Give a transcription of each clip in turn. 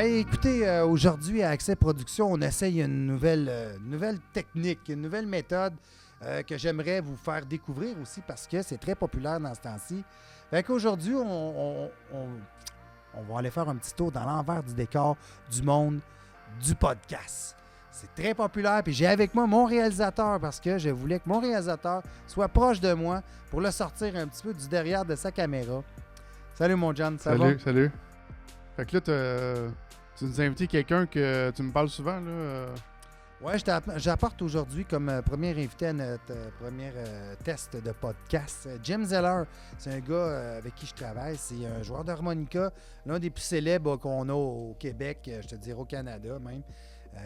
Écoutez, aujourd'hui à Accès Production, on essaye une nouvelle technique, une nouvelle méthode que j'aimerais vous faire découvrir aussi parce que c'est très populaire dans ce temps-ci. Fait qu'aujourd'hui, on va aller faire un petit tour dans l'envers du décor du monde du podcast. C'est très populaire, puis j'ai avec moi mon réalisateur parce que je voulais que mon réalisateur soit proche de moi pour le sortir un petit peu du derrière de sa caméra. Salut mon John, ça va? Salut. Fait que là, tu nous as invité quelqu'un que tu me parles souvent, là. Ouais, j'apporte aujourd'hui comme premier invité à notre premier test de podcast Jim Zeller. C'est un gars avec qui je travaille. C'est un joueur d'harmonica, l'un des plus célèbres qu'on a au Québec, je te dirais au Canada même.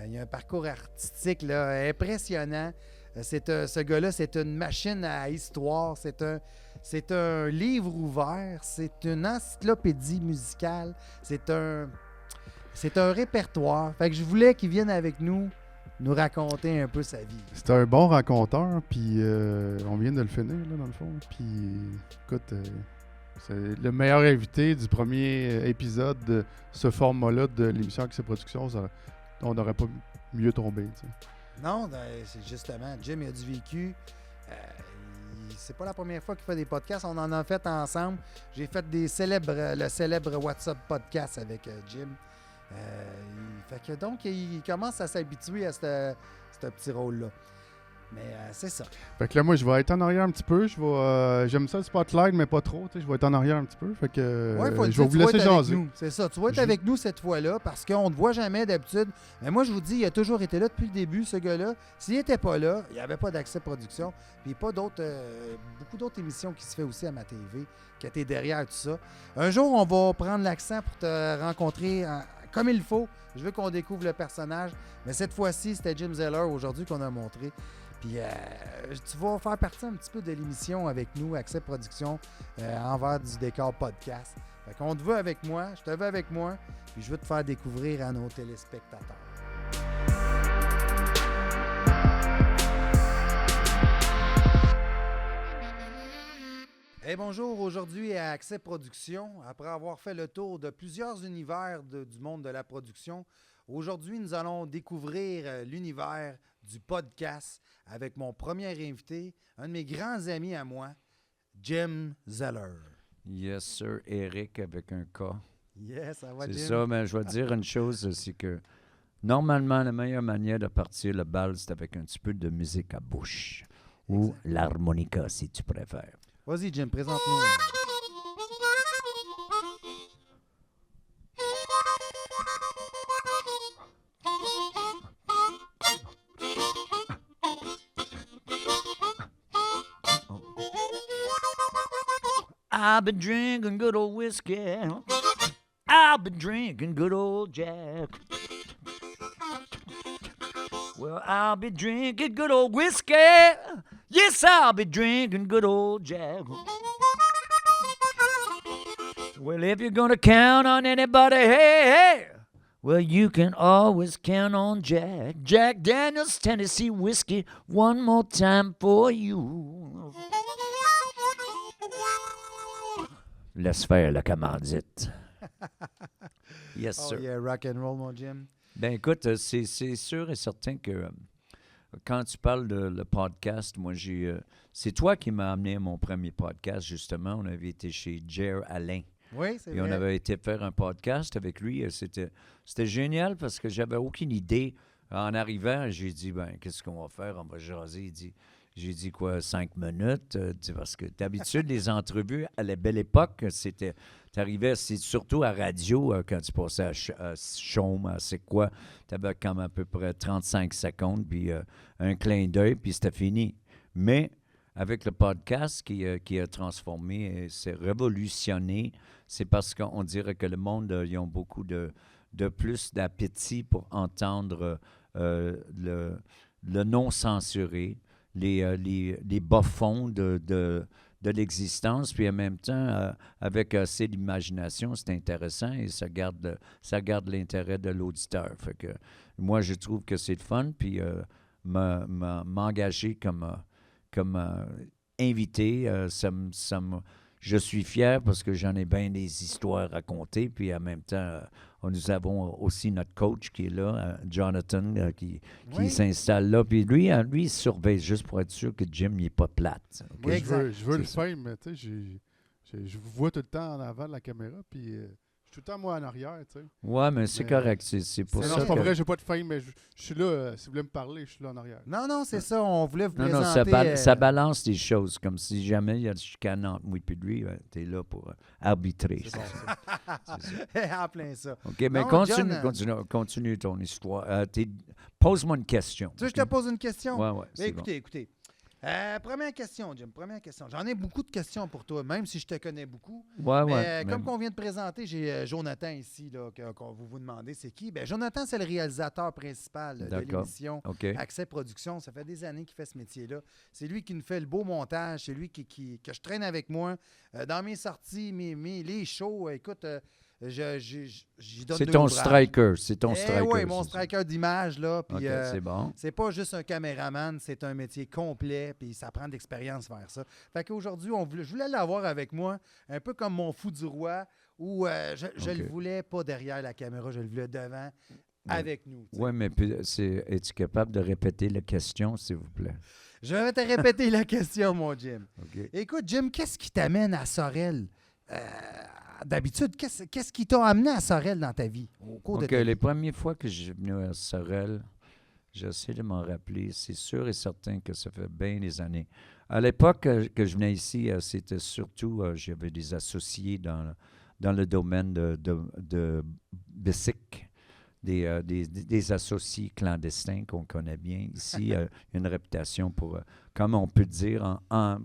Il a un parcours artistique là, impressionnant. Ce gars-là, c'est une machine à histoire. C'est un livre ouvert. C'est une encyclopédie musicale. C'est un répertoire. Fait que je voulais qu'il vienne avec nous raconter un peu sa vie. C'est un bon raconteur, puis on vient de le finir, là, dans le fond. Puis, écoute, c'est le meilleur invité du premier épisode de ce format-là de l'émission Accès Production. On n'aurait pas mieux tombé, tu sais. Non, c'est justement, Jim il a du vécu. C'est pas la première fois qu'il fait des podcasts. On en a fait ensemble. J'ai fait le célèbre WhatsApp podcast avec Jim. Fait que donc, il commence à s'habituer à ce petit rôle-là. Mais c'est ça. Fait que là, moi, je vais être en arrière un petit peu. J'aime ça le spotlight, mais pas trop. Je vais être en arrière un petit peu. Fait que je vais vous laisser jaser. C'est ça. Tu vas être avec nous cette fois-là parce qu'on ne te voit jamais d'habitude. Mais moi, je vous dis, il a toujours été là depuis le début, ce gars-là. S'il n'était pas là, il n'y avait pas d'Accès Production. Puis pas beaucoup d'autres émissions qui se fait aussi à ma TV, qui étaient derrière tout ça. Un jour, on va prendre l'accent pour te rencontrer comme il faut. Je veux qu'on découvre le personnage. Mais cette fois-ci, c'était Jim Zeller aujourd'hui qu'on a montré. Puis tu vas faire partie un petit peu de l'émission avec nous, Accès Production, envers du décor podcast. Fait qu'on te veut avec moi, je te veux avec moi, puis je veux te faire découvrir à nos téléspectateurs. Hey, bonjour, aujourd'hui à Accès Production, après avoir fait le tour de plusieurs univers du monde de la production, aujourd'hui nous allons découvrir l'univers du podcast avec mon premier invité, un de mes grands amis à moi, Jim Zeller. Yes, sir, Eric avec un K. Yes, ça va, Jim. C'est ça, mais je vais te dire une chose, c'est que normalement, la meilleure manière de partir le bal, c'est avec un petit peu de musique à bouche. Ou l'harmonica, si tu préfères. Vas-y, Jim, présente-nous. I've been drinking good old whiskey. I've been drinking good old Jack. Well, I'll be drinking good old whiskey. Yes, I'll be drinking good old Jack. Well, if you're gonna count on anybody, hey, well, you can always count on Jack. Jack Daniels Tennessee Whiskey, one more time for you. Laisse faire la commandite. Yes, sir. Oh yeah, rock and roll, mon Jim. Ben écoute, c'est sûr et certain que quand tu parles de le podcast, moi c'est toi qui m'as amené à mon premier podcast, justement. On avait été chez Jer Alain. Oui, c'est vrai. Et on avait été faire un podcast avec lui. C'était génial parce que j'avais aucune idée. En arrivant, j'ai dit, ben qu'est-ce qu'on va faire? On va jaser. J'ai dit quoi, 5 minutes? Parce que d'habitude, les entrevues, à la belle époque, t'arrivais, c'est surtout à radio, quand tu passais à Chaume, à c'est quoi, t'avais comme à peu près 35 secondes, puis un clin d'œil, puis c'était fini. Mais avec le podcast qui a transformé, c'est révolutionné, c'est parce qu'on dirait que le monde, ils ont beaucoup de plus d'appétit pour entendre le non censuré, les bas-fonds de l'existence, puis en même temps, avec assez d'imagination, c'est intéressant et ça garde l'intérêt de l'auditeur. Fait que moi, je trouve que c'est le fun, puis m'engager comme invité, je suis fier parce que j'en ai bien des histoires à raconter. Puis en même temps, nous avons aussi notre coach qui est là, Jonathan, qui Oui. s'installe là. Puis lui, il surveille juste pour être sûr que Jim n'est pas plate. OK? Oui, exact. Je veux le C'est ça. faire, mais tu sais, je vous vois tout le temps en avant de la caméra, puis je suis tout le temps moi en arrière, tu sais. Ouais, mais c'est Mais, correct. C'est pour Non, ça c'est pas que... vrai, j'ai pas de fame, mais je suis là, si vous voulez me parler, je suis là en arrière. Non, c'est ça. On voulait vous Non, présenter... ça balance des choses. Comme si jamais il y a de chicane entre moi et lui, tu es là pour arbitrer. C'est bon, ça. C'est ça. en plein ça. OK, mais Non, continue, John, continue ton histoire. Pose-moi une question. Tu veux que je te pose une question? Ouais, ouais. Ben, c'est bon. écoutez. Première question, Jim. Première question. J'en ai beaucoup de questions pour toi, même si je te connais beaucoup. Ouais, Mais ouais. comme qu'on vient de présenter, j'ai Jonathan ici, là, qu'on vous demandez c'est qui. Ben, Jonathan, c'est le réalisateur principal de D'accord. l'émission OK. Accès Production. Ça fait des années qu'il fait ce métier-là. C'est lui qui nous fait le beau montage. C'est lui que je traîne avec moi dans mes sorties, les shows. Écoute, j'y donne C'est deux ton ouvrages. striker. C'est ton striker. Oui, mon c'est ça. striker d'image, là. Puis, OK, c'est bon. c'est pas juste un caméraman, c'est un métier complet, puis ça prend de l'expérience vers ça. Fait qu'aujourd'hui, je voulais l'avoir avec moi, un peu comme mon fou du roi, où je OK. le voulais pas derrière la caméra, je le voulais devant, avec nous. tu sais. Oui, mais es-tu capable de répéter la question, s'il vous plaît? Je vais te répéter la question, mon Jim. OK. Écoute, Jim, qu'est-ce qui t'amène à Sorel? D'habitude, qu'est-ce qui t'a amené à Sorel dans ta vie, au cours de OK, ta vie? les premières fois que je suis venu à Sorel, j'essaie de m'en rappeler. C'est sûr et certain que ça fait bien des années. À l'époque que je venais ici, c'était surtout, j'avais des associés dans le domaine de Bessic, des associés clandestins qu'on connaît bien. Ici, il y a une réputation pour, comme on peut dire,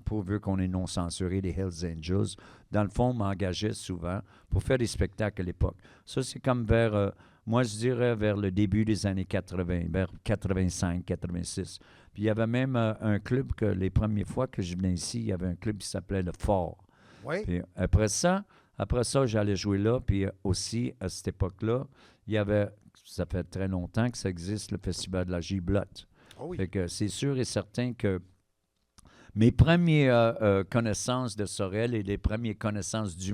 pourvu qu'on est non censuré, des Hells Angels. Dans le fond, on m'engageait souvent pour faire des spectacles à l'époque. Ça, c'est comme vers... moi, je dirais vers le début des années 80, vers 85, 86. Puis il y avait même un club que les premières fois que je venais ici, il y avait un club qui s'appelait le Fort. Oui, Puis après ça, j'allais jouer là. Puis aussi, à cette époque-là, il y avait, ça fait très longtemps que ça existe, le Festival de la Giblotte. oh oui. Fait que c'est sûr et certain que mes premières connaissances de Sorel et les premières connaissances du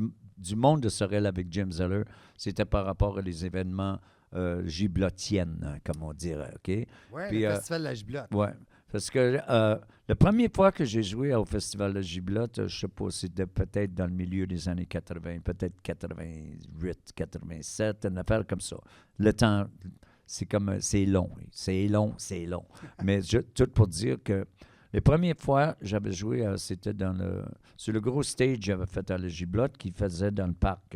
monde de Sorel avec Jim Zeller, c'était par rapport aux événements giblottiennes, hein, comme on dirait, OK? Oui, Puis, le Festival de la Giblotte. Ouais. Parce que la première fois que j'ai joué au Festival de Giblotte, je sais pas, c'était peut-être dans le milieu des années 80, peut-être 88, 87, une affaire comme ça. Le temps, c'est long. Mais tout pour dire que les premières fois j'avais joué, c'était sur le gros stage que j'avais fait à la Giblotte qui faisait dans le parc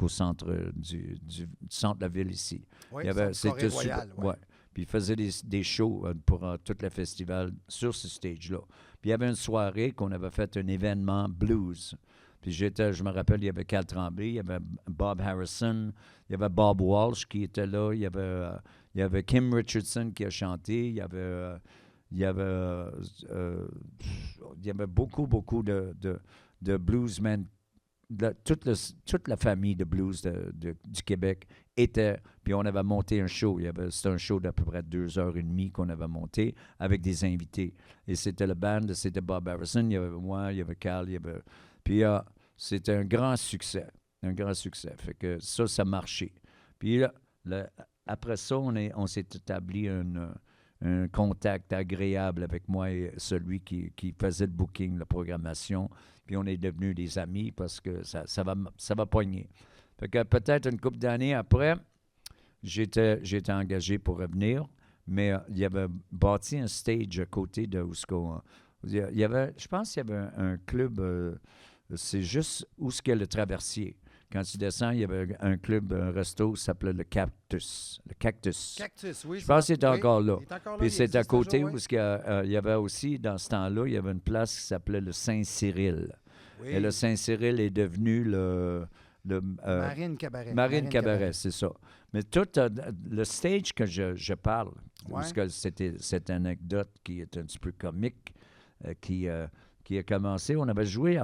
au centre du centre de la ville ici. Oui, Il y avait, Forêt c'était Royale, super, ouais. Puis il faisait des shows pour tout le festival sur ce stage-là. Puis il y avait une soirée qu'on avait fait un événement blues. Puis je me rappelle, il y avait Cal Tremblay, il y avait Bob Harrison, il y avait Bob Walsh qui était là, il y avait Kim Richardson qui a chanté, il y avait beaucoup de bluesmen. Toute la famille de blues du Québec était, puis on avait monté un show. C'était un show d'à peu près 2h30 qu'on avait monté avec des invités. Et c'était le band, c'était Bob Harrison, il y avait moi, il y avait Cal, puis c'était un grand succès. Fait que ça marchait. Puis après ça, on s'est établi un contact agréable avec moi et celui qui faisait le booking, la programmation. Puis on est devenus des amis parce que ça va poigner. Fait que peut-être une couple d'années après, j'étais engagé pour revenir, mais il y avait bâti un stage à côté de où je pense qu'il y avait un club, c'est juste où ce qu'il y a le traversier. Quand tu descends, il y avait un club, un resto qui s'appelait le Cactus. Cactus, oui. Je pense qu'il est encore là. Il est encore là, Puis il c'est à existe côté toujours, où oui. il y avait aussi, dans ce temps-là, il y avait une place qui s'appelait le Saint-Cyril. Oui. Et le Saint-Cyril est devenu Marine Cabaret. Marine Cabaret, c'est ça. Mais tout le stage que je parle, Ouais. parce que c'était cette anecdote qui est un petit peu comique, qui a commencé, on avait joué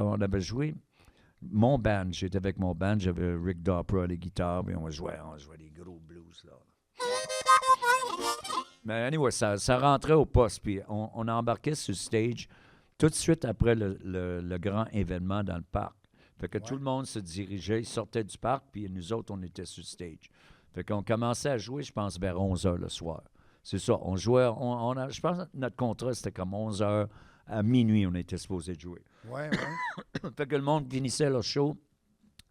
mon band, j'étais avec mon band, j'avais Rick Dopra à les guitares, et on jouait des gros blues, là. Mais anyway, ça rentrait au poste, puis on embarquait sur le stage, tout de suite après le grand événement dans le parc. Fait que Ouais. tout le monde se dirigeait, ils sortaient du parc, puis nous autres, on était sur stage. Fait qu'on commençait à jouer, je pense, vers 11 h le soir. C'est ça, on jouait, je pense que notre contrat, c'était comme 11 h à minuit, on était supposé jouer. Ouais, ouais. Fait que le monde finissait leur show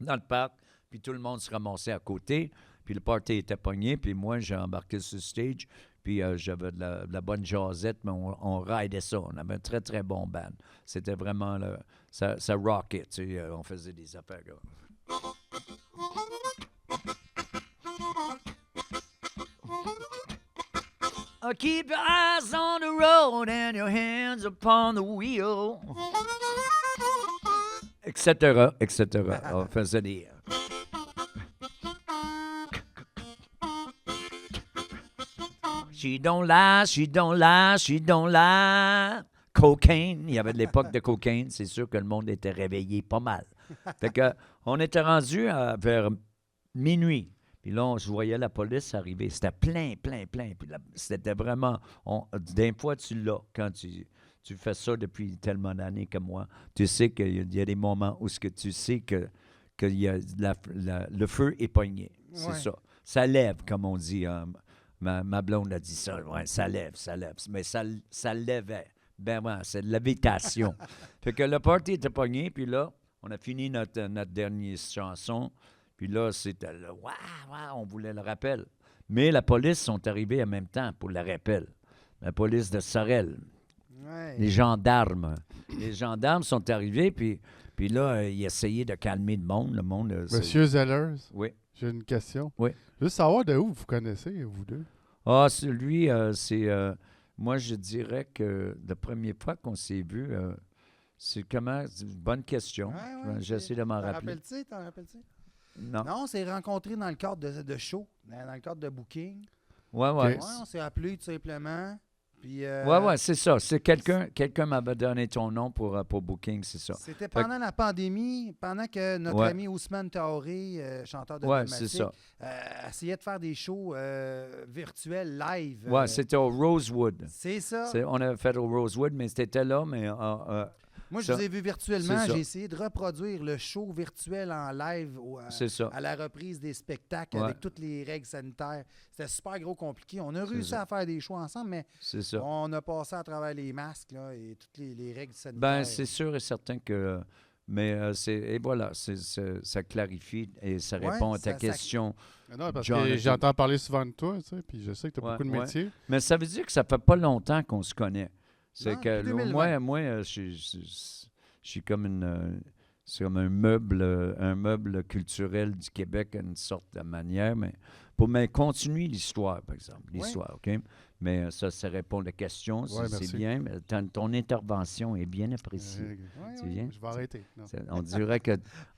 dans le parc, puis tout le monde se ramassait à côté, puis le party était pogné, puis moi, j'ai embarqué sur le stage, puis j'avais de la bonne jasette, mais on ridait ça. On avait un très, très bon band. C'était vraiment, ça rockait, tu sais, on faisait des affaires. Là. Keep your eyes on the road and your hands upon the wheel. Etc., etc. On faisait des... She don't lie, she don't lie, she don't lie. Cocaine. Il y avait de l'époque de cocaine. C'est sûr que le monde était réveillé pas mal. Fait que, on était rendu vers minuit. Puis là, je voyais la police arriver. C'était plein, plein, plein. Puis là, c'était vraiment... D'un fois, tu l'as. Quand tu fais ça depuis tellement d'années comme moi, tu sais qu'il y a des moments où tu sais que y a le feu est pogné. C'est Ouais. ça. Ça lève, comme on dit. Ma blonde a dit ça. Ouais, ça lève, ça lève. Mais ça levait. Ben ouais, c'est de lévitation. Fait que le party était pogné. Puis là, on a fini notre dernière chanson. Puis là, c'était là, waouh, on voulait le rappel. Mais la police sont arrivés en même temps pour le rappel. La police de Sorel, Ouais. les gendarmes. Les gendarmes sont arrivés, puis là, ils essayaient de calmer le monde. Le monde, Monsieur Zellers, oui. j'ai une question. Oui. Je veux savoir de où vous connaissez, vous deux. Ah, lui, c'est... moi, je dirais que la première fois qu'on s'est vu, c'est comment... C'est une bonne question. Ouais, J'essaie de m'en T'en rappeler. T'en rappelles-tu? Non. Non, on s'est rencontrés dans le cadre de show, dans le cadre de booking. Ouais. Ouais, on s'est appelés tout simplement. Puis, Ouais, c'est ça. C'est quelqu'un m'avait donné ton nom pour Booking, c'est ça. C'était pendant la pandémie, pendant que notre Ouais. ami Ousmane Taoré, chanteur de Ouais, c'est Pneumatique, ça. essayait de faire des shows virtuels, live. Ouais, c'était au Rosewood. C'est ça. On avait fait au Rosewood, mais c'était là, mais... Moi, je ça, vous ai vu virtuellement. c'est ça. J'ai essayé de reproduire le show virtuel en live c'est ça. à la reprise des spectacles Ouais. avec toutes les règles sanitaires. C'était super gros compliqué. On a réussi ça. à faire des shows ensemble, mais C'est ça. on a passé à travers les masques là, et toutes les règles sanitaires. Ben, c'est sûr et certain que... Mais et voilà, ça clarifie et ça Ouais, répond à ta ça- question. Non, parce Jonathan. que j'entends parler souvent de toi, tu sais, puis je sais que tu as Ouais, beaucoup de ouais. métiers. Mais ça veut dire que ça fait pas longtemps qu'on se connaît. C'est Non, que depuis 2020. moi, je suis comme c'est comme un meuble culturel du Québec d'une sorte de manière, mais pour continuer l'histoire, par exemple. L'histoire, OK? Mais ça répond à la question, Ouais, c'est merci. bien. Mais ton intervention est bien appréciée. Ouais, Tu viens? je vais arrêter. Non.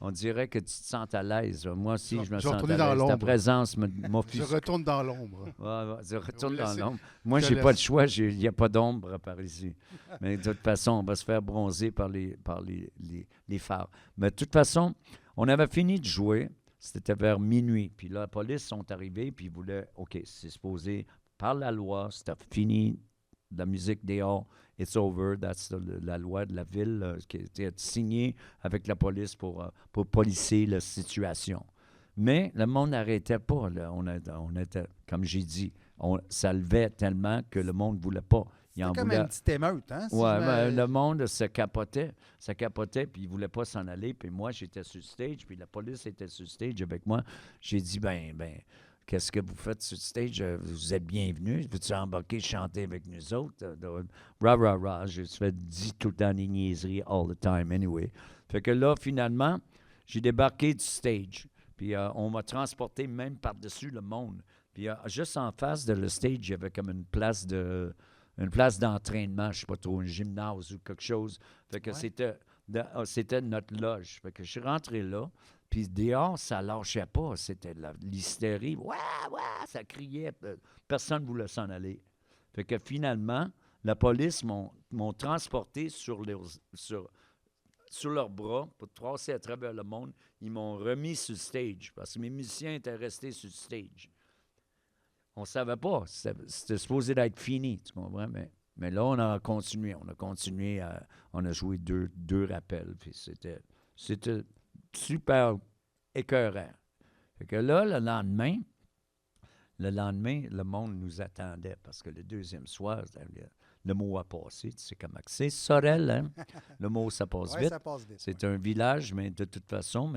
On dirait que tu te sens à l'aise. Moi aussi, je me Je vais sens à retourner dans l'aise. Ta l'ombre. présence Je m'offusque. retourne dans l'ombre. Ouais, je retourne Vous dans laissez- l'ombre. Moi, je j'ai laisse. pas le choix. Il n'y a pas d'ombre par ici. Mais de toute façon, on va se faire bronzer par les phares. Mais de toute façon, on avait fini de jouer. C'était vers minuit. Puis là, la police sont arrivés, puis ils voulaient, OK, c'est supposé, par la loi, c'était fini, la musique dehors, it's over. That's la loi de la ville qui a été signée avec la police pour policer la situation. Mais le monde n'arrêtait pas. Là. On était, comme j'ai dit, ça levait tellement que le monde ne voulait pas. Il en C'est comme voulait. une petite émeute, hein? si Ouais, je me- ben, le monde se capotait, puis il voulait pas s'en aller, puis moi, j'étais sur le stage, puis la police était sur le stage avec moi. J'ai dit, ben, qu'est-ce que vous faites sur le stage? Vous êtes bienvenus. Veux-tu embarquer, chanter avec nous autres? Rah. Je fais dit tout le temps des niaiseries all the time, anyway. Fait que là, finalement, j'ai débarqué du stage, puis on m'a transporté même par-dessus le monde. Puis juste en face de le stage, il y avait comme une place d'entraînement, je sais pas trop, un gymnase ou quelque chose. Fait que Ouais. c'était notre loge. Fait que je suis rentré là, puis dehors, ça lâchait pas. C'était l'hystérie. Ouais, ça criait. Personne ne voulait s'en aller. Fait que finalement, la police m'ont transporté sur leurs bras pour tracer à travers le monde. Ils m'ont remis sur le stage parce que mes musiciens étaient restés sur le stage. On ne savait pas. C'était supposé d'être fini, tu comprends? Mais Mais là, on a continué. On a joué deux rappels. Puis c'était super écœurant. Fait que là, le lendemain, le monde nous attendait parce que le deuxième soir, le mot a passé. Tu sais comment c'est. Sorel, hein? Le mot, ça passe Ouais, vite. ça passe vite. C'est un village, mais de toute façon,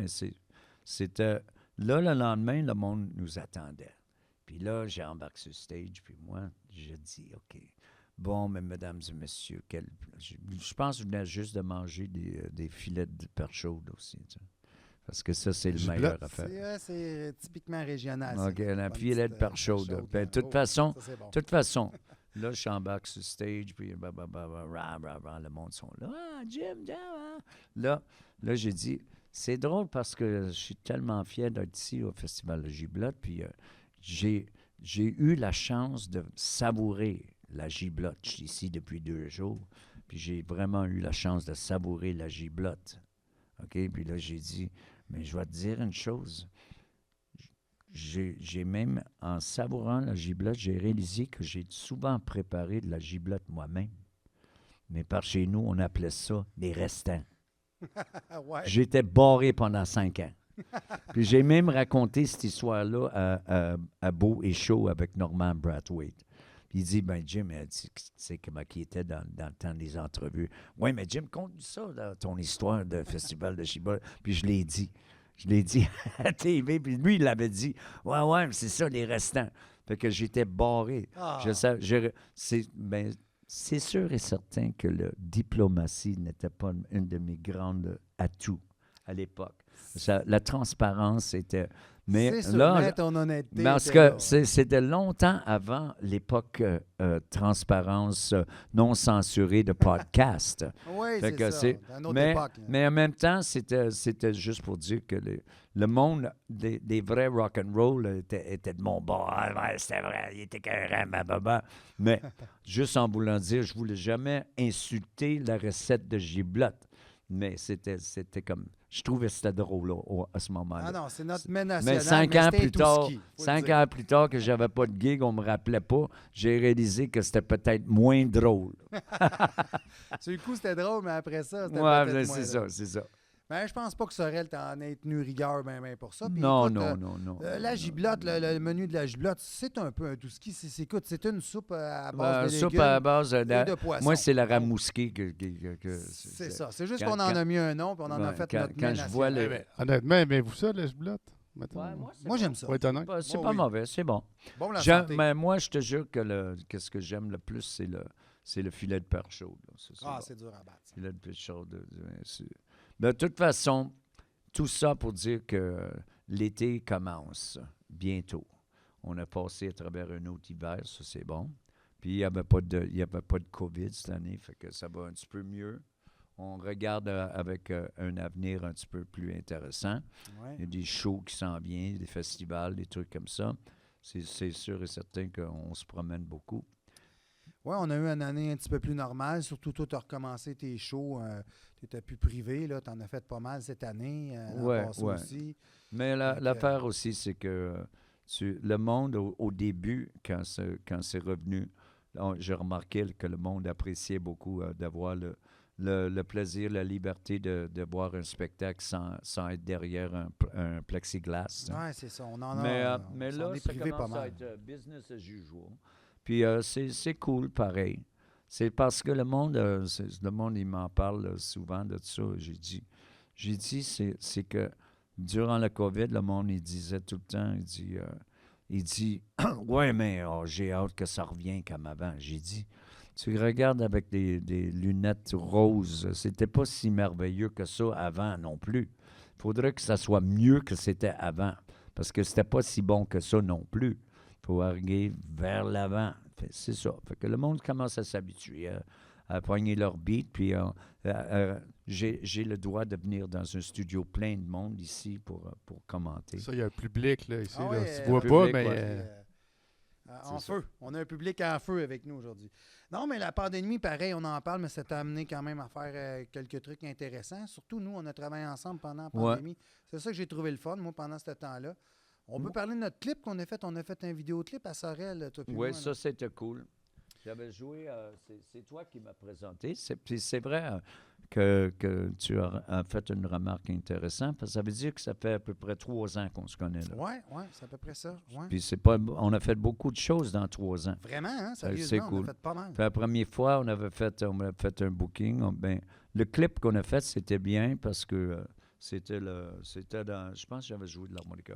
c'était... Là, le lendemain, le monde nous attendait. Puis là, j'embarque sur le stage, puis moi, je dis, OK, bon, mais mesdames et messieurs, je pense que je venais juste de manger des filets de perche chaude aussi, tu sais. Parce que ça, c'est le meilleur à faire. C'est typiquement régional. ça. OK, un Bonne filet de petite, perche chaude. chaude, Ben, là. de toute Oh, façon, ça, c'est bon. là, je embarque sur le stage, puis le monde sont là. Ah, Jim, hein? Là, j'ai dit, c'est drôle parce que je suis tellement fier d'être ici au Festival de Giblotte, puis j'ai eu la chance de savourer la giblotte. Je suis ici depuis 2 jours, puis j'ai vraiment eu la chance de savourer la giblotte. OK? Puis là, j'ai dit, mais je vais te dire une chose. J'ai même, en savourant la giblotte, j'ai réalisé que j'ai souvent préparé de la giblotte moi-même. Mais par chez nous, on appelait ça des restants. Ouais. J'étais barré pendant 5 ans. Puis j'ai même raconté cette histoire-là à Beau et Chaud avec Norman Brathwaite. Puis il dit, ben Jim, tu sais comment il était dans le temps des entrevues. Oui, mais Jim, conte ça, là, ton histoire de Festival de Giblotte. Puis je l'ai dit. Je l'ai dit à TV, puis lui, il l'avait dit. Ouais, mais c'est ça, les restants. Fait que j'étais barré. Ah. C'est sûr et certain que la diplomatie n'était pas une de mes grandes atouts à l'époque. La transparence était... Mais C'est sûr, là, mais ton honnêteté parce était que là. c'était longtemps avant l'époque transparence non censurée de podcast. Oui, Fait que c'est ça. Dans une autre mais, époque. là. mais en même temps, c'était juste pour dire que le monde des vrais rock'n'roll était de mon bord. Ah, ouais, c'était vrai, il était carré, bababa. Mais juste en voulant dire, je voulais jamais insulter la recette de giblotte. Mais c'était comme... Je trouvais que c'était drôle là, à ce moment-là. Ah non, c'est notre mets national. Mais 5 ans c'était plus tard, Etouski, faut le 5 dire. ans plus tard que j'avais pas de gig, on me rappelait pas, j'ai réalisé que c'était peut-être moins drôle. Sur le coup, c'était drôle, mais après ça, c'était Ouais, peut-être mais moins c'est drôle. ça, c'est ça. Mais je pense pas que Sorel t'en ait tenu rigueur ben pour ça. Puis Non, écoute, non. la giblotte, le menu de la giblotte, c'est un peu un tout-ski. Écoute, c'est une soupe à base de Soupe légumes à base et de poisson. moi, c'est la Donc, ramousquée c'est ça. C'est juste quand- qu'on en a quand- mis un nom puis on en a ouais, fait quand- notre quand mets je vois national. les- Honnêtement, aimez-vous ça, la giblotte? Mettons? Moi, j'aime ça. Faut être honnête. C'est Oh, pas oui. mauvais, c'est bon. Bon, la J'aime- santé. mais moi, je te jure que ce que j'aime le plus, c'est le filet de perche chaude. Là. Ça, Ah, bon. c'est dur à battre. ça. Filet de perche chaude. De toute façon, tout ça pour dire que l'été commence bientôt. On a passé à travers un autre hiver, ça c'est bon. Puis il n'y avait pas de COVID cette année, fait que ça va un petit peu mieux. On regarde avec un avenir un petit peu plus intéressant. Ouais. Il y a des shows qui s'en viennent, des festivals, des trucs comme ça. C'est sûr et certain qu'on se promène beaucoup. Oui, on a eu une année un petit peu plus normale. Surtout, toi, tu as recommencé tes shows. Tu étais plus privé. Tu en as fait pas mal cette année. L'an Ouais, passé ouais. aussi. Mais Donc, l'affaire aussi, c'est que le monde, au début, quand c'est revenu, j'ai remarqué que le monde appréciait beaucoup d'avoir le plaisir, la liberté de voir un spectacle sans être derrière un plexiglas. Oui, c'est ça. On en a. Mais on là, est ça privé pas commence à mal. être business as usual. Puis c'est cool, pareil. C'est parce que le monde, il m'en parle souvent de ça. J'ai dit, c'est que durant la COVID, le monde, il disait tout le temps, il dit, ouais, mais j'ai hâte que ça revienne comme avant. J'ai dit, tu regardes avec des lunettes roses, c'était pas si merveilleux que ça avant non plus. Il faudrait que ça soit mieux que c'était avant, parce que c'était pas si bon que ça non plus. Il faut arriver vers l'avant. C'est ça. Fait que le monde commence à s'habituer à poigner leur beat, puis j'ai le droit de venir dans un studio plein de monde ici pour commenter. Ça, il y a un public là, ici. Ah là. ouais, Tu vois un pas, public, mais. ouais. En C'est feu. On a un public en feu avec nous aujourd'hui. Non, mais la pandémie, pareil, on en parle, mais ça t'a amené quand même à faire quelques trucs intéressants. Surtout, nous, on a travaillé ensemble pendant la pandémie. C'est ça que j'ai trouvé le fun, moi, pendant ce temps-là. On peut parler de notre clip qu'on a fait. On a fait un vidéoclip à Sorel, toi puis moi. Oui, là. ça, c'était cool. J'avais joué, c'est toi qui m'as présenté. Puis c'est vrai que tu as fait une remarque intéressante, parce que ça veut dire que ça fait à peu près 3 ans qu'on se connaît. Là. Oui, c'est à peu près ça. Ouais. Puis on a fait beaucoup de choses dans 3 ans. Vraiment, hein? C'est Sérieusement, cool. on a fait pas mal. Puis la première fois, on avait fait un booking. Le clip qu'on a fait, c'était bien parce que c'était dans. Je pense que j'avais joué de l'harmonica.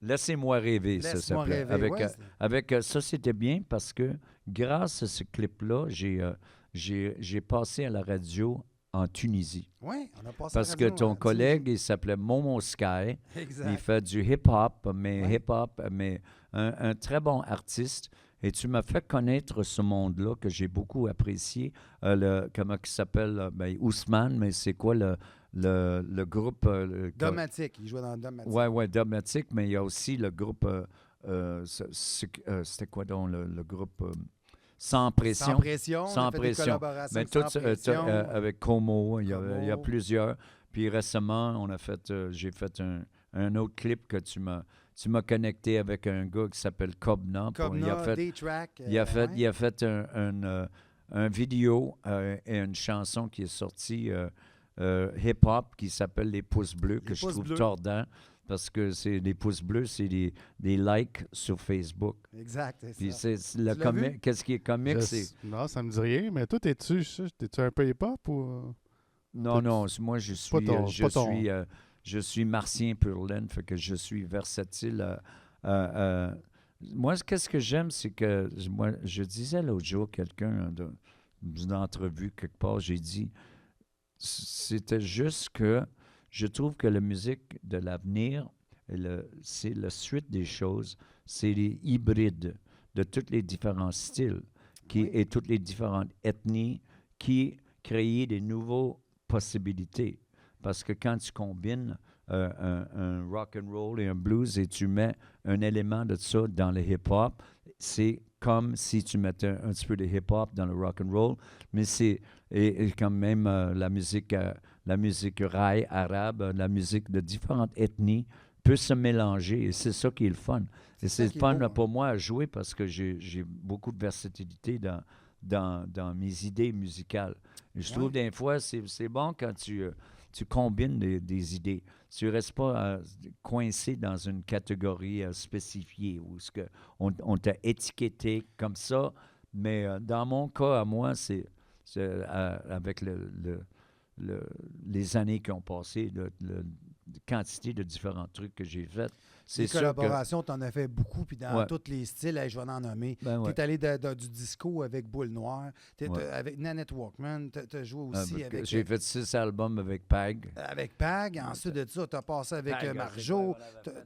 Laissez-moi rêver, ça Laisse-moi s'appelait. rêver, Avec ça, c'était bien parce que grâce à ce clip-là, j'ai passé à la radio en Tunisie. Oui, on a passé Parce que ton collègue, il s'appelait Momo Sky. Exact. Il fait du hip-hop, mais Ouais. un très bon artiste. Et tu m'as fait connaître ce monde-là que j'ai beaucoup apprécié. Comment il s'appelle? Ousmane, mais c'est quoi le groupe? Domatic, il jouait dans Domatic. Oui, Domatic, mais il y a aussi le groupe... c'était quoi donc le groupe? Sans pression. Sans pression. Sans on a fait pression. des collaborations Mais tout, sans pression. avec Como, il y a Como. plusieurs. Puis récemment, j'ai fait un autre clip que tu m'as connecté avec un gars qui s'appelle Cobna. Cobna, D-Track. Il a fait un vidéo et une chanson qui est sortie hip-hop qui s'appelle Les Pouces Bleus, que je trouve tordant. Parce que c'est des pouces bleus, c'est des likes sur Facebook. Exact, c'est Puis ça. qu'est-ce qui est comique, c'est... Non, ça me dit rien, mais toi, t'es-tu un peu hip-hop ou... Non, moi, je suis martien pur laine, fait que je suis versatile. Moi, qu'est-ce que j'aime, c'est que... Moi, je disais l'autre jour, quelqu'un d'une entrevue quelque part, j'ai dit, c'était juste que je trouve que la musique de l'avenir, c'est la suite des choses, c'est les hybrides de tous les différents styles et toutes les différentes ethnies qui créent des nouvelles possibilités. Parce que quand tu combines un rock and roll et un blues et tu mets un élément de ça dans le hip-hop, c'est comme si tu mettais un petit peu de hip-hop dans le rock and roll, mais c'est quand même la musique raï arabe, la musique de différentes ethnies peut se mélanger et c'est ça qui est le fun. Et c'est le fun pour moi à jouer parce que j'ai beaucoup de versatilité dans mes idées musicales. Et je trouve des fois, c'est bon quand tu combines des idées. Tu ne restes pas coincé dans une catégorie spécifiée où on t'a étiqueté comme ça. Mais dans mon cas, à moi, c'est avec les années qui ont passé, la quantité de différents trucs que j'ai faits. Les collaborations, tu en as fait beaucoup, puis dans tous les styles, je vais en nommer. Tu es allé du disco avec Boule Noire, avec Nanette Walkman, tu as joué aussi avec... J'ai fait 6 albums avec Pag. Avec Pag, ensuite de ça, tu as passé avec Marjo,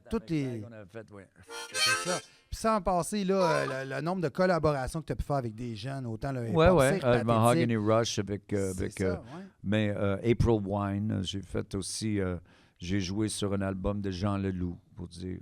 toutes les... C'est ça. Puis sans passer, là, le nombre de collaborations que tu as pu faire avec des jeunes, autant le Mahogany Rush avec ça, mais April Wine, j'ai fait aussi... j'ai joué sur un album de Jean Leloup, pour dire.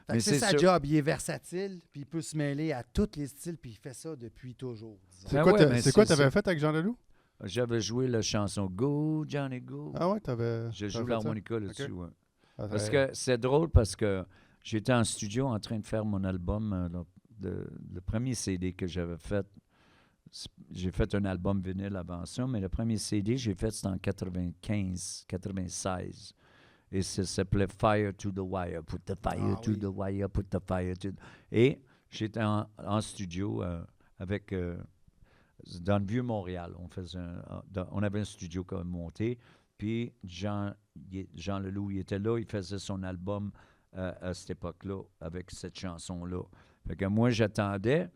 Mais c'est sa job, il est versatile, puis il peut se mêler à tous les styles, puis il fait ça depuis toujours. C'est quoi tu avais fait avec Jean Leloup? J'avais joué la chanson Go, Johnny Go. Ah ouais, t'avais. J'ai joué l'harmonica là-dessus, okay. ouais. Parce que c'est drôle parce que j'étais en studio en train de faire mon album, le premier CD que j'avais fait. J'ai fait un album vinyle avant ça, mais le premier CD, j'ai fait, c'était en 96. Et ça s'appelait Fire to the Wire. Put the fire to the wire, put the fire to the... Et j'étais en studio avec... dans le Vieux-Montréal, on avait un studio comme monté. Puis Jean Leloup, il était là, il faisait son album à cette époque-là avec cette chanson-là. Fait que moi, j'attendais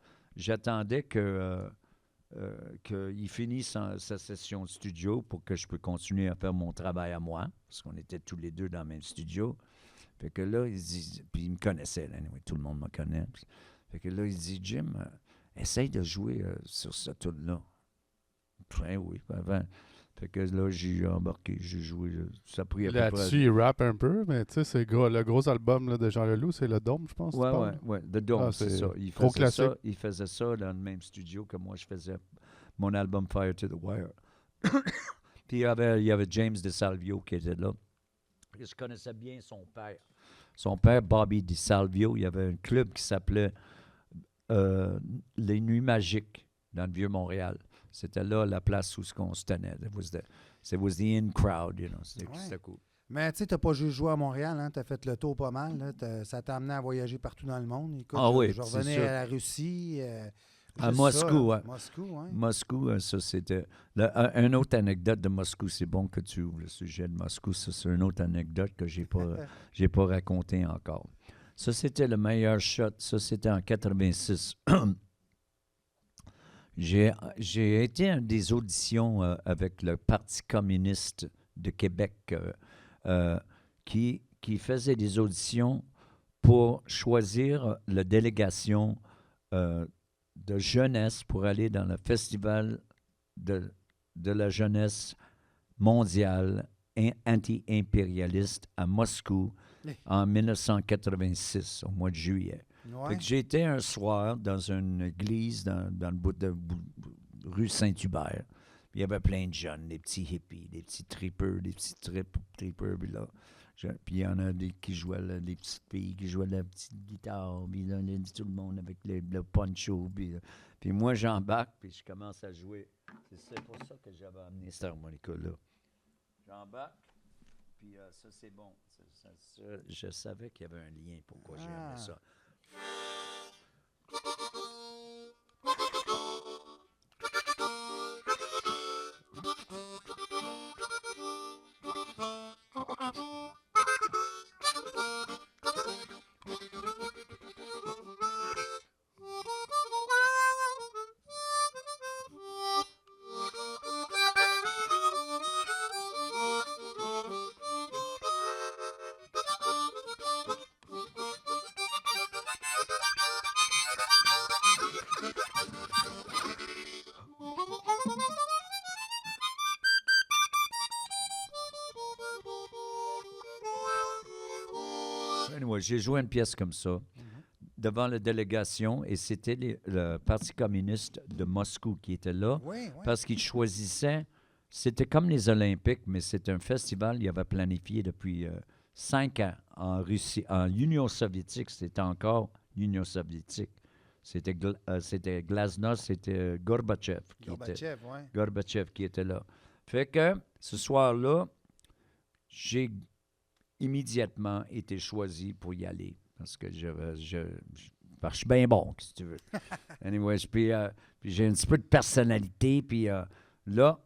qu'il finisse sa session de studio pour que je puisse continuer à faire mon travail à moi, parce qu'on était tous les deux dans le même studio. Fait que là, il dit, puis il me connaissait, là, anyway, tout le monde me connaît. Fait que là, il dit, Jim, essaye de jouer sur ce tune-là. Oui, avant. Fait que là, j'ai embarqué, j'ai joué. Ça a pris à peu près... Là-dessus, il rappe un peu, mais tu sais, le gros album là, de Jean Leloup, c'est Le Dôme, je pense. Ouais. The Dome, c'est ça. Il faisait ça dans le même studio que moi, je faisais mon album Fire to the Wire. Puis il y avait James DeSalvio qui était là. que je connaissais bien son père. Son père, Bobby DiSalvio, il y avait un club qui s'appelait Les Nuits Magiques dans le Vieux-Montréal. C'était là la place où on se tenait. It was the in crowd, C'était cool. Mais tu sais, tu n'as pas juste joué à Montréal, hein? Tu as fait le tour pas mal. Là. Ça t'a amené à voyager partout dans le monde. Écoute, Oui, je c'est revenais sûr. à la Russie. À juste Moscou, ça, oui. Moscou, oui. Moscou, ça c'était... Une autre anecdote de Moscou, c'est bon que tu ouvres le sujet de Moscou. Ça, c'est une autre anecdote que j'ai pas racontée encore. Ça, c'était le meilleur shot. Ça, c'était en 86. J'ai été à des auditions avec le Parti communiste de Québec qui faisait des auditions pour choisir la délégation de jeunesse pour aller dans le festival de la jeunesse mondiale anti-impérialiste à Moscou en 1986, au mois de juillet. Ouais. Fait que j'étais un soir dans une église dans le bout de rue Saint-Hubert. Il y avait plein de jeunes, des petits hippies, des petits trippers, des petits trippers. Puis il y en a qui jouaient, des petites filles qui jouaient la petite guitare, puis là, tout le monde avec le poncho. Puis moi, j'embarque, puis je commence à jouer. C'est pour ça que j'avais amené cette harmonica-là. J'embarque, puis ça, c'est bon. Ça, je savais qu'il y avait un lien pourquoi j'aimais ça. Anyway, j'ai joué une pièce comme ça devant la délégation et c'était le Parti communiste de Moscou qui était là parce qu'ils choisissaient, c'était comme les Olympiques, mais c'était un festival qu'il avait planifié depuis 5 ans en Russie. En Union soviétique, c'était encore l'Union soviétique. C'était Glasnost, c'était Gorbatchev qui était là. Fait que ce soir-là, j'ai immédiatement été choisi pour y aller. Parce que je suis bien bon, si tu veux. Anyway, puis j'ai un petit peu de personnalité. Puis là,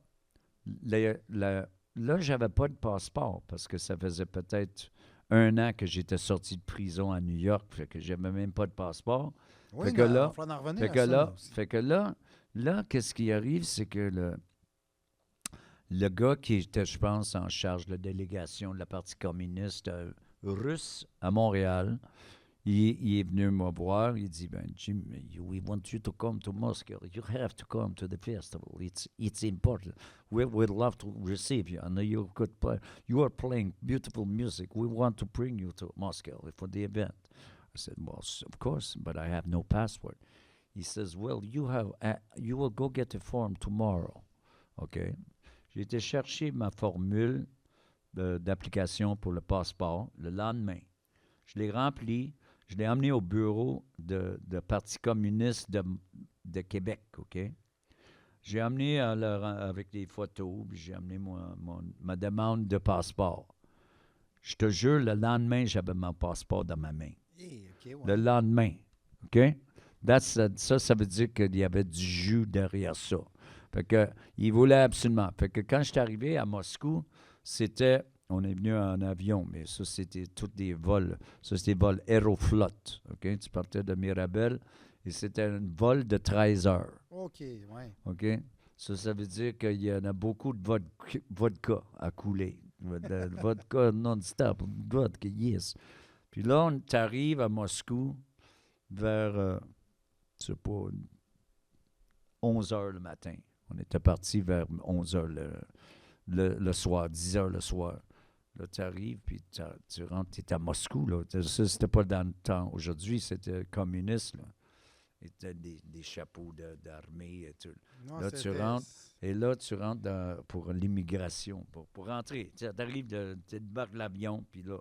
j'avais pas de passeport parce que ça faisait peut-être 1 an que j'étais sorti de prison à New York. Fait que j'avais même pas de passeport. Oui, fait que là, il faut en revenir à ça aussi. fait que là, qu'est-ce qui arrive, c'est que le gars qui était, je pense, en charge de la délégation de la Parti communiste russe à Montréal, il est venu me voir, il dit, Jim, we want you to come to Moscow. You have to come to the festival. It's important. We'd love to receive you. I know you are playing beautiful music. We want to bring you to Moscow for the event. I said, well, of course, but I have no passport. He says, well, you will go get a form tomorrow. Okay? J'ai été chercher ma formule d'application pour le passeport le lendemain. Je l'ai rempli, je l'ai emmené au bureau de Parti communiste de Québec, OK? J'ai amené avec des photos, puis j'ai amené ma demande de passeport. Je te jure, le lendemain, j'avais mon passeport dans ma main. Le lendemain, OK? Ça veut dire qu'il y avait du jus derrière ça. Fait que, il voulait absolument. Fait que quand je suis arrivé à Moscou, on est venu en avion, mais ça, c'était tous des vols. Ça, c'était des vols Aeroflot. OK? Tu partais de Mirabel et c'était un vol de 13 heures. OK, oui. OK? Ça veut dire qu'il y en a beaucoup de vodka à couler. Vodka non-stop. Vodka, yes. Puis là, on arrive à Moscou vers, je sais pas, 11 heures le matin. On était parti vers 11 heures le soir, 10 heures le soir. Là, tu arrives, puis tu rentres, tu es à Moscou. Là. Ça, c'était pas dans le temps. Aujourd'hui, c'était communiste. Là. C'était des chapeaux d'armée et tout. Non, Là, tu c'était- rentres. Et là, tu rentres pour l'immigration, pour rentrer. Tu arrives, tu débarques l'avion, puis là,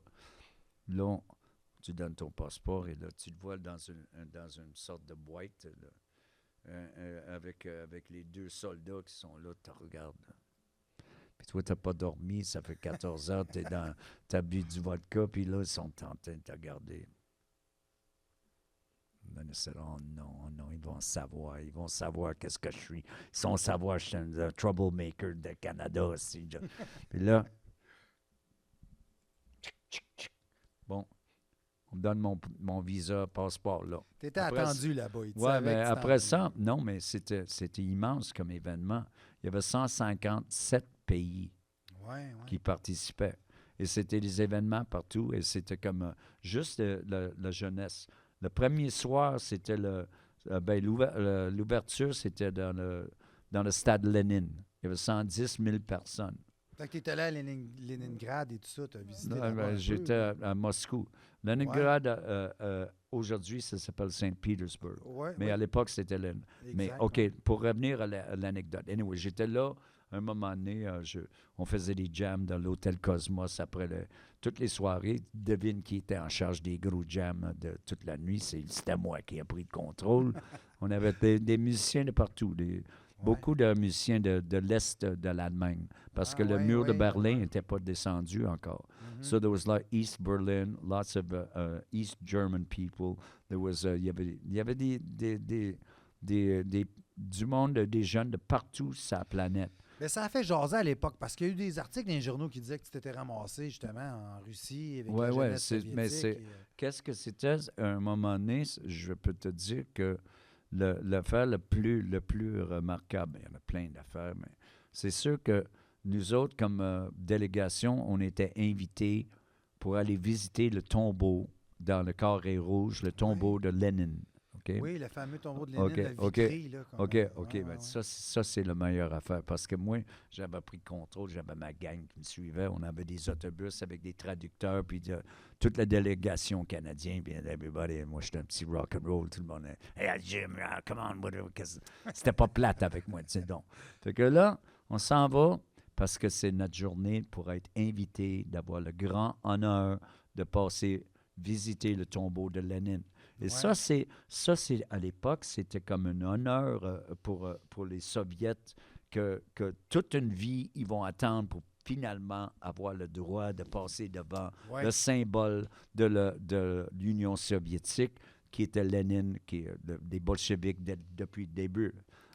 tu donnes ton passeport et là, tu te vois dans une sorte de boîte là, avec les 2 soldats qui sont là, tu regardes. Puis toi, tu n'as pas dormi, ça fait 14 heures, tu as bu du vodka, puis là, ils sont en train de te regarder. Oh non, ils vont savoir qu'est-ce que je suis. Ils vont savoir que je suis un troublemaker de Canada aussi. Puis là, bon, on me donne mon visa, passeport, là. T'étais Après, attendu là-bas. il Oui, savait mais que tu après t'en ça, non, mais c'était immense comme événement. Il y avait 157 pays venais. Ouais. qui participaient. Et c'était des événements partout. Et c'était comme juste la jeunesse. Le premier soir, c'était l'ouverture, c'était dans le stade Lénine. Il y avait 110 000 personnes. Fait que t'étais allé à Leningrad et tout ça, t'as visité Non, là-bas un peu, j'étais là. à Moscou. Leningrad, aujourd'hui, ça s'appelle Saint-Pétersbourg. Ouais, Mais ouais, à l'époque, c'était Lénine. Mais exact, OK, ouais. pour revenir à l'anecdote. Anyway, j'étais là, un moment donné, on faisait des jams dans l'hôtel Cosmos après toutes les soirées. Devine qui était en charge des gros jams de toute la nuit. C'était moi qui ai pris le contrôle. On avait des musiciens de partout, beaucoup de musiciens de l'Est de l'Allemagne, parce que le mur de Berlin n'était pas descendu encore. Mhm. So there was like East Berlin, lots of East German people. There was, il y avait du monde, des jeunes de partout sur la planète. Mais ça a fait jaser à l'époque parce qu'il y a eu des articles dans les journaux qui disaient que tu t'étais ramassé justement en Russie avec la jeunesse soviétique. Qu'est-ce que c'était à un moment donné? Je peux te dire que l'affaire le plus remarquable, il y en a plein d'affaires, mais c'est sûr que nous autres, comme délégation, on était invités pour aller visiter le tombeau dans le Carré Rouge, le tombeau de Lénine. Okay? Oui, le fameux tombeau de Lénine, OK, la Vitry. Là, OK, ouais. Ben ça, c'est la meilleure affaire. Parce que moi, j'avais pris le contrôle, j'avais ma gang qui me suivait. On avait des autobus avec des traducteurs, puis toute la délégation canadienne, puis everybody. Moi, j'étais un petit rock and roll, tout le monde. Hey, Jim, come on, whatever. C'était pas plate avec moi, tu sais donc. Fait que là, on s'en va parce que c'est notre journée pour être invité, d'avoir le grand honneur de passer visiter le tombeau de Lénine. Et ça, c'est à l'époque, c'était comme un honneur pour les Soviets que toute une vie, ils vont attendre pour finalement avoir le droit de passer devant le symbole de l'Union soviétique, qui était Lénine, des bolcheviks depuis le début.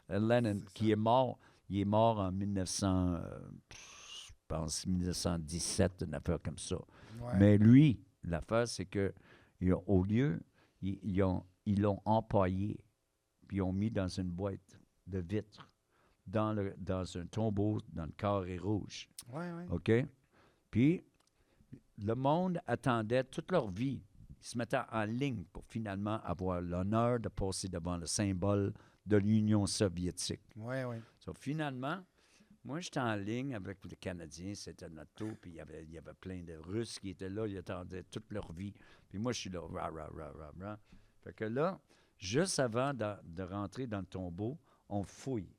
Lénine, qui est mort, il est mort en 1917, une affaire comme ça. Ouais. Mais lui, l'affaire, c'est que au lieu, ils l'ont empaillé, puis ils l'ont mis dans une boîte de vitre, dans un tombeau, dans le Carré Rouge. Oui. OK? Puis, le monde attendait toute leur vie. Ils se mettaient en ligne pour finalement avoir l'honneur de passer devant le symbole de l'Union soviétique. Oui. So, finalement, moi, j'étais en ligne avec les Canadiens, c'était notre tour, puis il y avait plein de Russes qui étaient là, ils attendaient toute leur vie. Puis moi, je suis là, rah. Fait que là, juste avant de rentrer dans le tombeau, on fouille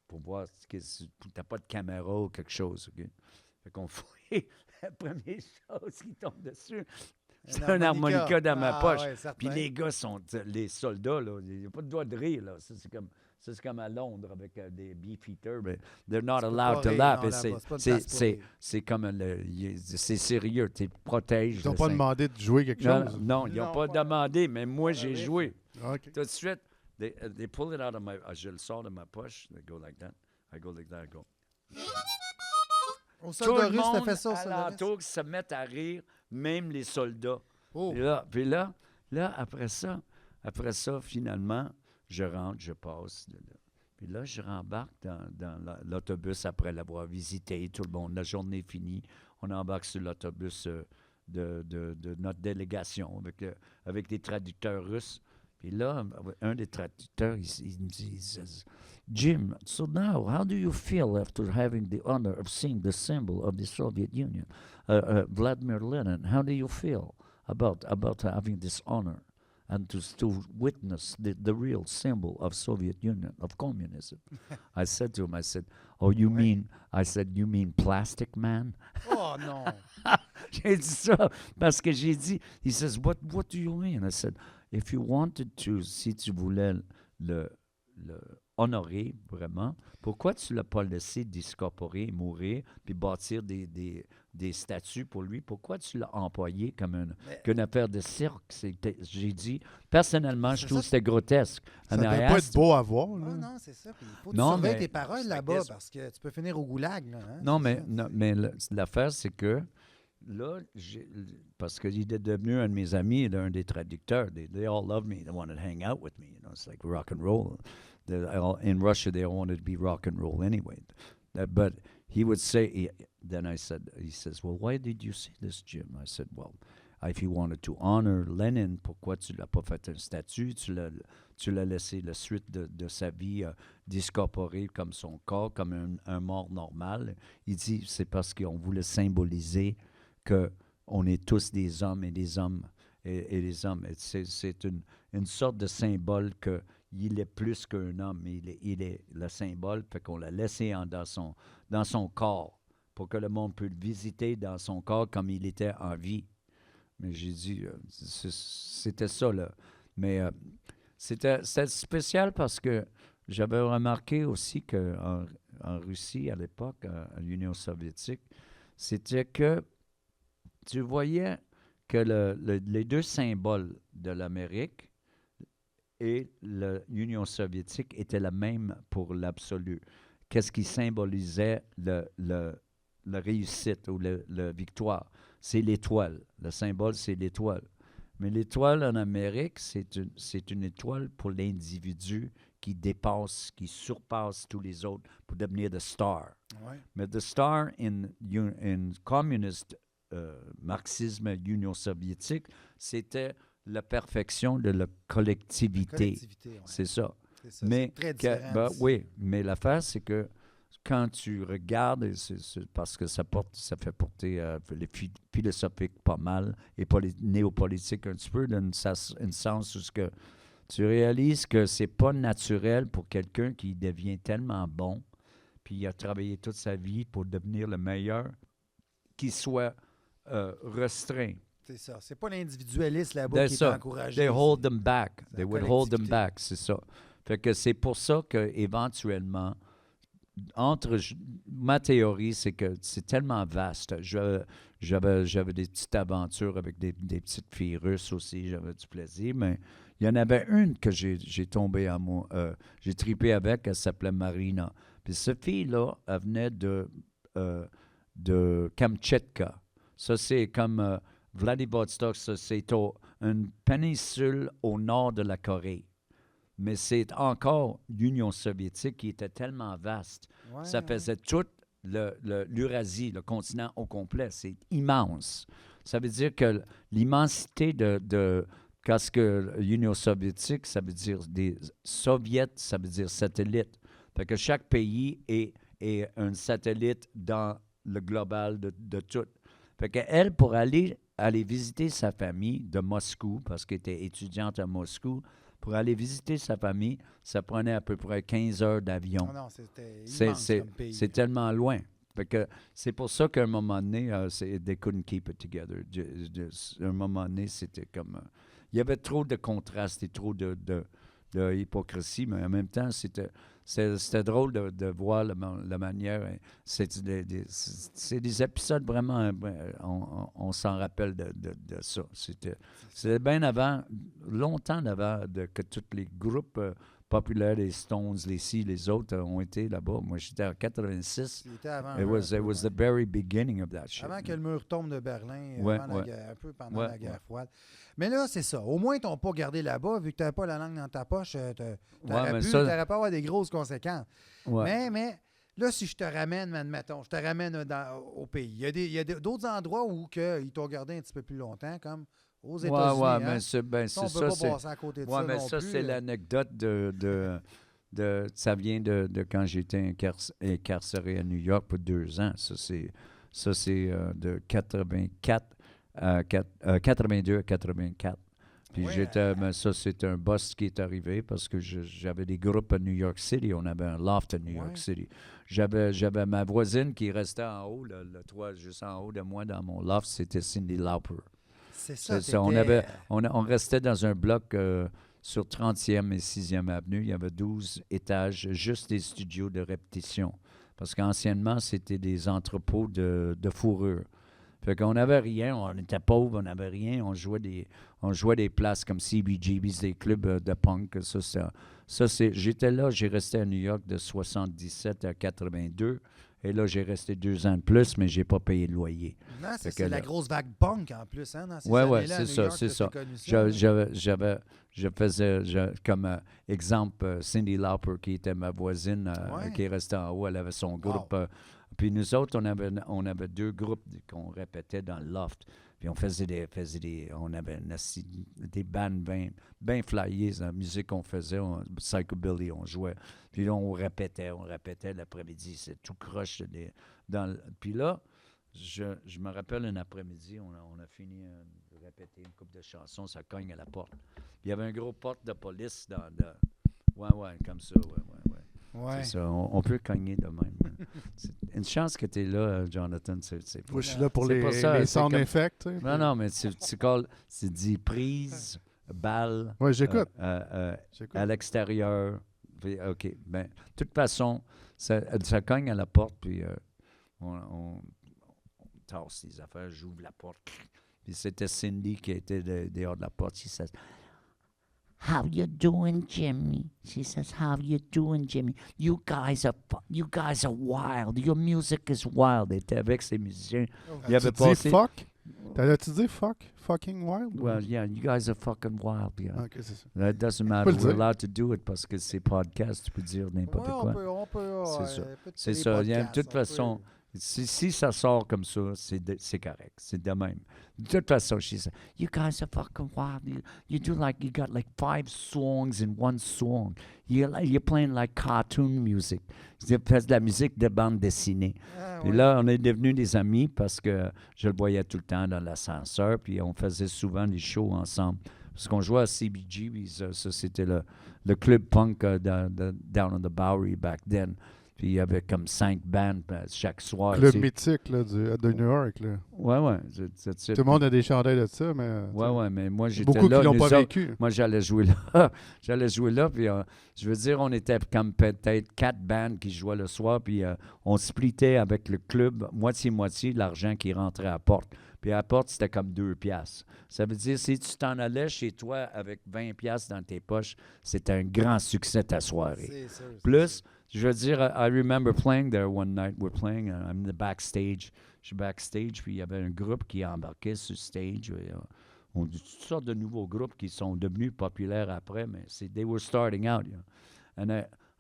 pour voir si t'as pas de caméra ou quelque chose, OK? Fait qu'on fouille. La première chose qui tombe dessus, c'est un harmonica dans ma poche. Ouais, puis les gars les soldats, là, il n'y a pas de droit de rire, là. Ça, c'est comme à Londres avec des beefeaters, mais they're not allowed to laugh. C'est comme c'est sérieux, tu protèges. Ils n'ont pas demandé de jouer quelque chose? Non, ils n'ont pas demandé, mais moi, j'ai joué. OK. Tout de suite, they pull it out of my... je le sors de ma poche, they go like that. I go like that, I go... Au Tout soldat le russe, t'as monde fait ça, alentour qui se met à rire, même les soldats. Oh. Puis là, après ça, finalement, je rentre, je passe. Puis là, je rembarque dans l'autobus après l'avoir visité. Tout le monde, la journée est finie. On embarque sur l'autobus de notre délégation avec des traducteurs russes. Puis là, un des traducteurs, il me dit, Jim, so now, how do you feel after having the honor of seeing the symbol of the Soviet Union, Vladimir Lenin? How do you feel about having this honor? and to witness the real symbol of Soviet Union, of communism. I said to him, I said, oh, you mean plastic man? Oh non! J'ai dit ça parce que j'ai dit, he says, what do you mean? I said, if you wanted to, si tu voulais le honorer vraiment, pourquoi tu ne l'as pas laissé discorporer, mourir, puis bâtir des statues pour lui? Pourquoi tu l'as employé comme qu'une affaire de cirque? J'ai dit, personnellement, je trouve que c'était grotesque. Ça ne doit pas être beau à voir. Là. Ah non, c'est ça. Puis il faut que tu surveilles tes paroles là-bas parce que tu peux finir au goulag. Là, hein? Non, mais l'affaire, c'est que là, parce qu'il est devenu un de mes amis, un des traducteurs. They all love me. They wanted to hang out with me. You know, it's like rock and roll. In Russia, they wanted to be rock and roll anyway. But he would say, he says, well, why did you say this, Jim? I said, well, if you wanted to honor Lenin, pourquoi tu l'as pas fait un statut? Tu l'as laissé la suite de sa vie discorporé comme son corps, comme un mort normal. Il dit, c'est parce qu'on voulait symboliser qu'on est tous des hommes et des hommes et des hommes. C'est une sorte de symbole qu'il est plus qu'un homme. Il est le symbole, fait qu'on l'a laissé dans son corps pour que le monde puisse le visiter dans son corps comme il était en vie. Mais j'ai dit, c'était ça, là. Mais c'était spécial parce que j'avais remarqué aussi qu'en Russie, à l'époque, à l'Union soviétique, c'était que tu voyais que les deux symboles de l'Amérique et l'Union soviétique étaient les mêmes pour l'absolu. Qu'est-ce qui symbolisait la réussite ou la victoire? C'est l'étoile. Le symbole, c'est l'étoile. Mais l'étoile en Amérique, c'est une étoile pour l'individu qui dépasse, qui surpasse tous les autres pour devenir the star. Ouais. Mais the star in communist marxisme, Union soviétique, c'était la perfection de la collectivité. Ouais. C'est ça. C'est très différent. Oui, mais l'affaire, c'est que quand tu regardes, parce que ça fait porter les philosophiques pas mal et néopolitique un petit peu, dans un sens où tu réalises que c'est pas naturel pour quelqu'un qui devient tellement bon, puis il a travaillé toute sa vie pour devenir le meilleur, qu'il soit restreint. C'est ça. C'est pas l'individualiste là-bas qui est encouragé. They hold them back. C'est They would hold them back, c'est ça. Fait que c'est pour ça qu'éventuellement, ma théorie, c'est que c'est tellement vaste. J'avais des petites aventures avec des petites filles russes aussi, j'avais du plaisir, mais il y en avait une que j'ai tombé amoureux, j'ai tripé avec, elle s'appelait Marina. Puis cette fille-là, elle venait de Kamtchatka. Ça, c'est comme Vladivostok, ça, c'est une péninsule au nord de la Corée. Mais c'est encore l'Union soviétique qui était tellement vaste. Ouais, ça faisait toute l'Eurasie, le continent au complet. C'est immense. Ça veut dire que l'immensité parce que l'Union soviétique, ça veut dire des soviets, ça veut dire satellite. Fait que chaque pays est un satellite dans le global de tout. Fait qu'elle, pour aller visiter sa famille de Moscou, parce qu'elle était étudiante à Moscou, pour aller visiter sa famille, ça prenait à peu près 15 heures d'avion. Non, c'était immense comme pays. C'est tellement loin. Fait que c'est pour ça qu'à un moment donné, they couldn't keep it together. À un moment donné, c'était comme... il y avait trop de contrastes et trop de hypocrisie, mais en même temps, c'était drôle de voir la manière. C'est des épisodes vraiment... on s'en rappelle de ça. C'était bien avant, longtemps avant que tous les groupes populaires, les Stones, les ci, les autres ont été là-bas. Moi, j'étais en 86. C'était avant. It was the very beginning of that shit. Avant que le mur tombe de Berlin, un peu pendant la guerre froide. Mais là, c'est ça. Au moins, ils t'ont pas gardé là-bas, vu que tu n'avais pas la langue dans ta poche. Tu aurais pu avoir des grosses conséquences. Ouais. Mais là, si je te ramène, admettons, au pays, il y a d'autres endroits où ils t'ont gardé un petit peu plus longtemps, comme aux États-Unis. Oui, hein? mais c'est on ne peut pas passer à côté de ça mais non ça, plus. c'est l'anecdote ça vient de quand j'étais incarcéré à New York pour 2 ans. Ça, c'est de 82 à 84. Puis Ouais, mais ça, c'est un bust qui est arrivé parce que j'avais des groupes à New York City. On avait un loft à New York Ouais. City. J'avais ma voisine qui restait en haut, le toit juste en haut de moi dans mon loft, c'était Cyndi Lauper. c'est ça. C'est ça. t'étais- On restait dans un bloc sur 30e et 6e avenue. Il y avait 12 étages, juste des studios de répétition. Parce qu'anciennement, c'était des entrepôts de fourrure. Fait qu'on n'avait rien, on était pauvres, on n'avait rien. On jouait des places comme CBGB's, des clubs de punk. J'étais là, j'ai resté à New York de 77 à 82. Et là, j'ai resté 2 ans de plus, mais j'ai pas payé de loyer. Non, Fait c'est que la là- grosse vague punk en plus, hein, dans ces Ouais, années-là. c'est à New ça, York, c'est là, ça. t'as connu ça, là. Je faisais comme exemple Cyndi Lauper, qui était ma voisine, Ouais. qui est restée en haut. Elle avait son groupe. Wow. Puis nous autres, on avait 2 groupes qu'on répétait dans le loft. Puis on on avait des bands bien flyées, la musique qu'on faisait, psychobilly, on jouait. Puis là, on répétait l'après-midi. C'est tout croche. Puis là, je me rappelle un après-midi, on a fini de répéter une couple de chansons, ça cogne à la porte. Puis il y avait un gros porte de police ouais, comme ça, ouais. Ouais. C'est ça, on peut cogner de même. C'est une chance que tu es là, Jonathan. C'est Moi, je suis là pour C'est les, pas ça, les c'est sound comme- effects. tu sais. Non, mais c'est dit prise, balle. Ouais, j'écoute. J'écoute. À l'extérieur. Puis, OK. Ben, de toute façon, ça cogne à la porte, puis on tasse les affaires, j'ouvre la porte. Puis c'était Cindy qui était dehors de la porte. She says, "How you doing, Jimmy?" She says, "How you doing, Jimmy? You guys are wild. Your music is wild." Elle était avec ses musiciens. Il avait Tu dis passé... fuck? T'as-tu dit fuck? Fucking wild? Well, yeah, you guys are fucking wild. Yeah. Ok, c'est ça. That doesn't matter. peux le We're dire. allowed to do it parce que c'est podcast, tu peux dire n'importe Ouais, quoi. on peut. C'est ça. peut-être C'est les ça. Il y a- de podcasts, toute on peut- façon, si ça sort comme ça, c'est correct. C'est de même. De toute façon, she said, "You guys are fucking wild. You got like 5 songs in one song. You're playing like cartoon music." Vous faites de la musique de bande dessinée. Ah, Puis ouais. là, on est devenus des amis parce que je le voyais tout le temps dans l'ascenseur, puis on faisait souvent des shows ensemble. Parce qu'on jouait à CBG, ça c'était le club punk down on the Bowery back then. Puis il y avait comme 5 bands chaque soir. Club tu sais. mythique là, de New York. Là. Ouais. Tout le monde a des chandails de ça, mais Ouais, mais moi j'étais beaucoup là. qui l'ont nous pas autres, vécu. Moi, j'allais jouer là. Puis je veux dire, on était comme peut-être 4 bands qui jouaient le soir, puis on splittait avec le club, moitié-moitié, l'argent qui rentrait à la porte. Puis à la porte, c'était comme 2 piastres. Ça veut dire, si tu t'en allais chez toi avec 20 piastres dans tes poches, c'était un grand succès ta soirée. C'est sûr, c'est Plus, sûr. je veux dire, I remember playing there one night. We're playing, I'm in the backstage. Je suis backstage, puis il y avait un groupe qui embarquait sur stage. On dit toutes sortes de nouveaux groupes qui sont devenus populaires après, mais they were starting out. You know. And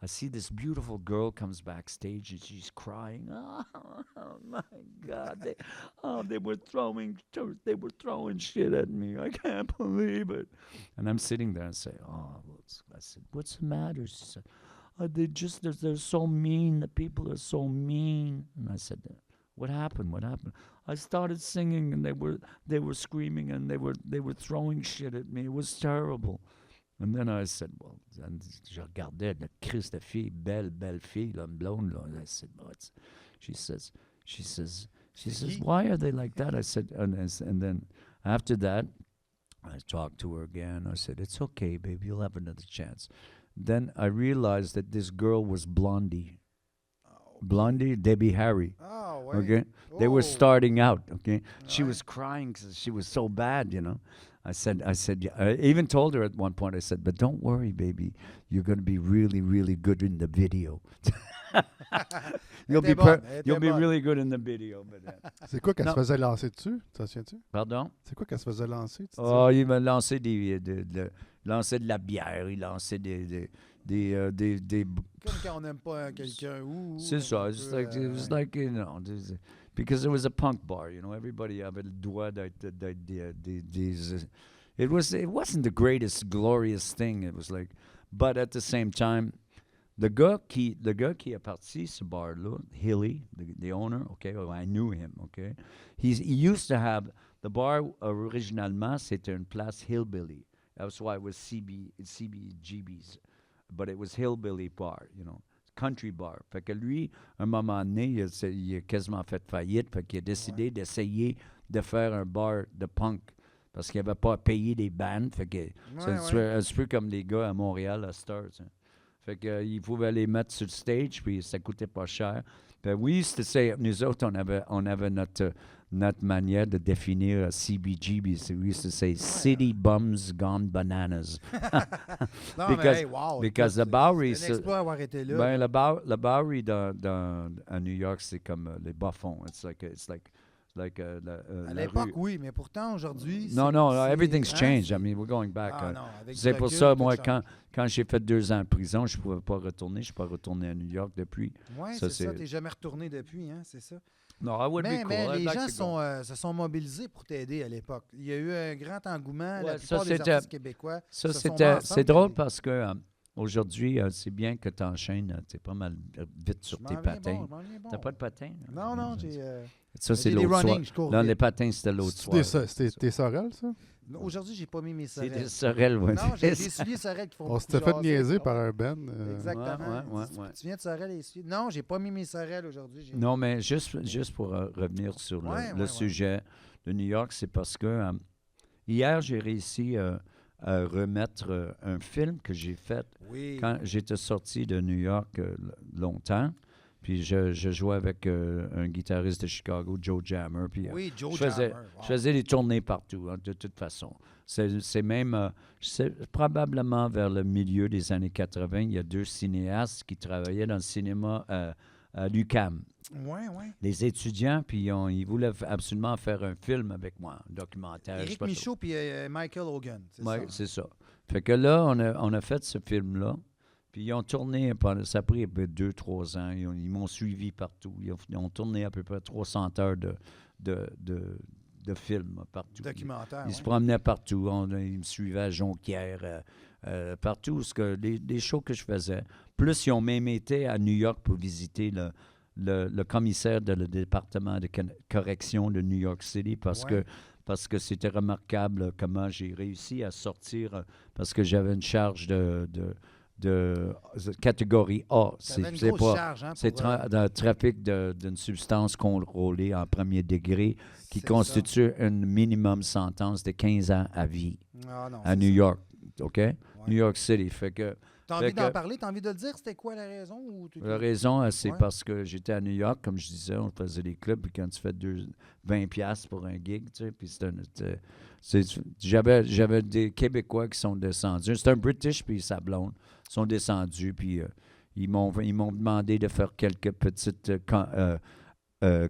I see this beautiful girl comes backstage and she's crying. Oh my God! They were throwing shit at me. I can't believe it. And I'm sitting there and say, I said, "What's the matter?" She said, they're so mean. The people are so mean. And I said, "What happened? What happened?" I started singing, and they were screaming, and they were throwing shit at me. It was terrible. And then I said, well, je regardais la crise de fille, belle fille, là, une blonde, là. I said, she says, "Why are they like that?" I said, and then after that, I talked to her again. I said, "It's okay, baby, you'll have another chance." Then I realized that this girl was Blondie. Blondie, Debbie Harry. Ah, ouais. Okay, they were Oh. starting out. Okay, she Ouais. was crying because she was so bad, you know. I said, yeah. I even told her at one point. I said, "But don't worry, baby. You're going to be really, really good in the video. You'll était be bonne, elle était you'll be bonne. really good in the video." But, C'est quoi qu'elle se Non. faisait lancer dessus? T'en souviens-tu? pardon. C'est quoi qu'elle se faisait lancer? tu dis? Oh, il m'a lancé lançait de la bière, il lançait des Comme quand on n'aime pas quelqu'un. C'est ça. It was like, you know, because it was a punk bar, you know, everybody avait le droit d'être it wasn't the greatest glorious thing. It was like, but at the same time, le gars qui a parti ce bar-là, Hilly, the owner, okay, well, I knew him, okay. He used to have the bar originalement, c'était une place hillbilly. That's why it was CBGB's. But it was Hillbilly Bar, country bar. Fait que lui, à un moment donné, il a quasiment fait faillite. Fait qu'il a décidé d'essayer de faire un bar de punk. Parce qu'il n'avait pas à payer des bandes. Fait que c'est un petit peu comme les gars à Montréal, à Stars. Fait que il pouvait les mettre sur le stage, puis ça coûtait pas cher. Puis oui, nous autres, on avait notre manière de définir CBGB. We used to say City Bums Gone Bananas. Non, because, mais wow, because the Bowery, c'est un exploit d'avoir été là. ben, le Bowery à New York, c'est comme les bas-fonds. It's like à la l'époque, rue. oui, mais pourtant, aujourd'hui... Non, everything's hein, changed. I mean, we're going back. Ah, non, avec C'est du pour recul, ça, tout moi, change. quand j'ai fait 2 ans en prison, je ne pouvais pas retourner. Je ne suis pas retourné à New York depuis. Oui, Ça, c'est ça. c'est- Tu n'es jamais retourné depuis, hein, c'est ça. No, I would be cool. Mais I'd les like gens to go. se sont mobilisés pour t'aider à l'époque. Il y a eu un grand engouement. Ouais, La ça, plupart des c'était- artistes québécois Ça, se sont mis c'est ensemble, drôle puis- parce que aujourd'hui, c'est bien que tu enchaînes. Tu es pas mal vite sur Je m'en tes viens patins. bon, je m'en viens bon. T'as pas de patins? Non, non, j'ai... Ça, c'est j'ai des l'autre soir. running, je cours Non, vite. les patins, c'était l'autre soir. C'était tes sorels, ça? Aujourd'hui, j'ai pas mis mes C'est sorelles. des sorelles, oui. Non, j'ai des souliers sorelles qui font On beaucoup s'était fait jaser. niaiser par un Ben. Exactement. Ouais. Tu viens de sorelles et souliers? Non, j'ai pas mis mes sorelles aujourd'hui. Non, mais juste pour revenir sur le sujet de New York, c'est parce que hier, j'ai réussi à remettre un film que j'ai fait Oui. quand j'étais sorti de New York longtemps. Puis je jouais avec un guitariste de Chicago, Joe Jammer. Puis Oui, Joe je faisais, Jammer. Wow. je faisais des tournées partout, de toute façon. C'est même, probablement vers le milieu des années 80, il y a 2 cinéastes qui travaillaient dans le cinéma à l'UQAM. Oui, oui. Les étudiants, puis ils voulaient absolument faire un film avec moi, un documentaire. je sais Éric pas trop. Michaud puis Michael Hogan. C'est Ouais, ça. c'est ça. Fait que là, on a fait ce film-là. Puis ils ont tourné, ça a pris 2-3 ans. Ils m'ont suivi partout. Ils ont tourné à peu près 300 heures de films partout. Documentaire. Ils se ouais. promenaient partout. Ils me suivaient à Jonquière, partout. Les shows que je faisais. Plus, ils ont même été à New York pour visiter le commissaire de le département de correction de New York City parce que c'était remarquable comment j'ai réussi à sortir parce que j'avais une charge de catégorie A. Ça avait une grosse charge, hein, C'est pour, dans le trafic d'une substance contrôlée en premier degré qui c'est constitue une minimum sentence de 15 ans à vie ça. Ah, non, à c'est New ça. York. OK? New York City. Fait que T'as fait envie d'en que- parler? T'as envie de le dire? C'était quoi la raison? Ou la raison, c'est Ouais. parce que j'étais à New York, comme je disais, on faisait des clubs, puis quand tu fais 20$ pour un gig, tu sais, puis j'avais des Québécois qui sont descendus. C'est un British, puis sa blonde, sont descendus, puis ils m'ont demandé de faire quelques petites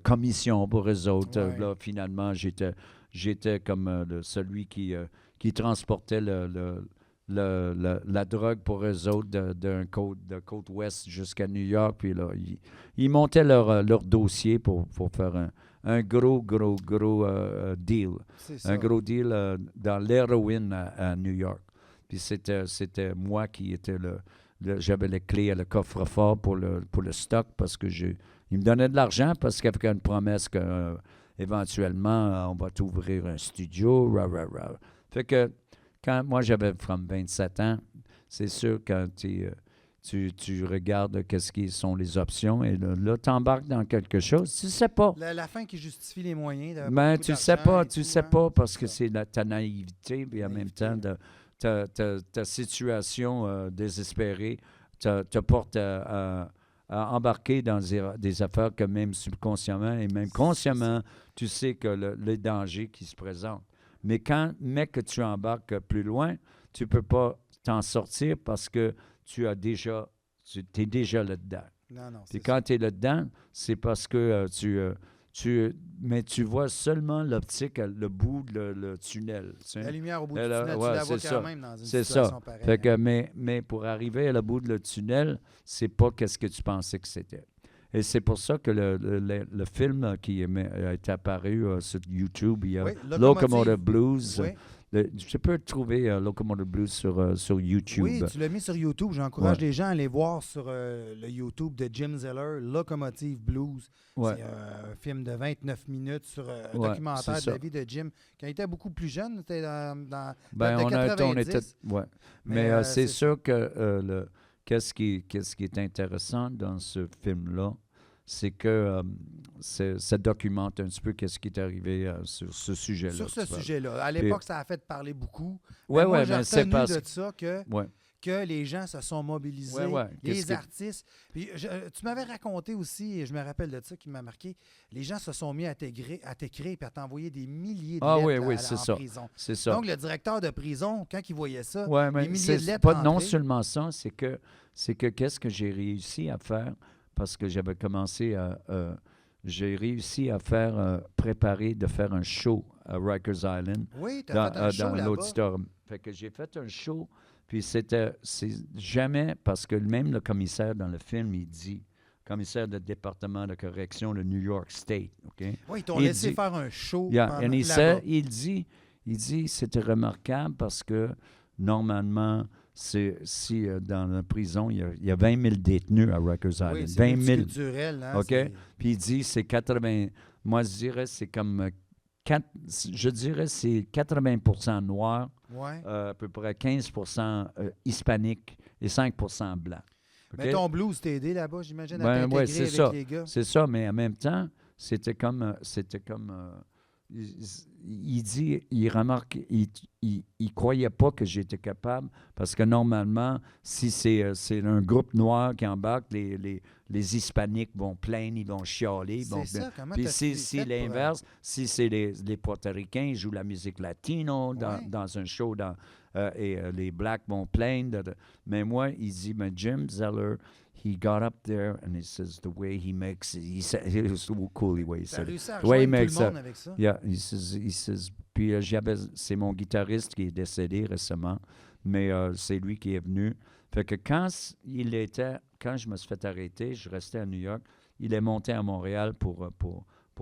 commissions pour eux autres. Ouais. Là, finalement, j'étais comme celui qui transportait la drogue pour eux autres de côte ouest jusqu'à New York. Puis là, ils montaient leur dossier pour faire un gros deal. C'est ça. Un gros deal dans l'héroïne à New York. Puis c'était moi qui étais j'avais les clés à le coffre-fort pour le stock parce que il me donnait de l'argent parce qu'il y avait une promesse que éventuellement on va t'ouvrir un studio. Fait que quand moi j'avais 27 ans, c'est sûr quand tu regardes qu'est-ce qui sont les options et là tu embarques dans quelque chose, tu sais pas. La fin qui justifie les moyens. Mais beaucoup tu sais d'argent pas, et tu tout, sais hein. pas parce que C'est ça. c'est ta naïveté et en même Naïveté. temps ta situation désespérée te porte à embarquer dans des affaires que même subconsciemment et même consciemment, tu sais que les dangers qui se présentent. Mais que tu embarques plus loin, tu ne peux pas t'en sortir parce que tu es déjà là-dedans. Non, non, Puis c'est quand tu es là-dedans, c'est parce que mais tu vois seulement l'optique, le bout de le tunnel. Tu sais. la lumière au bout du Elle a- tunnel, ouais, tu la vois c'est quand ça. même dans une C'est situation ça. pareille. Fait que, hein. mais pour arriver à le bout de le tunnel, c'est pas qu'est-ce que tu pensais que c'était. Et c'est pour ça que le film qui a été apparu sur YouTube, il y a Oui, Locomotive Blues. Oui. Tu peux trouver Locomotive Blues sur YouTube. Oui, tu l'as mis sur YouTube. J'encourage Ouais. les gens à aller voir sur le YouTube de Jim Zeller, Locomotive Blues. Ouais. C'est un film de 29 minutes sur un Ouais, documentaire c'est de la ça. vie de Jim. Quand il était beaucoup plus jeune, c'était dans Ben, de on 90. était. Ouais. Mais c'est sûr que qu'est-ce qui est intéressant dans ce film-là, c'est que ça documente un petit peu qu'est-ce qui est arrivé sur ce sujet-là. Sur ce tu parles. sujet-là. À l'époque, ça a fait parler beaucoup. Ouais, Mais moi, ouais, j'ai mais c'est retenu parce de ça Ouais. que les gens se sont mobilisés, Ouais, ouais. les Qu'est-ce que- artistes. Puis tu m'avais raconté aussi, et je me rappelle de ça qui m'a marqué, les gens se sont mis à t'écrire et à t'envoyer des milliers de Ah lettres oui, oui, en c'est ça. prison. C'est ça. Donc, le directeur de prison, quand il voyait ça, Ouais, les mais milliers c'est de lettres pas non rentrées. seulement ça, c'est que qu'est-ce que j'ai réussi à faire parce que j'avais commencé à j'ai réussi à préparer de faire un show à Rikers Island Oui, tu as fait un show dans là-bas. l'auditorium. Fait que j'ai fait un show, puis c'est jamais parce que même le commissaire dans le film, il dit commissaire du département de correction de New York State, OK? Oui, ils t'ont Il laissé dit- faire un show Yeah, pendant- and he là-bas. said- il dit c'était remarquable parce que normalement, dans la prison, il y a 20 000 détenus à Rikers Island. Oui, c'est 20 000. multiculturel. Hein, OK? c'est- Puis il dit c'est 80. Moi, je dirais c'est comme. Je dirais c'est 80% noirs, Ouais. à peu près 15% hispaniques et 5% blancs. OK? Mais ton blues t'a aidé là-bas, j'imagine, à Ben, t'intégrer ouais, c'est avec ça. les gars. C'est ça, mais en même temps, c'était comme il dit, il remarque, il croyait pas que j'étais capable parce que normalement, si c'est un groupe noir qui embarque, les Hispaniques vont plaindre, ils vont chialer. Ils vont, C'est ça, comment puis t'as si fait pour, l'inverse, si c'est les Portoricains, ils jouent la musique latino Ouais. dans un show, et les Blacks vont plaindre. Mais moi, il dit, mais Jim Zeller, he got up there and he says the way he makes it, he said, it was so cool the way he T'as said it. réussi à The way he rejoindre makes tout le monde it. avec ça? Yeah, he says, puis c'est mon guitariste qui est décédé récemment, mais c'est lui qui est venu. Fait que quand je me suis fait arrêter, je restais à New York, il est monté à Montréal pour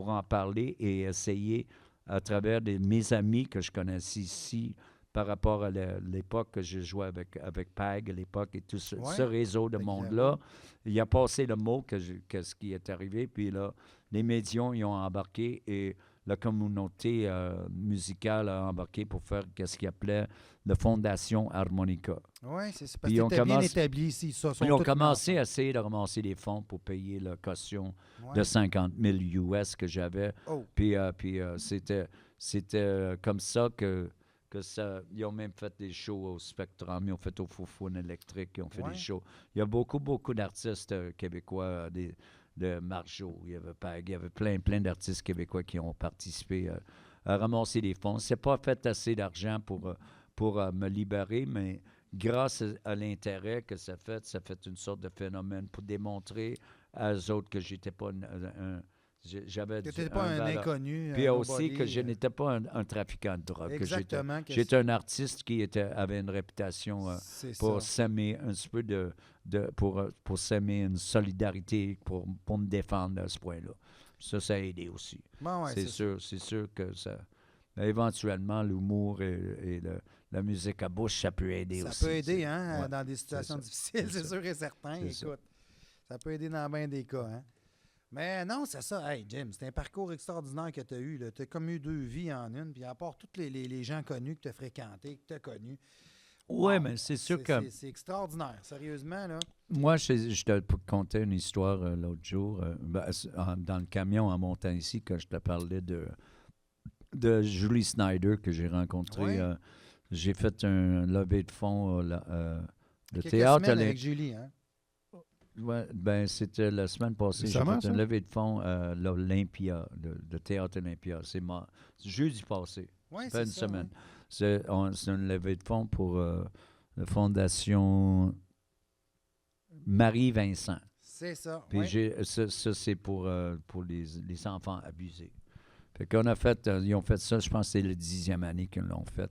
en parler et essayer à travers mes amis que je connaissais ici par rapport à l'époque que je jouais avec PAG à l'époque et tout ce Ouais, réseau de exactement. monde-là. Il a passé le mot que ce qui est arrivé, puis là, les médias y ont embarqué et la communauté musicale a embarqué pour faire ce qu'il appelait la Fondation Harmonica. Oui, c'est parce Puis que on t'étais bien commence- établi ici. Ça, sont Ils ont tous commencé à ensemble. essayer de ramasser des fonds pour payer la caution Ouais. de 50 000 US que j'avais. Oh, Puis c'était comme ça que ils ont même fait des shows au Spectrum, ils ont fait au Foufoune électrique, ils ont fait Ouais. des shows. Il y a beaucoup d'artistes québécois, de Marjo, il y avait plein d'artistes québécois qui ont participé à ramasser des fonds. C'est pas fait assez d'argent pour me libérer, mais grâce à l'intérêt que ça fait une sorte de phénomène pour démontrer à eux autres que j'étais pas j'avais t'étais pas un valeur. inconnu. Puis un aussi nobody, que je n'étais pas un trafiquant de drogue. que Exactement. J'étais un artiste qui avait une réputation C'est pour ça. s'aimer un petit peu pour s'aimer une solidarité pour me défendre à ce point-là. Ça a aidé aussi. Bon, ouais, c'est sûr que ça. Éventuellement, l'humour et la musique à bouche, ça peut aider aussi. Ça peut aider, hein, Ouais, dans des situations ça. difficiles, C'est c'est ça. sûr et certain. C'est ça. Écoute, ça peut aider dans bien des cas, hein. Mais non, c'est ça. Hey, Jim, c'est un parcours extraordinaire que tu as eu. Tu as comme eu deux vies en une. Puis à part tous les gens connus que tu as fréquentés, que tu as connus. Oui, wow, mais c'est sûr que C'est extraordinaire, sérieusement, là. moi, je te contais une histoire l'autre jour, dans le camion en montant ici, quand je te parlais de Julie Snyder que j'ai rencontrée. Oui. J'ai fait un levée de fonds de Quelques théâtre. semaines avec Julie, hein. Ouais, ben, c'était la semaine passée. J'ai Récemment, fait une ça? levée de fonds à l'Olympia, de Théâtre Olympia. C'est jeudi passé. Oui, Ça fait une ça, semaine. ouais. C'est une levée de fonds pour la Fondation Marie-Vincent. C'est ça. Puis ouais. ça, c'est pour les enfants abusés. Fait qu'on a fait, ils ont fait ça, je pense que c'est la 10e année qu'ils l'ont fait.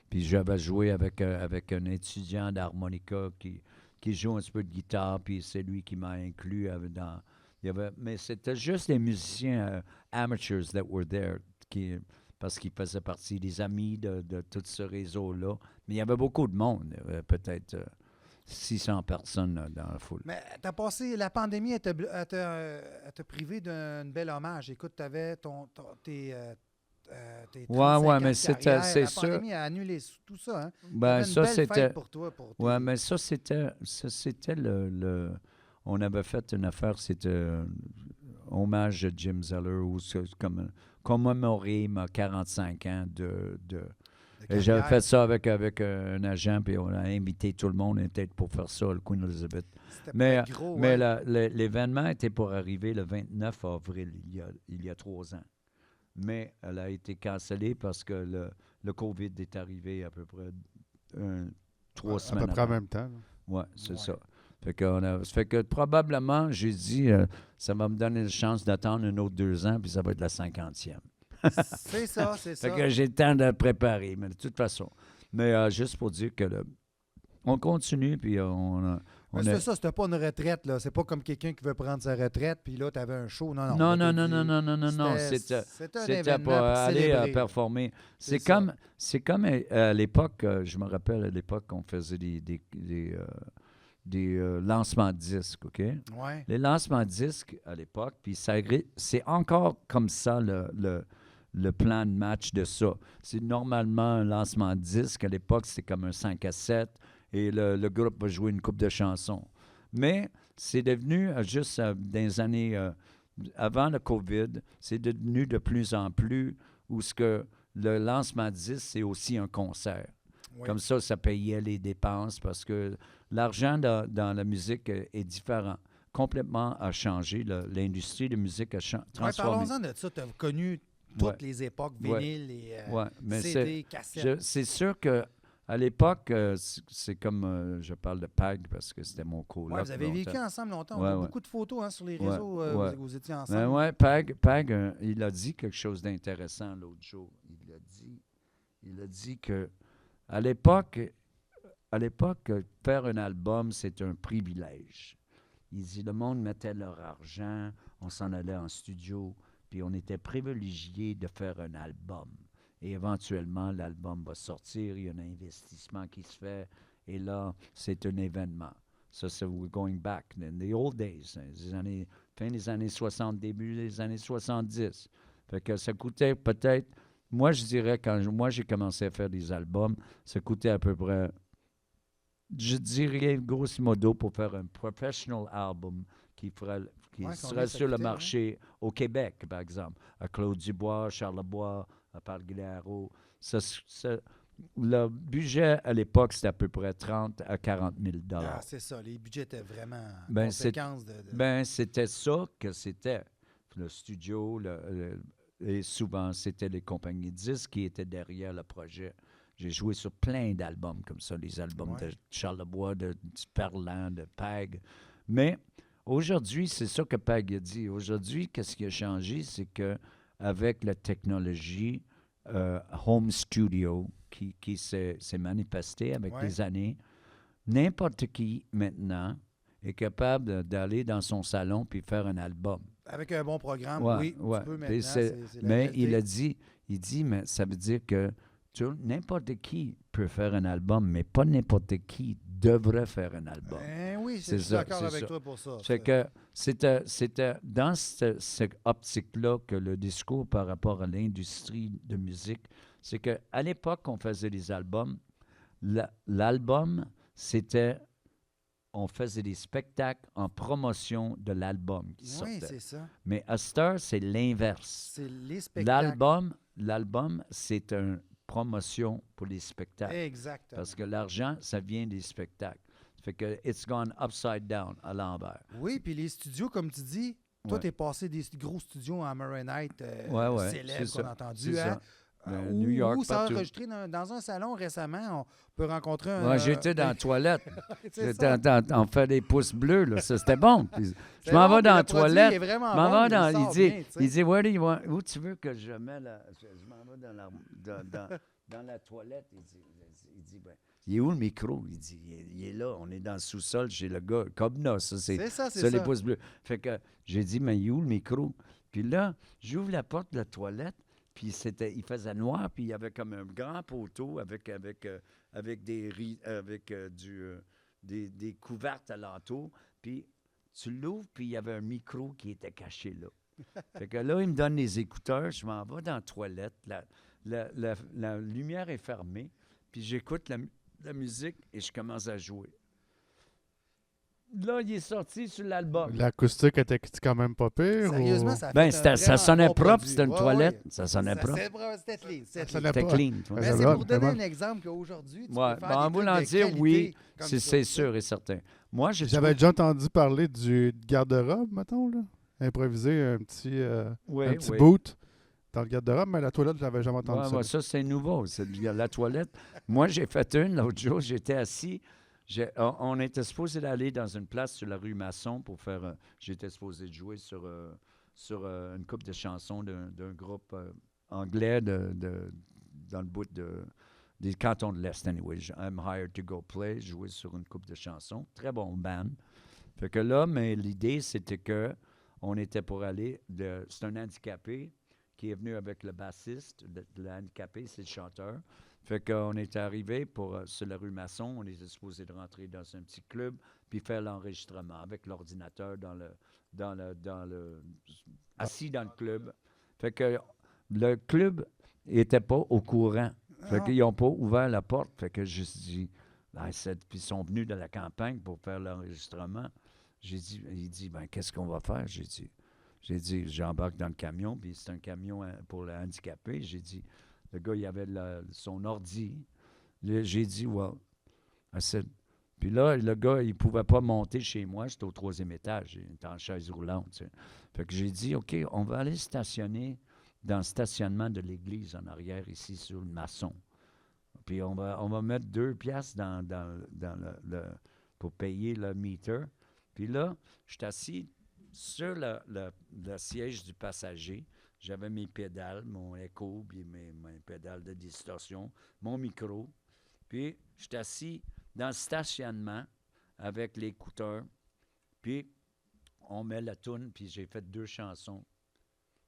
Puis j'avais joué avec un étudiant d'harmonica qui joue un petit peu de guitare, puis c'est lui qui m'a inclus dans Mais c'était juste les musiciens amateurs that were there, parce qu'ils faisaient partie des amis de tout ce réseau-là. Mais il y avait beaucoup de monde, peut-être 600 personnes dans la foule. Mais t'as passé, la pandémie, elle t'a privé d'un bel hommage. Écoute, tu avais tes 35 ans mais de carrière. c'est La sûr. pandémie a annulé tout ça. Hein? Ben, T'avais une belle fête pour toi. Mais ça, c'était on avait fait une affaire, c'était hommage à Jim Zeller, ou comme commémorer ma 45 ans et j'avais fait ça avec un agent, puis on a invité tout le monde, peut-être pour faire ça, le Queen Elizabeth. Mais l'événement était pour arriver le 29 avril, il y a 3 ans. Mais elle a été cancellée parce que le COVID est arrivé à peu près 3 semaines à peu près en même temps. Oui, c'est ça. Fait que probablement, j'ai dit, ça va me donner la chance d'attendre un autre 2 ans, puis ça va être la 50e. C'est ça. Fait que j'ai le temps de préparer, mais de toute façon. Mais juste pour dire que on continue, puis c'est ça, c'était pas une retraite, là. C'est pas comme quelqu'un qui veut prendre sa retraite, puis là, tu avais un show. Non. Non. C'était pour aller performer. C'est comme à l'époque, je me rappelle, à l'époque, on faisait des lancements de disques, OK? Ouais. Les lancements de disques, à l'époque, puis c'est encore comme ça, le plan de match de ça. C'est normalement un lancement de disque. À l'époque, c'était comme un 5-7 et le groupe va jouer une couple de chansons. Mais c'est devenu, juste dans les années avant le COVID, c'est devenu de plus en plus où le lancement de disque, c'est aussi un concert. Oui. Comme ça payait les dépenses parce que l'argent dans la musique est différent. Complètement a changé. L'industrie de musique a transformé. Parlons-en de ça. Tu as connu toutes les époques, vinyle et CD, cassette. C'est sûr qu'à l'époque, c'est comme, je parle de Pag parce que c'était mon coloc. Vous avez vécu ensemble longtemps. On a beaucoup de photos sur les réseaux où vous étiez ensemble. Pag, il a dit quelque chose d'intéressant l'autre jour. Il a dit que à l'époque, faire un album, c'est un privilège. Il dit, le monde mettait leur argent, on s'en allait en studio, puis on était privilégiés de faire un album. Et éventuellement, l'album va sortir, il y a un investissement qui se fait, et là, c'est un événement. Ça, c'est we're going back in the old days, fin des années 60, début des années 70. Fait que ça coûtait peut-être, moi, je dirais, quand j'ai commencé à faire des albums, ça coûtait à peu près, je dirais, grosso modo, pour faire un professional album qui serait sur le marché au Québec, par exemple, à Claude Dubois, Charles Lebois, à Paul Guilherot. Le budget, à l'époque, c'était à peu près 30 à 40 000 $. Ah, c'est ça. Les budgets étaient vraiment conséquences c'était ça que c'était. Le studio, et souvent, c'était les compagnies de disques qui étaient derrière le projet. J'ai joué sur plein d'albums comme ça, les albums de Charles Lebois, de Perlan, de Pag. Mais aujourd'hui, c'est ça que Pag a dit. Aujourd'hui, qu'est-ce qui a changé? C'est qu'avec la technologie home studio qui s'est manifestée avec les années, n'importe qui maintenant est capable d'aller dans son salon puis faire un album. Avec un bon programme, tu peux maintenant. Mais il dit, mais ça veut dire que n'importe qui peut faire un album, mais pas n'importe qui devrait faire un album. Oui, je suis d'accord avec toi pour ça. C'est que c'était dans cette optique-là que le discours par rapport à l'industrie de musique, c'est qu'à l'époque, on faisait des albums. L'album, c'était... On faisait des spectacles en promotion de l'album qui sortait. Oui, c'est ça. Mais à cette heure, c'est l'inverse. C'est les spectacles. L'album, c'est une promotion pour les spectacles. Exactement. Parce que l'argent, ça vient des spectacles. Ça fait que it's gone upside down, à l'envers. Oui, puis les studios, comme tu dis, toi, t'es passé des gros studios en Maronite célèbres qu'on a entendus. New York, ou ça a enregistré dans un salon récemment. On peut rencontrer un... Moi, j'étais dans la toilette. On fait des pouces bleus, là. Ça, c'était bon. Je m'en vais dans la toilette. Il dit, où tu veux que je mette la... Je m'en vais dans la toilette. Il dit, ben, il est où le micro? Il dit, il est là, on est dans le sous-sol chez le gars. Cobna, ça, C'est ça, c'est ça, les ça. pouces bleus. Fait que j'ai dit, mais il est où le micro? Puis là, j'ouvre la porte de la toilette, puis il faisait noir, puis il y avait comme un grand poteau avec des couvertes alentour. Puis tu l'ouvres, puis il y avait un micro qui était caché là. Fait que là, il me donne les écouteurs, je m'en vais dans la toilette, la lumière est fermée, puis j'écoute la musique et je commence à jouer. Là, il est sorti sur l'album. L'acoustique était quand même pas pire? Sérieusement, ou... ça a Ben, fait un ça vraiment sonnait bon propre, produit. c'était une Ouais, toilette, ouais. ça sonnait propre. C'était clean. Ça C'était sonnait clean. C'était pas. clean. Ouais, Mais c'est c'est bon, pour donner c'est un bon. exemple qu'aujourd'hui, tu Ouais, peux ben, faire en des trucs voulant de dire, qualité oui, comme c'est ça. sûr et certain. Moi, j'ai J'avais déjà entendu parler du garde-robe, mettons, là. Improviser un petit Oui, boot dans le garde-robe, mais la toilette, je n'avais jamais entendu Ouais, ça. ouais, ça, c'est nouveau. C'est la toilette. Moi, j'ai fait une l'autre jour. J'étais assis. On était supposé aller dans une place sur la rue Masson pour faire. J'étais supposé jouer sur une couple de chansons d'un groupe anglais dans le bout des cantons de l'Est. Anyway, I'm hired to go play. Jouer sur une couple de chansons. Très bon band. Fait que là, mais l'idée, c'était que on était pour aller. C'est un handicapé qui est venu avec le bassiste, le handicapé, c'est le chanteur. Fait qu'on est arrivé sur la rue Masson, on était supposé de rentrer dans un petit club, puis faire l'enregistrement avec l'ordinateur assis dans le club. Fait que le club n'était pas au courant. Fait qu'ils n'ont pas ouvert la porte. Fait que je dis, puis ils sont venus de la campagne pour faire l'enregistrement. Il dit, ben qu'est-ce qu'on va faire? J'ai dit, j'embarque dans le camion, puis c'est un camion pour le handicapé. J'ai dit, le gars, il avait son ordi. J'ai dit, well, I said, puis là, le gars, il ne pouvait pas monter chez moi. J'étais au 3e étage. Il était en chaise roulante. Tu sais. Fait que j'ai dit, OK, on va aller stationner dans le stationnement de l'église en arrière, ici, sur le maçon. Puis on va mettre 2 piastres pour payer le meter. Puis là, je suis assis sur le siège du passager. J'avais mes pédales, mon écho, puis mes pédales de distorsion, mon micro. Puis, je suis assis dans le stationnement avec l'écouteur. Puis, on met la toune, puis j'ai fait 2 chansons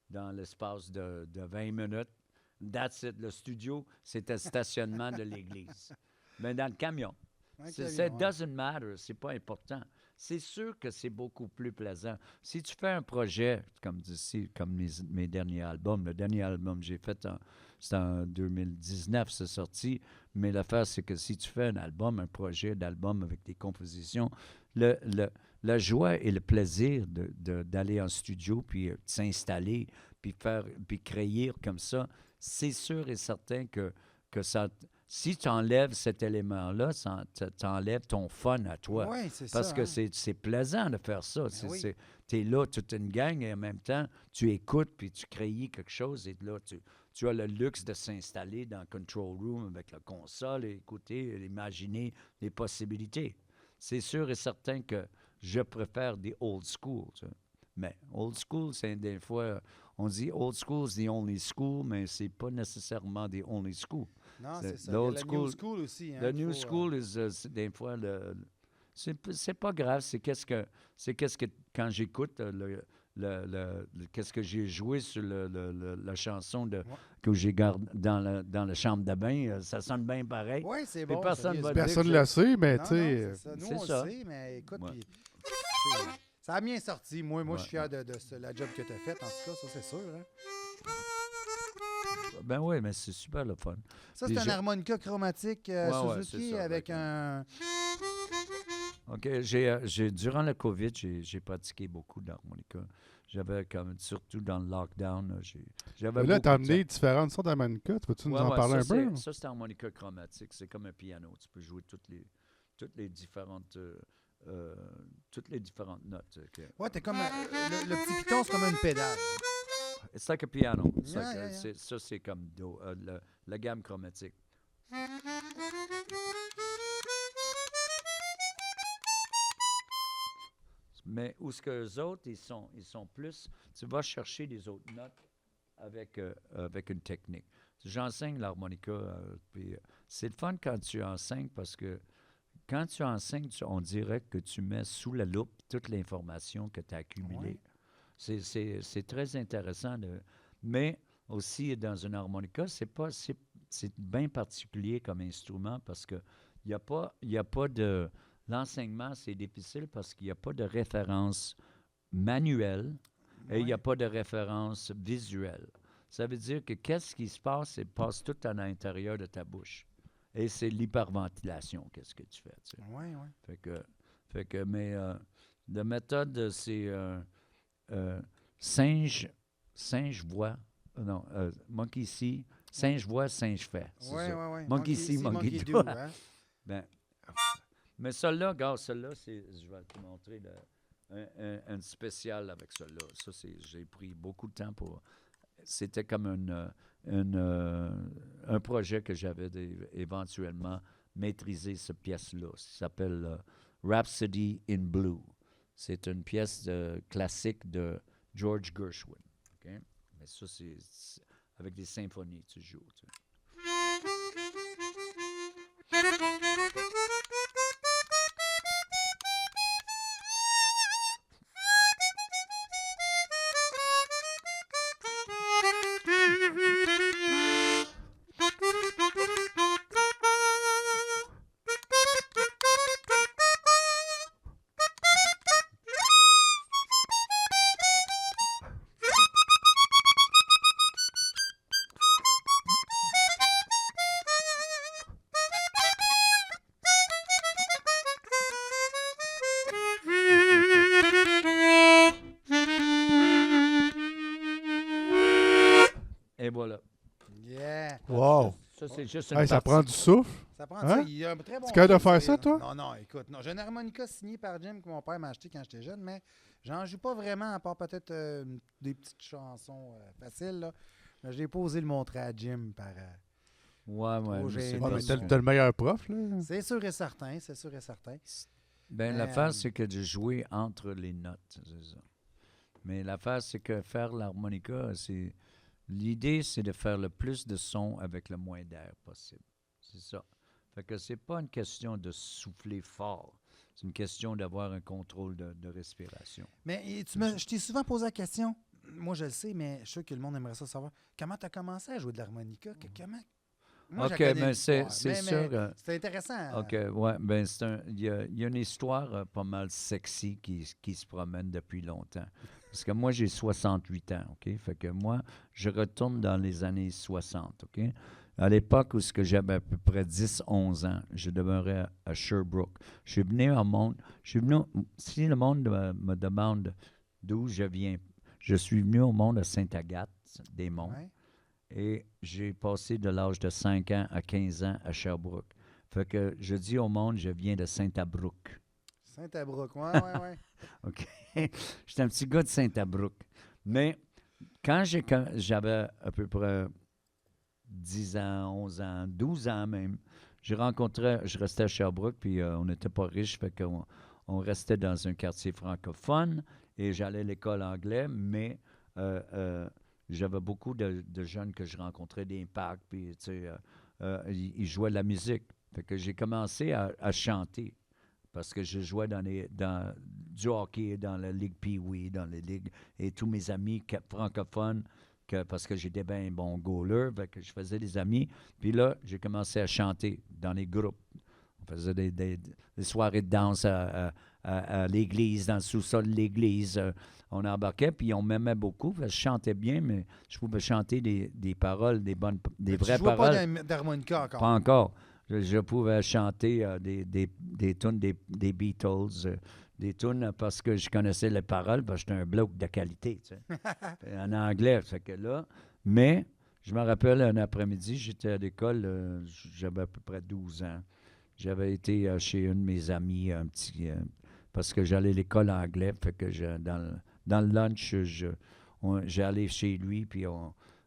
dans l'espace de 20 minutes. That's it. Le studio, c'était le stationnement de l'église. Mais dans le camion. Ça doesn't matter, c'est pas important. C'est sûr que c'est beaucoup plus plaisant. Si tu fais un projet, comme mes derniers albums, le dernier album que j'ai fait, c'est en 2019, c'est sorti, mais l'affaire, c'est que si tu fais un projet d'album avec des compositions, la joie et le plaisir d'aller en studio, puis s'installer, puis créer comme ça, c'est sûr et certain que ça... Si tu enlèves cet élément-là, tu enlèves ton fun à toi. Oui, c'est Parce ça. que c'est plaisant de faire ça. Oui. Tu es là, toute une gang, et en même temps, tu écoutes, puis tu crées quelque chose, et là, tu as le luxe de s'installer dans le control room avec la console, et écouter, et imaginer les possibilités. C'est sûr et certain que je préfère des old school. Tu sais. Mais old school, c'est des fois... On dit old school, c'est the only school, mais c'est pas nécessairement des only school. Non, c'est ça. L'old Il y a la new school aussi. Hein, le new school, c'est des fois, c'est pas grave. C'est qu'est-ce que quand j'écoute qu'est-ce que j'ai joué sur la chanson que j'ai gardée dans la chambre de bain, ça sonne bien pareil. Oui, c'est Et bon. personne va Personne dire ne le sait, mais Non, tu sais. non, c'est ça. Nous, c'est on ça. le sait, mais écoute, Ouais. puis, ça a bien sorti. Moi, Ouais. je suis fier de la job que tu as faite, en tout cas, ça, c'est sûr. Hein. Ben oui, mais c'est super le fun. Ça, Puis c'est un harmonica chromatique ouais, Suzuki c'est ça, avec un... OK. Durant le COVID, j'ai pratiqué beaucoup d'harmonica. J'avais comme, surtout dans le lockdown, j'avais Mais là, beaucoup tu as de amené différentes sortes d'harmonica. Peux-tu nous Ouais, en ouais, parler un ça, peu? Ça, c'est harmonica chromatique. C'est comme un piano. Tu peux jouer toutes les différentes notes. Ouais, t'es comme... le petit piton, c'est comme une pédale. It's like a piano. Yeah. Ça, c'est comme do, la gamme chromatique. Mais où ce que eux autres, ils sont plus... Tu vas chercher les autres notes avec une technique. J'enseigne l'harmonica, puis c'est le fun quand tu enseignes parce que quand tu enseignes, on dirait que tu mets sous la loupe toute l'information que tu as accumulée. Ouais. C'est très intéressant, mais aussi dans une harmonica, c'est bien particulier comme instrument parce que il y a pas de... L'enseignement, c'est difficile parce qu'il n'y a pas de référence manuelle et il n'y a Ouais. pas de référence visuelle. Ça veut dire que qu'est-ce qui se passe, ça passe tout à l'intérieur de ta bouche. Et c'est l'hyperventilation, qu'est-ce que tu fais. Tu sais. Ouais, ouais. Mais la méthode, c'est singe, singe voit, non, monkey see, singe voit, singe fait. C'est Ouais, ça. ouais, ouais. Monkey see, monkey do. hein. Ben, mais celle-là, regarde, celle-là, je vais te montrer un spécial avec celle-là. Ça, j'ai pris beaucoup de temps pour... C'était comme un projet que j'avais éventuellement maîtriser cette pièce-là. Ça s'appelle Rhapsody in Blue. C'est une pièce classique de George Gershwin. Okay? Mais ça, c'est avec des symphonies, tu joues. Tu sais. Et voilà. Yeah. Wow! Ça, c'est juste une Hey, ça partie. prend du souffle. Ça prend Hein? ça. Il y a un très bon Tu es capable de son, faire c'est- ça, toi? Non, non, écoute. Non, j'ai une harmonica signée par Jim que mon père m'a acheté quand j'étais jeune, mais j'en joue pas vraiment, à part peut-être des petites chansons faciles. Là. Mais je l'ai pas osé le montrer à Jim par. Ouais, Trop mais c'est gêné. Ah, pas mais ça. t'as le meilleur prof, là. C'est sûr et certain, c'est sûr et certain. Ben, Mais, l'affaire, c'est que de jouer entre les notes, c'est ça. Mais l'affaire, c'est que faire l'harmonica, c'est... L'idée, c'est de faire le plus de son avec le moins d'air possible. C'est ça. Fait que c'est pas une question de souffler fort. C'est une question d'avoir un contrôle de respiration. Mais je t'ai souvent posé la question. Moi, je le sais, mais je suis sûr que le monde aimerait ça savoir. Comment tu as commencé à jouer de l'harmonica? Comment? Moi, je la OK, connais, mais c'est l'histoire, mais sûr... c'est intéressant. OK, ouais, ben il y a une histoire pas mal sexy qui se promène depuis longtemps. Parce que moi, j'ai 68 ans, OK? Fait que moi, je retourne dans les années 60, OK? À l'époque où j'avais à peu près 10-11 ans, je demeurais à Sherbrooke. Je suis venu au monde... Si le monde me demande d'où je viens, je suis venu au monde à Sainte-Agathe-des-Monts. Ouais. Et j'ai passé de l'âge de 5 ans à 15 ans à Sherbrooke. Fait que je dis au monde, je viens de Saint-Abrouc. Saint-Abrouc, ouais. OK? J'étais un petit gars de Saint-Abrouc. Mais quand j'avais à peu près 10 ans, 11 ans, 12 ans même, je restais à Sherbrooke, puis on n'était pas riche, fait qu'on restait dans un quartier francophone, et j'allais à l'école anglais, mais j'avais beaucoup de jeunes que je rencontrais des parcs, puis tu sais, ils jouaient de la musique. Fait que j'ai commencé à chanter parce que je jouais dans du hockey, dans la Ligue Pee-Wee, dans les ligues, et tous mes amis francophones, parce que j'étais bien un bon goaler, fait que je faisais des amis. Puis là, j'ai commencé à chanter dans les groupes. On faisait des soirées de danse à l'église, dans le sous-sol de l'église. On embarquait, puis on m'aimait beaucoup. Je chantais bien, mais je pouvais chanter des paroles, des vraies Tu jouais paroles. pas d'harmonica encore. Pas encore. Je pouvais chanter des tunes des Beatles, des tunes parce que je connaissais les paroles, parce que j'étais un bloc de qualité, tu sais. En anglais, fait que là. Mais, je me rappelle, un après-midi, j'étais à l'école, j'avais à peu près 12 ans. J'avais été chez un de mes amis, parce que j'allais à l'école anglais, fait que dans le lunch, j'allais chez lui, puis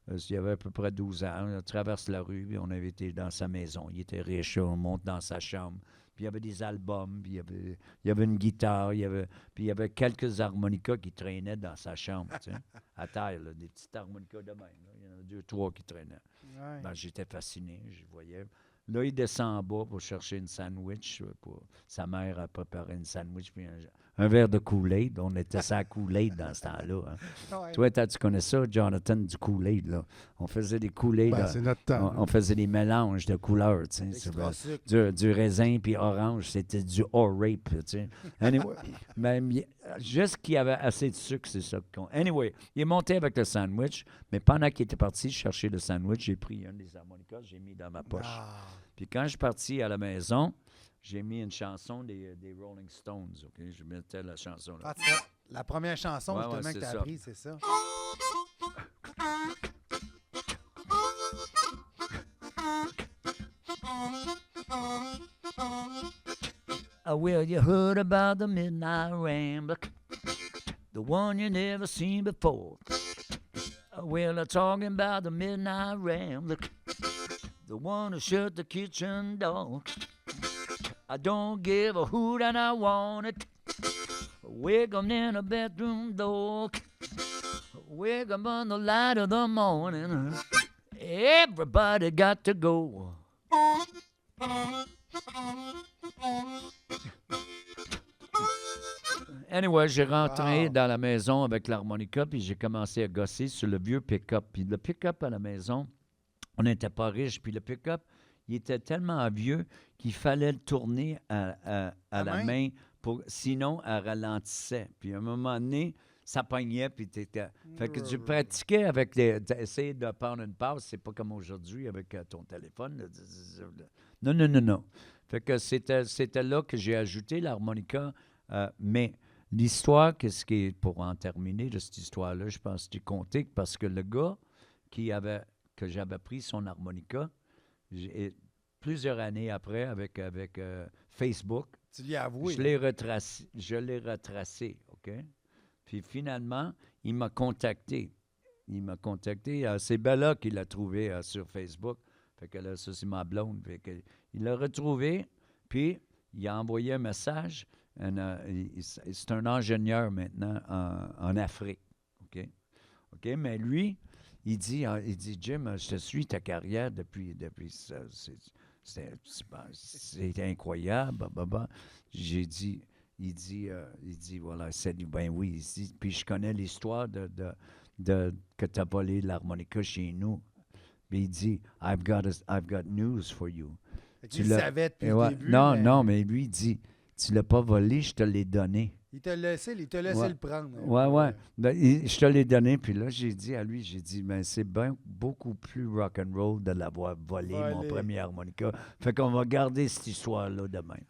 il y avait à peu près 12 ans. On traverse la rue, puis on avait été dans sa maison. Il était riche, on monte dans sa chambre, puis il y avait des albums, puis il y avait une guitare, puis il y avait quelques harmonicas qui traînaient dans sa chambre, tu sais, à terre, là, des petites harmonicas de même. Là. Il y en a 2, 3 qui traînaient. Ouais. Ben, j'étais fasciné, je voyais. Là, il descend en bas pour chercher une sandwich. Sa mère a préparé une sandwich puis un verre de Kool-Aid. On était sans Kool-Aid dans ce temps-là. Hein. Ouais. Toi, tu connais ça, Jonathan, du Kool-Aid, là. On faisait des Kool-Aid. Ben, c'est notre temps. On faisait des mélanges de couleurs, tu sais. Extra sucre. Du raisin puis orange, c'était du O-Rape, tu sais. Anyway, juste qu'il y avait assez de sucre, c'est ça. Anyway, il est monté avec le sandwich, mais pendant qu'il était parti chercher le sandwich, j'ai pris un des harmonicas, j'ai mis dans ma poche. Ah. Puis quand je suis parti à la maison, j'ai mis une chanson des Rolling Stones, OK? Je mettais la chanson là. Ah, tu sais, la première chanson Ouais, justement ouais, que tu c'est as ça. appris, c'est ça. Well, you heard about the Midnight Rambler, the one you never seen before. Well, I'm talking about the Midnight Rambler, the one who shut the kitchen door. I don't give a hoot and I want it. Wake 'em in the bedroom door. Wake 'em on the light of the morning. Everybody got to go. Anyway, j'ai rentré Wow. dans la maison avec l'harmonica, puis j'ai commencé à gosser sur le vieux pick-up. Puis le pick-up à la maison, on n'était pas riche. Puis le pick-up, il était tellement vieux qu'il fallait le tourner à la main, sinon, elle ralentissait. Puis à un moment donné, ça pognait, puis t'étais... Fait que tu pratiquais avec essayer de prendre une passe, c'est pas comme aujourd'hui avec ton téléphone. Là. Non. Fait que c'était là que j'ai ajouté l'harmonica, mais l'histoire, qu'est-ce qui est, pour en terminer de cette histoire-là, je pense que tu comptais, parce que le gars que j'avais pris son harmonica, plusieurs années après, avec Facebook, Tu lui as avoué. je l'ai retracé, OK? Puis finalement, il m'a contacté. C'est Bella qui l'a trouvé sur Facebook. Fait que là, ça, c'est ma blonde. Fait que, il l'a retrouvé, puis il a envoyé un message. C'est un ingénieur maintenant en Afrique. OK? Mais lui, il dit, Jim, je te suis ta carrière depuis ça. C'est incroyable. J'ai dit, il dit, voilà, ben oui. Puis je connais l'histoire que tu as volé l'harmonica chez nous. Puis il dit, I've got news for you. Tu le savais depuis le début. Non, mais lui, il dit, tu l'as pas volé, je te l'ai donné. Il t'a laissé le prendre. Ouais. Ben, je te l'ai donné, puis là, j'ai dit à lui, ben, c'est beaucoup plus rock'n'roll de l'avoir volé, mon premier harmonica. Fait qu'on va garder cette histoire-là demain.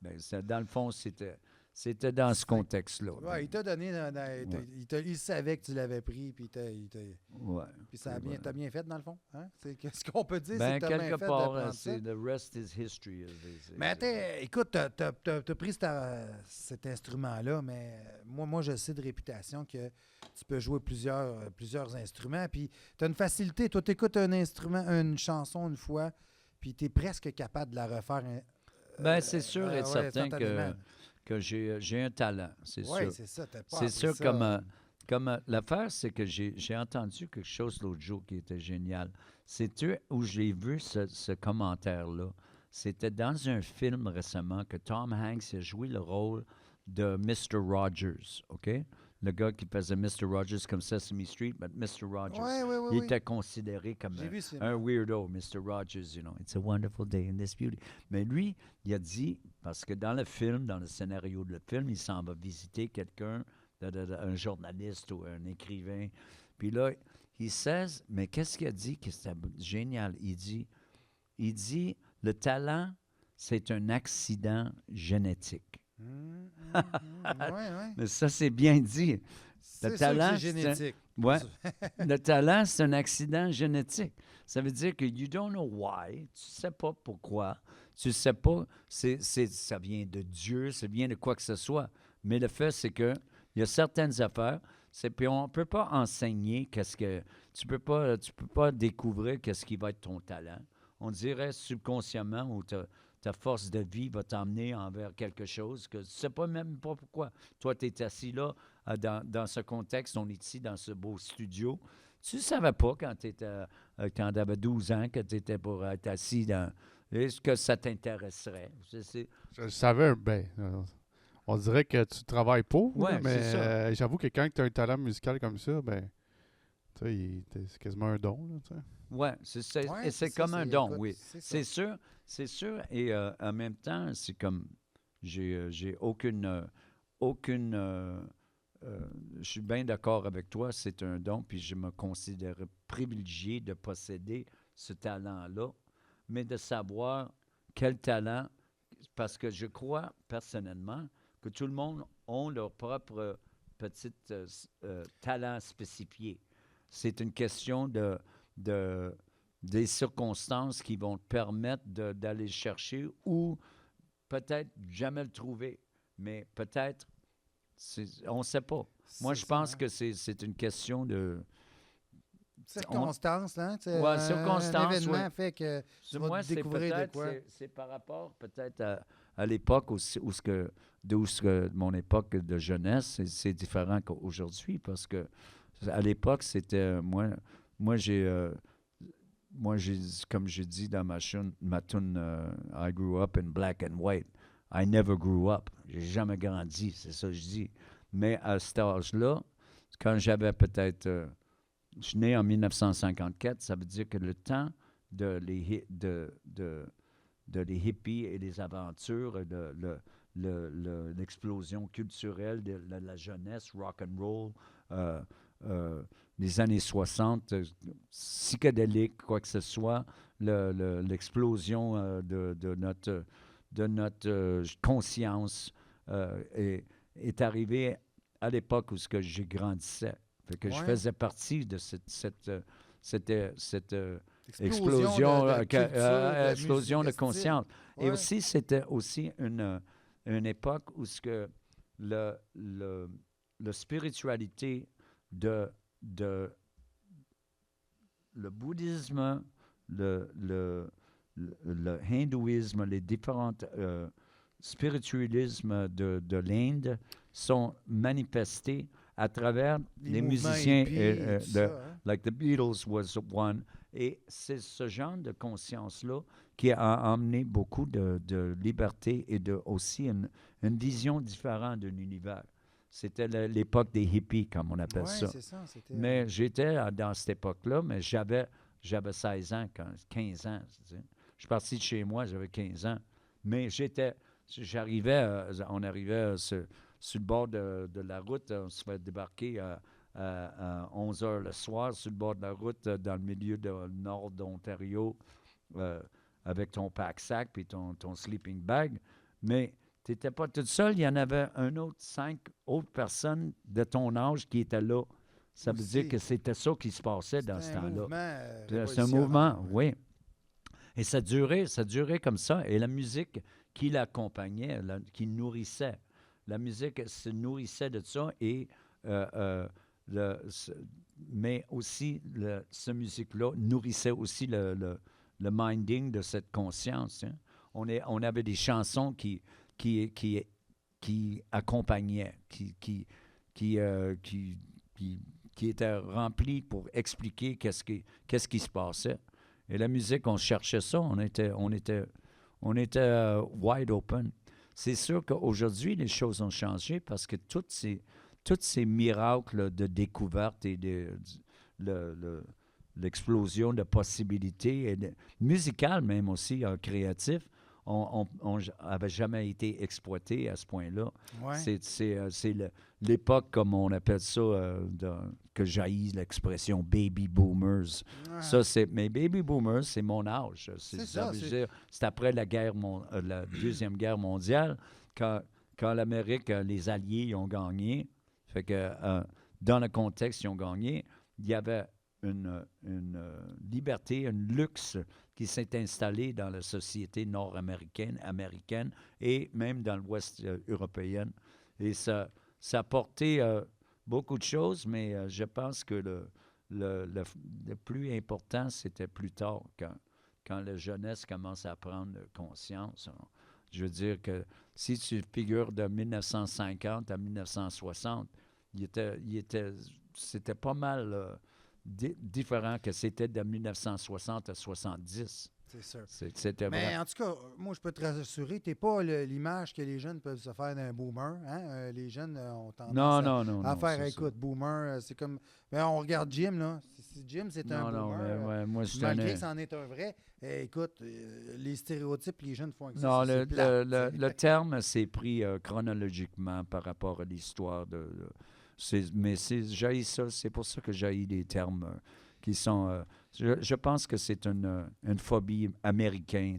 Ben, dans le fond, c'était dans ce contexte-là. Oui, il t'a donné... il savait que tu l'avais pris, puis Ouais. Puis t'as bien fait, dans le fond. Hein? Ce qu'on peut dire, Ben, c'est que t'as bien fait quelque part, de prendre ça. the rest is history. Mais écoute, t'as pris cet instrument-là, mais moi, je sais de réputation que tu peux jouer plusieurs instruments, puis t'as une facilité. Toi, t'écoutes un instrument, une chanson une fois, puis t'es presque capable de la refaire. Ben, c'est sûr et certain instantanément. que j'ai un talent, c'est sûr. Oui, c'est ça. T'as pas C'est appris sûr, ça. comme l'affaire, c'est que j'ai entendu quelque chose l'autre jour qui était génial. C'est où j'ai vu ce commentaire-là. C'était dans un film récemment que Tom Hanks a joué le rôle de Mr. Rogers, OK? Le gars qui faisait Mr. Rogers comme Sesame Street, mais Mr. Rogers. Oui. Il était considéré comme J'ai vu ce film. un weirdo, Mr. Rogers, It's a wonderful day in this beauty. Mais lui, il a dit, parce que dans le film, dans le scénario de le film, il s'en va visiter quelqu'un, un journaliste ou un écrivain. Puis là, il says, mais qu'est-ce qu'il a dit que c'était génial? Il dit, le talent, c'est un accident génétique. Ouais. Mais ça, c'est bien dit. C'est talent, c'est génétique. Ouais. Le talent, c'est un accident génétique. Ça veut dire que you don't know why. Tu ne sais pas pourquoi. Tu ne sais pas. Ça vient de Dieu, ça vient de quoi que ce soit. Mais le fait, c'est que il y a certaines affaires. Puis on ne peut pas enseigner qu'est-ce que. Tu peux pas découvrir qu'est-ce qui va être ton talent. On dirait subconsciemment ou tu ta force de vie va t'emmener envers quelque chose que tu ne sais pas même pas pourquoi. Toi, tu es assis là, dans ce contexte, on est ici dans ce beau studio. Tu ne savais pas quand tu avais 12 ans que tu étais pour être assis dans... Est-ce que ça t'intéresserait? Je le savais, on dirait que tu travailles pour, là, Ouais, mais c'est ça. j'avoue que quand tu as un talent musical comme ça, tu sais, c'est quasiment un don, là, tu sais. Oui, c'est Ouais, c'est ça, comme un don, écoute, oui. c'est ça. C'est sûr. Et en même temps, c'est comme, j'ai aucune je suis bien d'accord avec toi, c'est un don, puis je me considère privilégié de posséder ce talent-là, mais de savoir quel talent, parce que je crois personnellement que tout le monde a leur propre petit talent spécifié. C'est une question de- des circonstances qui vont te permettre d'aller le chercher ou peut-être jamais le trouver, mais peut-être, on ne sait pas. Moi, C'est je ça, pense hein. que c'est une question de... Circonstance, hein? Ouais, Un circonstance, oui. événement fait que tu vas Moi, c'est découvrir de peut-être, quoi. c'est par rapport peut-être à l'époque d'où ce que mon époque de jeunesse, c'est différent qu'aujourd'hui parce que à l'époque, c'était moi j'ai comme j'ai dit dans ma tune I grew up in black and white. I never grew up. J'ai jamais grandi, c'est ça que je dis. Mais à cet âge-là, quand j'avais peut-être je suis né en 1954, ça veut dire que le temps de les hippies et les aventures, l'explosion culturelle de la jeunesse, rock and roll, euh, euh, les années 60, psychédélique, quoi que ce soit, l'explosion de notre conscience est arrivée à l'époque où ce que j'ai grandissais. Fait que je Ouais. faisais partie de cette Explosion de culture, de explosion musique, de de style. conscience. Et Ouais. aussi, c'était aussi une époque où ce que le spiritualité de le bouddhisme, le hindouisme, les différents spiritualismes de l'Inde sont manifestés à travers les mouvements musiciens, hippies, tout ça, hein. like the Beatles was one. Et c'est ce genre de conscience-là qui a emmené beaucoup de liberté et aussi une vision différente de l'univers. C'était l'époque des hippies, comme on appelle Oui, ça. c'est ça. C'était, Mais j'étais dans cette époque-là, mais j'avais 16 ans, 15 ans. Tu sais. Je suis parti de chez moi, j'avais 15 ans. Mais on arrivait sur le bord de la route, on se fait débarquer à 11 heures le soir, sur le bord de la route, dans le milieu du nord d'Ontario, euh, avec ton pack-sac puis ton sleeping bag. Mais tu n'étais pas tout seul, il y en avait 5 autres personnes de ton âge qui étaient là. Ça veut dire aussi. que c'était ça qui se passait dans ce C'était un temps-là. mouvement C'est un révolutionnaire. mouvement, oui. Et ça durait comme ça. Et la musique qui l'accompagnait, qui nourrissait, la musique se nourrissait de ça. Et, mais aussi, cette musique-là nourrissait aussi le minding de cette conscience. Hein. On avait des chansons qui accompagnaient, qui étaient remplies pour expliquer qu'est-ce qui se passait. Et la musique, on cherchait ça, on était wide open. C'est sûr qu'aujourd'hui, les choses ont changé parce que tous ces miracles de découverte et l'explosion de possibilités, musicales même aussi, créatifs, n'avait jamais été exploité à ce point-là. Ouais. C'est l'époque, comme on appelle ça, que jaillit l'expression baby boomers. Ouais. Ça, mais baby boomers, c'est mon âge. C'est ça, veut c'est- dire, c'est après la Deuxième Guerre mondiale, quand l'Amérique, les Alliés, ils ont gagné. Fait que, dans le contexte, ils ont gagné. Il y avait une liberté, un luxe qui s'est installé dans la société nord-américaine, américaine et même dans l'Ouest européen. Et ça a apporté beaucoup de choses, mais je pense que le plus important, c'était plus tard, quand quand la jeunesse commence à prendre conscience. Je veux dire que si tu figures de 1950 à 1960, c'était pas mal différent que c'était de 1960 à 70. C'est sûr. C'était Mais vrai. en tout cas, moi, je peux te rassurer, tu n'es pas l'image que les jeunes peuvent se faire d'un boomer. Hein? Les jeunes ont tendance à faire, c'est écoute, boomer, c'est comme... Mais on regarde Jim, là. Si Jim, c'est un boomer, mais moi, je malgré que c'en est un vrai, écoute, les stéréotypes, les jeunes font avec ça. Non, c'est plate, le terme s'est pris chronologiquement par rapport à l'histoire mais j'haïs ça, c'est pour ça que j'haïs les termes qui sont... je pense que c'est une phobie américaine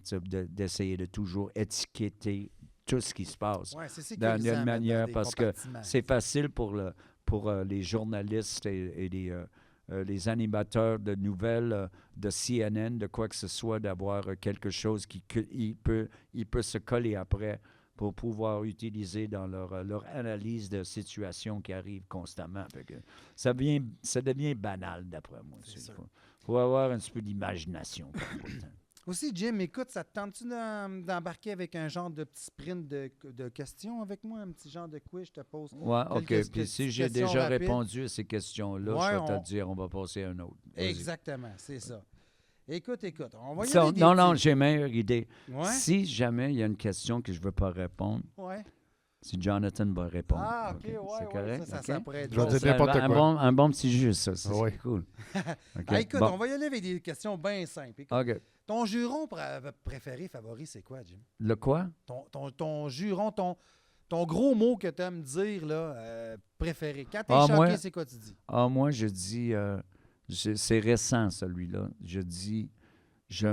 d'essayer de toujours étiqueter tout ce qui se passe Ouais, c'est d'une sécurisant, manière mettre dans parce des que compartiments. c'est facile pour les journalistes et les animateurs de nouvelles de CNN, de quoi que ce soit, d'avoir quelque chose il peut se coller après pour pouvoir utiliser dans leur analyse de situation qui arrive constamment. Fait que ça devient banal, d'après moi. Il faut avoir un petit peu d'imagination. Aussi, Jim, écoute, ça te tente-tu d'embarquer avec un genre de petit sprint de questions avec moi? Un petit genre de quiz, je te pose. Oui, OK. Puis si j'ai questions déjà rapides. répondu à ces questions-là, Ouais, je vais te dire, on va passer à un autre. Vas-y. Exactement, c'est ça. Écoute, on va y Ça, aller des non, petits- j'ai une meilleure idée. Ouais? Si jamais il y a une question que je ne veux pas répondre, Ouais. si Jonathan va répondre. Ah, OK, OK? ouais, C'est correct? ça, OK? ça pourrait être Je vais bon. dire C'est n'importe quoi. un bon petit jeu, ça. C'est Ouais. cool. OK. Ah, écoute, Bon. on va y aller avec des questions bien simples. Écoute, OK. ton juron préféré, favori, c'est quoi, Jim? Le quoi? Ton juron, ton gros mot que tu aimes dire, là, préféré. Quand t'es Ah, choqué, moi- c'est quoi tu dis? Ah, moi, je dis, c'est récent, celui-là. Je dis, je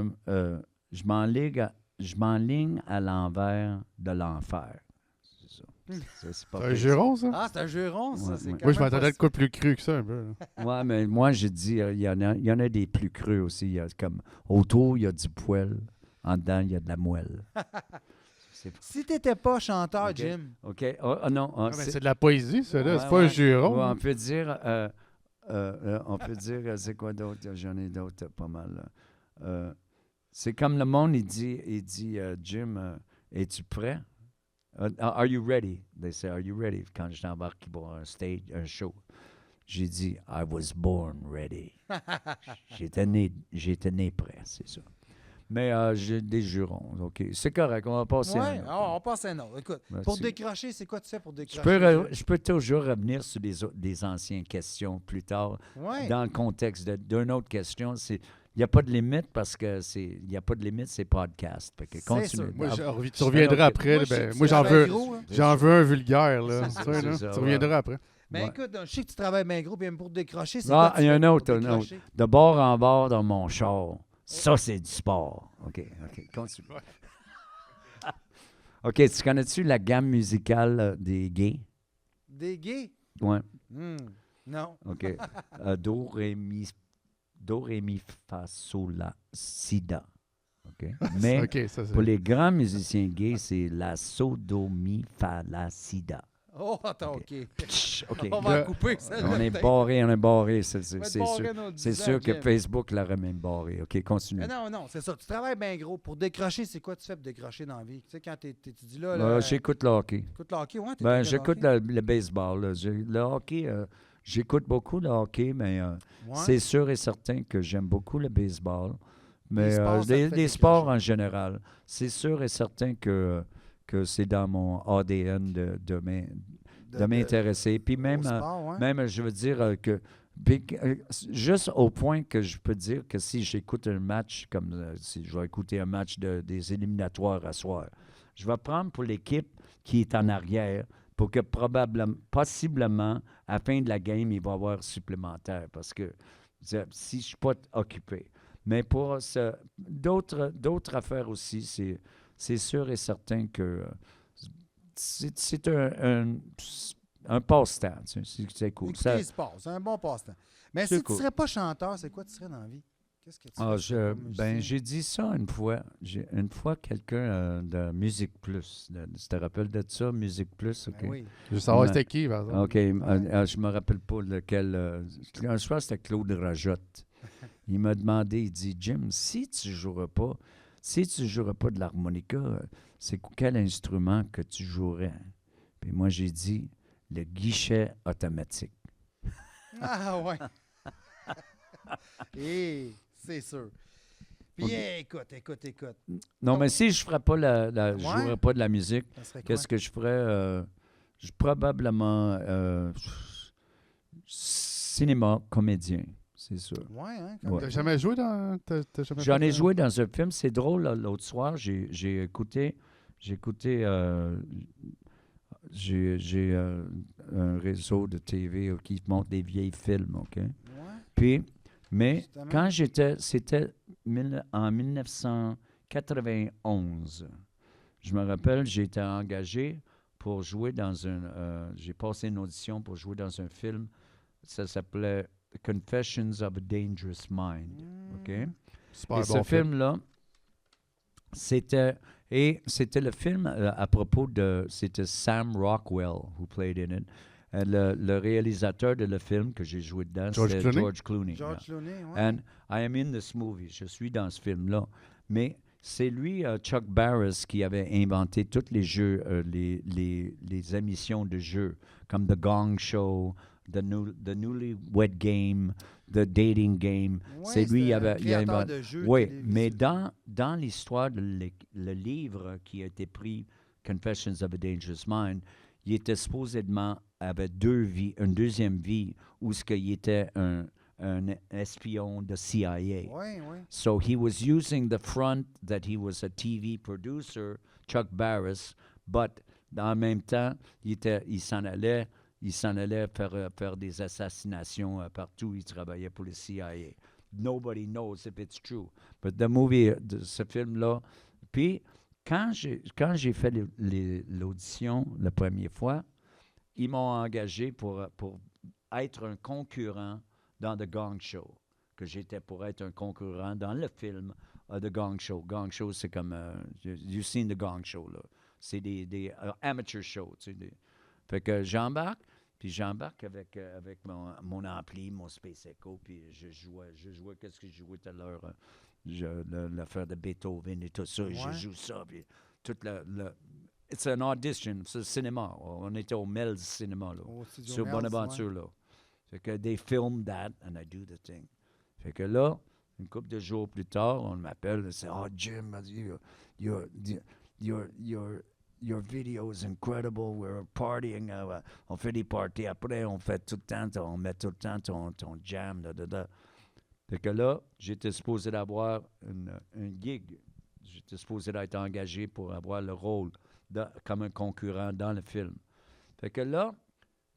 m'enligne à l'envers de l'enfer. C'est ça. C'est pas C'est un pire. juron, ça? Ah, c'est un juron, ça. Ouais, c'est ouais. quand Moi, je même m'attendais à pas de quoi plus cru que ça, un peu. Là. Ouais, mais moi, je dis, il y en a des plus creux aussi. Il y a comme, autour, il y a du poil. En dedans, il y a de la moelle. C'est- Si t'étais pas chanteur, OK. Jim, OK. Oh, non. Ah, mais c'est de la poésie, ça, là. Ouais, C'est pas ouais. un juron. Ouais, on peut dire, c'est quoi d'autre? J'en ai d'autres pas mal. Là. C'est comme le monde, il dit Jim, es-tu prêt? Are you ready? They say, are you ready? Quand je t'embarque pour un show, j'ai dit, I was born ready. J'étais né prêt, c'est ça. Mais j'ai des jurons, OK. C'est correct, on va passer à un ouais, autre. on passe à un autre. Écoute, Merci. pour décrocher, c'est quoi tu fais pour Je décrocher? je peux toujours revenir sur des anciennes questions plus tard. Ouais. Dans le contexte d'une autre question, il n'y a pas de limite parce que il n'y a pas de limite, c'est podcast. Fait que C'est continue. sûr. Moi, Ah, tu reviendras après. Moi, je sais Ben, que moi, tu j'en travailles veux, gros, hein. j'en veux un vulgaire, là. C'est Tu sais, là. ça, Tu reviendras après. Mais Ouais. écoute, je sais que tu travailles bien gros, puis pour décrocher, c'est Ah, quoi tu il y a fais un pour autre, décrocher? De bord en bord dans mon char. Ça, c'est du sport. OK, continue. OK, tu connais-tu la gamme musicale des gays? Des gays? Ouais, Non. OK. Do, ré, mi, fa, sol, la, si, da. OK? Mais OK, ça, c'est... pour les grands musiciens gays, c'est la, so, do, mi, fa, la, si, da. Oh, attends, OK. Tch, OK. On va Le- en couper ça. On est barré. C'est sûr. C'est sûr que Facebook. Facebook l'aurait même barré. OK, continue. Non, c'est ça. Tu travailles bien gros. Pour décrocher, c'est quoi tu fais pour décrocher dans la vie? Tu sais, quand tu dis là... J'écoute le hockey. Écoute le hockey, ouais, Ben, j'écoute le baseball. Là. Le hockey, j'écoute beaucoup le hockey, mais c'est sûr et certain que j'aime beaucoup le baseball. Mais Les sports, ça te fait les décrocher. sports en général, c'est sûr et certain que c'est dans mon ADN de m'intéresser. Puis même, même, je veux dire que... puis, juste au point que je peux dire que si j'écoute un match, comme si je vais écouter un match des éliminatoires à soir, je vais prendre pour l'équipe qui est en arrière pour que possiblement, à la fin de la game, il va y avoir supplémentaire parce que si je ne suis pas occupé. Mais pour d'autres affaires aussi, c'est sûr et certain que c'est un passe-temps. C'est cool. Écouter les sports, c'est un bon passe-temps. Mais C'est si tu cool. ne serais pas chanteur, c'est quoi tu serais dans la vie? Qu'est-ce que tu fais comme musicien? J'ai dit ça une fois. Une fois, quelqu'un de Musique Plus. Tu te rappelles de ça, Musique Plus? OK. Ben oui. Je veux savoir Ouais. c'était qui, par exemple. OK. Je me rappelle pas lequel. Je pense que c'était Claude Rajotte. Il m'a demandé, il dit, Jim, si tu joueras pas de l'harmonica, c'est quel instrument que tu jouerais? Puis moi, j'ai dit, le guichet automatique. Ah ouais. Et c'est sûr. Puis écoute. Non, Donc, mais si je ferais pas je jouerais pas de la musique, ça serait quoi? qu'est-ce que je ferais? Probablement cinéma, comédien, c'est sûr. Ouais, hein? Ouais. T'as jamais joué dans. T'as jamais J'en fait ai de- joué dans un film, c'est drôle, là, l'autre soir, j'ai écouté un réseau de TV qui montre des vieilles films, OK? Ouais. Puis, mais Justement. quand c'était en 1991, je me rappelle, j'ai été engagé pour jouer j'ai passé une audition pour jouer dans un film, ça s'appelait Confessions of a Dangerous Mind, OK? Super Et bon ce film-là, c'était le film à propos c'était Sam Rockwell who played in it. Le réalisateur de le film que j'ai joué dedans, George c'est Clooney? George Clooney. George Clooney, ouais. And I am in this movie. Je suis dans ce film-là. Mais c'est lui, Chuck Barris, qui avait inventé tous les jeux, les émissions de jeux, comme The Gong Show, The Newlywed Game, The Dating Game. Ouais, c'est lui, il un a créateur inventé. de jeux Oui, télévisés. mais dans l'histoire le livre qui a été pris, Confessions of a Dangerous Mind, il était supposément avait deux vies, une deuxième vie où ce qu'il était un espion de CIA. Oui, oui. So he was using the front that he was a TV producer, Chuck Barris, but en même temps, il s'en allait faire des assassinations partout. Il travaillait pour le CIA. Nobody knows if it's true. But the movie, ce film-là. Puis, quand j'ai fait l'audition la première fois, ils m'ont engagé pour être un concurrent dans The Gong Show, que j'étais pour être un concurrent dans le film The Gong Show. Gong Show, c'est comme... you've seen The Gong Show, là. C'est des amateur shows, tu sais. Fait que j'embarque avec mon ampli, mon Space Echo, puis je jouais, qu'est-ce que je jouais tout à l'heure? L'affaire de Beethoven et tout ça, Ouais. je joue ça, puis tout it's an audition, c'est le cinéma. On était au Mel's Cinéma, là, Au studio sur Mel's, Bonaventure, là. Fait que they filmed that, and I do the thing. Fait que là, une couple de jours plus tard, on m'appelle, c'est « Oh, Jim, your video is incredible, we're partying, on fait des parties après, on fait tout le temps, on met tout le temps ton jam, da. » Fait que là, j'étais supposé d'avoir un gig. J'étais supposé d'être engagé pour avoir le rôle comme un concurrent dans le film. Fait que là,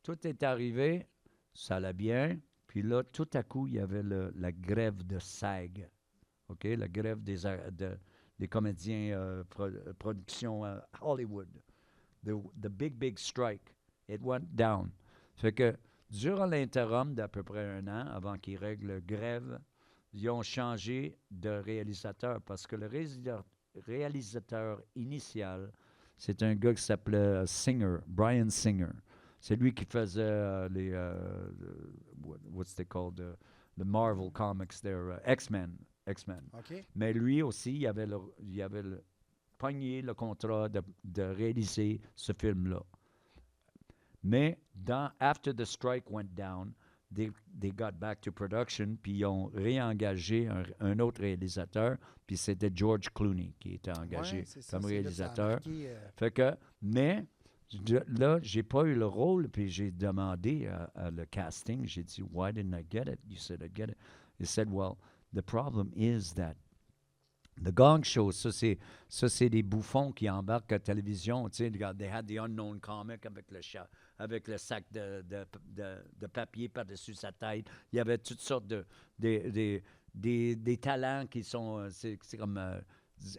tout est arrivé, ça allait bien. Puis là, tout à coup, il y avait la grève de SAG. OK? La grève des comédiens production à Hollywood. The big strike. It went down. Fait que durant l'interim d'à peu près 1 an, avant qu'ils règlent la grève, ils ont changé de réalisateur parce que le réalisateur initial, c'est un gars qui s'appelait Brian Singer. C'est lui qui faisait what's they called, the Marvel comics, X-Men. OK. Mais lui aussi, il avait pogné le contrat de réaliser ce film-là. Mais after the strike went down, they got back to production, puis ils ont réengagé un autre réalisateur, puis c'était George Clooney qui était engagé Ouais, c'est ça, comme c'est là que ça a réalisateur. marqué, Fait que, mais là, j'ai pas eu le rôle, puis j'ai demandé à le casting, j'ai dit, why didn't I get it? You said I get it. He said, well, the problem is that The Gong Show, ça c'est des bouffons qui embarquent à la télévision. Tu sais, they had the unknown comic avec le sac de papier par-dessus sa tête. Il y avait toutes sortes des talents qui sont, c'est comme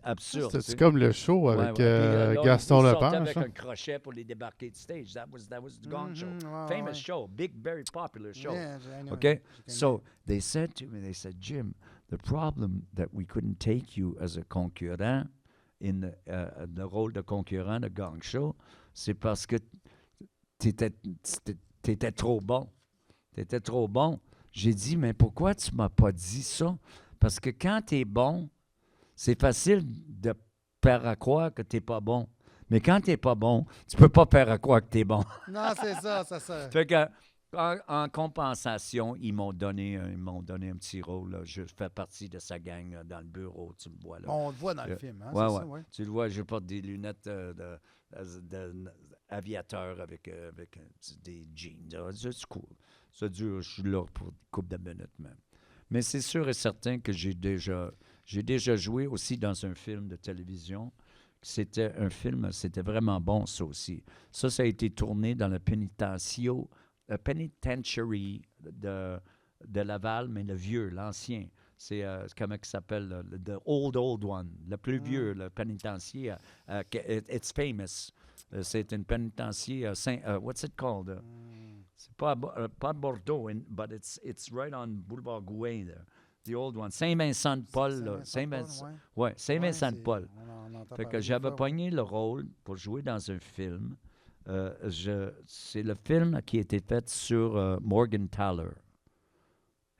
absurde. tu sais. C'est comme le show Ouais, avec ouais. Puis, là, Gaston ils sortaient Lepage. avec hein? un crochet pour les débarquer de stage. That was the Gong Show. ouais, Famous ouais. show, big, very popular show. Yeah, I know. Okay, Je connais. so they said to me, Jim, the problem that we couldn't take you as a concurrent in the rôle de concurrent de Gong Show, c'est parce que t'étais trop bon. T'étais trop bon. J'ai dit, mais pourquoi tu m'as pas dit ça? Parce que quand tu es bon, c'est facile de faire à croire que tu n'es pas bon. Mais quand tu n'es pas bon, tu peux pas faire à croire que tu es bon. Non, c'est ça, ça. Fait que, en compensation, ils m'ont donné un petit rôle. Là. Je fais partie de sa gang là, dans le bureau, tu me vois là. On le voit dans le film, hein? Ouais, c'est ouais. ça, ouais. Tu le vois, je porte des lunettes d'aviateur avec des jeans. C'est cool. Ça dure, je suis là pour une couple de minutes même. Mais c'est sûr et certain que j'ai déjà joué aussi dans un film de télévision. C'était un film, c'était vraiment bon, ça aussi. Ça a été tourné dans le penitentiary de Laval, mais le vieux, l'ancien. C'est, comment il s'appelle? The old one. Le plus vieux, le pénitencier. It's famous. C'est une pénitencier what's it called? C'est pas Bordeaux, but it's right on Boulevard Gouin, there. The old one. Saint-Vincent-de-Paul. Saint-Vincent-de-Paul. Fait que j'avais pogné le rôle pour jouer dans un film. C'est le film qui a été fait sur Morgenthaler.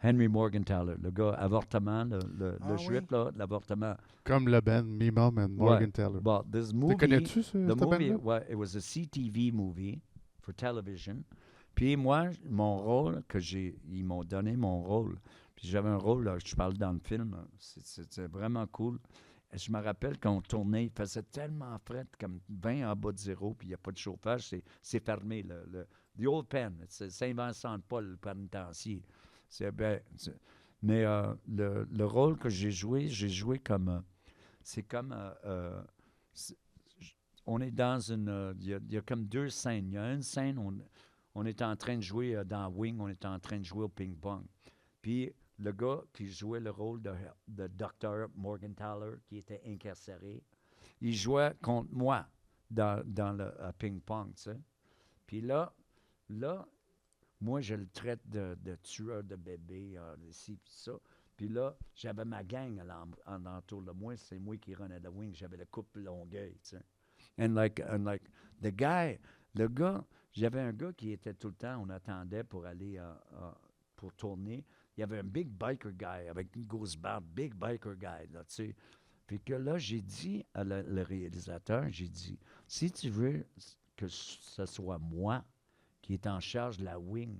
Henry Morgenthaler, le gars avortement, le juif, là, l'avortement. Comme le band Me Mom and Morgenthaler. But this movie, connais-tu cette movie, band-là? it was a CTV movie for television. Puis moi, mon rôle, ils m'ont donné mon rôle. Puis j'avais un rôle, là, je parle dans le film, c'était vraiment cool. Et je me rappelle quand on tournait, il faisait tellement frais, comme 20 en bas de zéro, puis il n'y a pas de chauffage, c'est fermé. The Old Pen, c'est Saint-Vincent-de-Paul, le pénitencier. Mais le rôle que j'ai joué comme... c'est comme... on est dans une... Il y a comme deux scènes. Il y a une scène, on est en train de jouer dans Wing, on est en train de jouer au ping-pong. Puis le gars qui jouait le rôle de Dr. Morgenthaler, qui était incarcéré, il jouait contre moi dans le ping-pong, tu sais. Puis là, moi, je le traite de tueur de bébé, ici, puis ça. Puis là, j'avais ma gang en entour de moi. C'est moi qui renais le wing. J'avais le couple Longueuil, tu sais. And like, le gars, j'avais un gars qui était tout le temps, on attendait pour aller, pour tourner. Il y avait un big biker guy avec une grosse barbe, big biker guy, là, tu sais. Puis que là, j'ai dit à le réalisateur, j'ai dit, si tu veux que ce soit moi qui est en charge de la wing,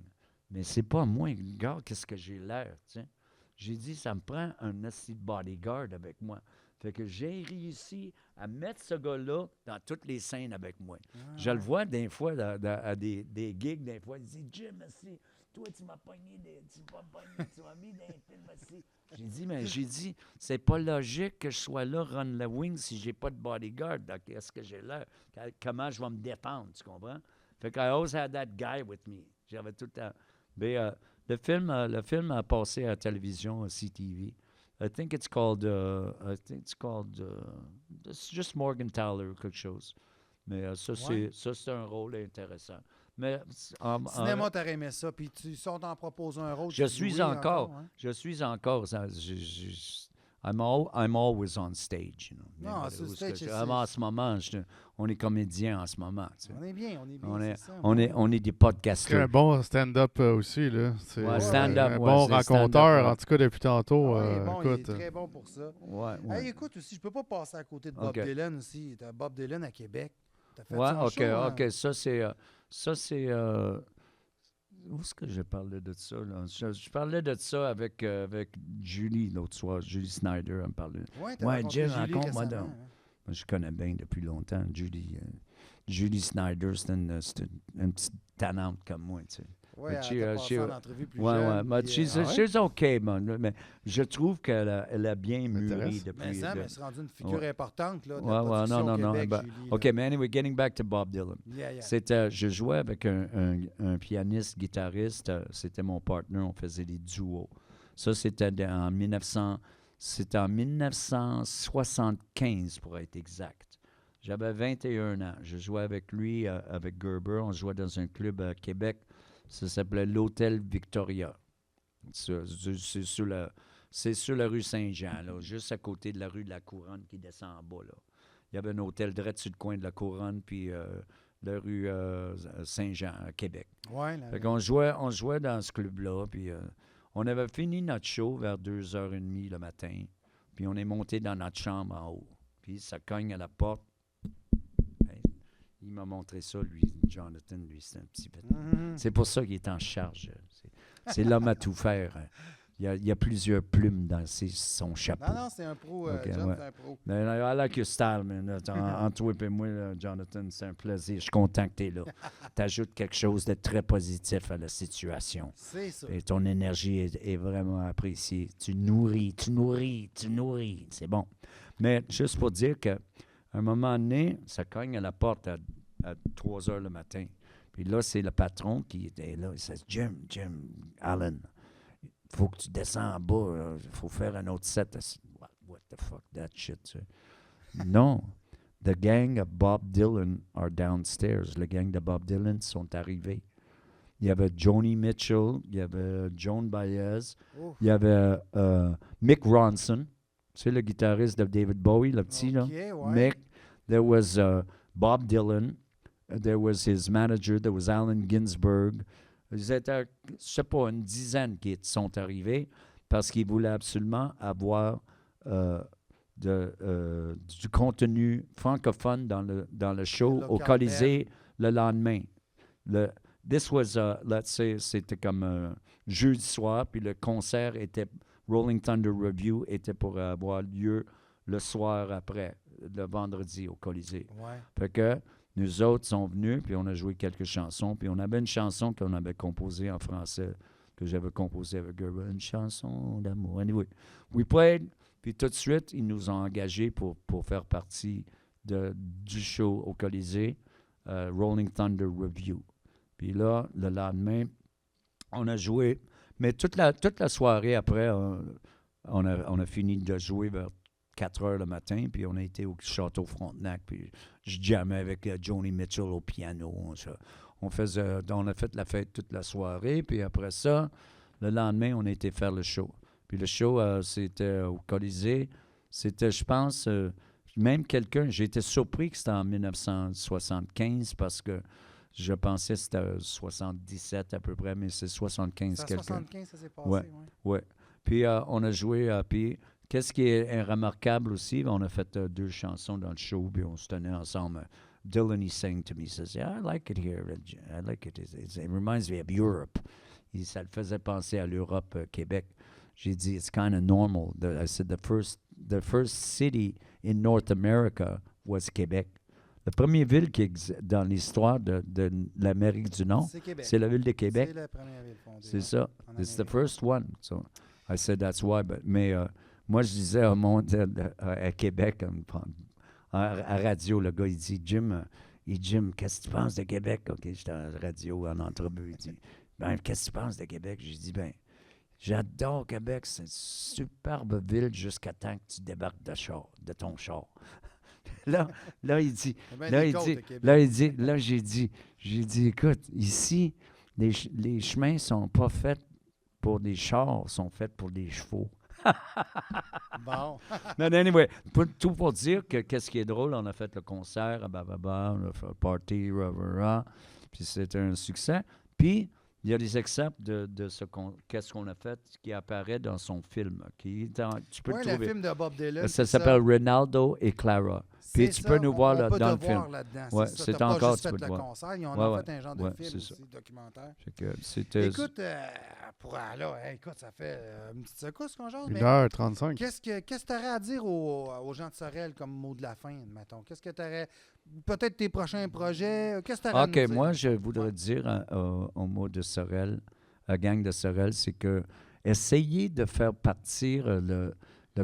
mais c'est pas moi, regarde qu'est-ce que j'ai l'air, tu sais. J'ai dit, ça me prend un assis bodyguard avec moi. Fait que j'ai réussi à mettre ce gars-là dans toutes les scènes avec moi. Je le vois des fois à des gigs, des fois, il dit, Jim, merci. Toi, tu m'as pogné, tu m'as mis dans les films aussi. J'ai dit, c'est pas logique que je sois là, run la wing, si j'ai pas de bodyguard. Est-ce que j'ai l'air? Comment je vais me défendre, tu comprends? Fait que I always had that guy with me. J'avais tout le temps. Mais le film a passé à la télévision, à CTV. I think it's called it's just Morgenthaler ou quelque chose. Mais ça, c'est un rôle intéressant. Mais Cinéma, t'aurais aimé ça, puis tu sors t'en proposer un rôle. Je suis encore. I'm always on stage. You know. Non, sur stage, en ce moment, on est comédien en ce moment. Tu sais. On est bien, on est des podcasters. C'est un bon stand-up aussi, là. C'est stand-up, un bon raconteur, en tout cas, depuis tantôt. Il est très bon pour ça. Ouais. Hey, écoute aussi, je peux pas passer à côté de Bob Dylan aussi. T'as Bob Dylan à Québec. T'as fait son show, hein? OK. Ça, c'est... Où est-ce que j'ai parlé de ça? Là? Je parlais de ça avec Julie l'autre soir. Julie Snyder, elle me parlait. Jim, raconte-moi donc. Moi, je connais bien depuis longtemps. Julie Snyder, c'est une petite tannante comme moi, tu sais. Oui, elle a passé en entrevue plus jeune. Mais she's OK, mais je trouve qu'elle a bien mûri depuis... Mais ça, elle s'est rendue une figure importante, là, de la production au Québec, Julie. OK, mais anyway, getting back to Bob Dylan. Je jouais avec un pianiste, guitariste, c'était mon partner, on faisait des duos. Ça, c'était en 1975, pour être exact. J'avais 21 ans. Je jouais avec lui, avec Gerber. On jouait dans un club à Québec. Ça s'appelait l'Hôtel Victoria. C'est sur la rue Saint-Jean, là, juste à côté de la rue de la Couronne qui descend en bas. Là. Il y avait un hôtel direct sur le coin de la Couronne, puis la rue Saint-Jean, à Québec. Ouais, fait qu'on jouait dans ce club-là, puis On avait fini notre show vers 2h30 le matin, puis on est monté dans notre chambre en haut. Puis ça cogne à la porte. Ben, il m'a montré ça, lui, Jonathan, lui, c'est un petit peu. C'est pour ça qu'il est en charge. C'est l'homme à tout faire. Il y a plusieurs plumes dans son chapeau. Non, c'est un pro, Ok, John, ouais. c'est un pro. I like your style, man. En toi et moi, là, Jonathan, c'est un plaisir. Je suis content que tu es là. Tu ajoutes quelque chose de très positif à la situation. C'est ça. Et ton énergie est vraiment appréciée. Tu nourris. C'est bon. Mais juste pour dire qu'à un moment donné, ça cogne à la porte à 3 heures le matin. Puis là, c'est le patron qui était là. Il dit, Jim Allen, il faut que tu descends en bas. Il faut faire un autre set. What the fuck, that shit, tu sais. Non. The gang of Bob Dylan are downstairs. Le gang de Bob Dylan sont arrivés. Il y avait Joni Mitchell, il y avait Joan Baez, il y avait Mick Ronson, tu sais, le guitariste de David Bowie, le petit, là. Ouais. Mick. There was Bob Dylan. There was his manager. There was Allen Ginsberg. Ils étaient, je ne sais pas, une dizaine qui sont arrivés parce qu'ils voulaient absolument avoir du contenu francophone dans le show au Colisée le lendemain. This was, let's say, c'était comme jeudi soir, puis le concert était, Rolling Thunder Review était pour avoir lieu le soir après, le vendredi au Colisée. Ouais. Fait que nous autres sont venus, puis on a joué quelques chansons, puis on avait une chanson qu'on avait composée en français, que j'avais composée avec Gerber, une chanson d'amour. Anyway, we played, puis tout de suite, ils nous ont engagés pour faire partie du show au Colisée, Rolling Thunder Review. Puis là, le lendemain, on a joué, mais toute la soirée après, on a fini de jouer vers 4 heures le matin, puis on a été au Château Frontenac, puis je jammais avec Joni Mitchell au piano. On a fait la fête toute la soirée, puis après ça, le lendemain, on a été faire le show. Puis le show, c'était au Colisée. C'était, je pense, même j'ai été surpris que c'était en 1975 parce que je pensais que c'était 77 à peu près, mais c'est 75 C'est quelqu'un. 75, ça s'est passé, Ouais. Puis on a joué, puis qu'est-ce qui est remarquable aussi, on a fait 2 chansons dans le show, puis on se tenait ensemble. Dylan, he sang to me, he says, yeah, I like it here. I like it. It reminds me of Europe. Ça le faisait penser à l'Europe, Québec. J'ai dit, it's kind of normal. I said, the first city in North America was Québec. La première ville qui existe dans l'histoire de l'Amérique du Nord, c'est la ville de Québec. C'est la première ville fondée. C'est ça. It's the first one. So I said that's why. Mais moi, je disais au monde à Québec, à radio, le gars, il dit, Jim, qu'est-ce que tu penses de Québec? OK, j'étais à la radio en entrevue. Il dit, qu'est-ce que tu penses de Québec? J'ai dit, j'adore Québec. C'est une superbe ville jusqu'à temps que tu débarques de ton char. Là, il dit, j'ai dit, écoute, ici, les chemins sont pas faits pour des chars, sont faits pour des chevaux. Bon. Mais anyway, tout pour dire que qu'est-ce qui est drôle, on a fait le concert à Bababa, on a fait le party, puis c'était un succès. Puis, il y a des excerpts de qu'est-ce qu'on a fait qui apparaît dans son film. Tu peux le trouver. Le film de Bob Dylan. Ça s'appelle Ronaldo et Clara. Puis tu peux nous voir dans le film. Ouais, c'est encore tu peux le voir. Concert, ils ont fait un genre de film aussi, documentaire. Écoute, écoute, ça fait une petite secousse qu'on jase. 1h35. Qu'est-ce que tu aurais à dire aux gens de Sorel comme mot de la fin, mettons? Qu'est-ce que tu aurais... Peut-être tes prochains projets? Qu'est-ce que tu aurais à nous dire? Moi, je voudrais dire au mot de Sorel, la gang de Sorel, c'est que essayez de faire partir le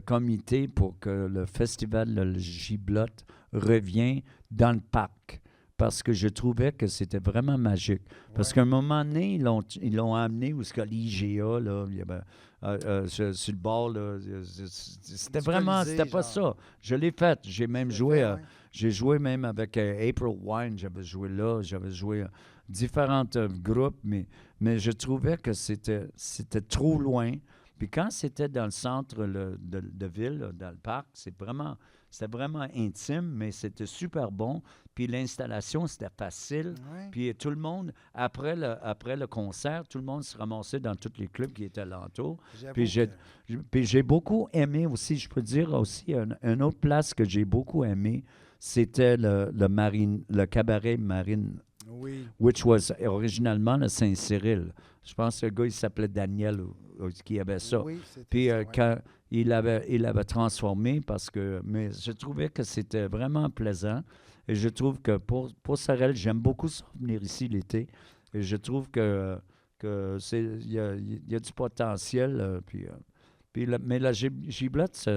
comité pour que le festival de Giblotte revienne dans le parc. Parce que je trouvais que c'était vraiment magique. Parce qu'à un moment donné, ils l'ont amené où ce que l'IGA, là, il y avait, sur le bord, là, c'était vraiment, c'était pas ça. Je l'ai fait. J'ai même joué, j'ai joué même avec April Wine, j'avais joué là, j'avais joué différents groupes, mais je trouvais que c'était trop loin. Puis quand c'était dans le centre de ville, là, dans le parc, c'était vraiment intime, mais c'était super bon. Puis l'installation, c'était facile. Ouais. Puis tout le monde, après le concert, tout le monde se ramassait dans tous les clubs qui étaient alentour. J'avoue Puis j'ai, que- puis j'ai beaucoup aimé aussi, je peux dire aussi, une autre place que j'ai beaucoup aimé, c'était le cabaret Marine, Oui. which was originalement le Saint-Cyril. Je pense que le gars, il s'appelait Daniel qui avait ça. Oui, c'était Puis ça, ouais. quand il l'avait transformé mais je trouvais que c'était vraiment plaisant. Et je trouve que pour Sorel, j'aime beaucoup ça, venir ici l'été. Et je trouve que il y a du potentiel. Mais la giblotte,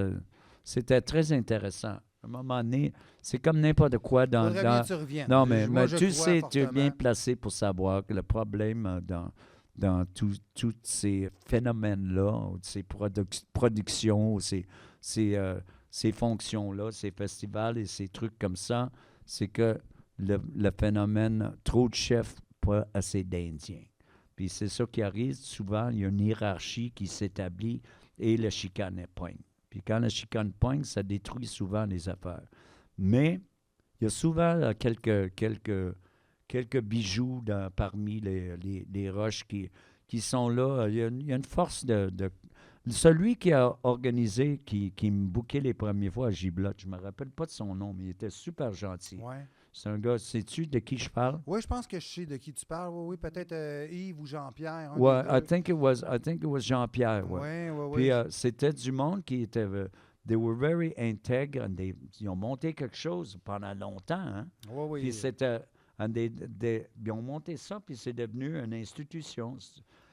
c'était très intéressant. À un moment donné, c'est comme n'importe quoi Faudrait bien que tu reviennes. non, mais Moi, je tu crois sais, tu es bien fortement. placé pour savoir que le problème dans tous ces phénomènes-là, ou ces productions, ou ces fonctions-là, ces festivals et ces trucs comme ça, c'est que le phénomène trop de chefs, pas assez d'Indiens. Puis c'est ça qui arrive. Souvent, il y a une hiérarchie qui s'établit et la chicane pogne. Puis quand la chicane pogne, ça détruit souvent les affaires. Mais il y a souvent quelques bijoux parmi les roches qui sont là. Il y a une force celui qui a organisé, qui me bouquait les premières fois à Giblotte, je ne me rappelle pas de son nom, mais il était super gentil. Ouais. C'est un gars, sais-tu de qui je parle? Oui, je pense que je sais de qui tu parles. Oui, oui, peut-être Yves ou Jean-Pierre. un Ouais, des I deux. think it was Jean-Pierre. Ouais. Oui, oui, Puis oui. c'était du monde qui était. They were very intègres. Ils ont monté quelque chose pendant longtemps. Hein? Oui, oui. Puis c'était. Ils ont monté ça, puis c'est devenu une institution.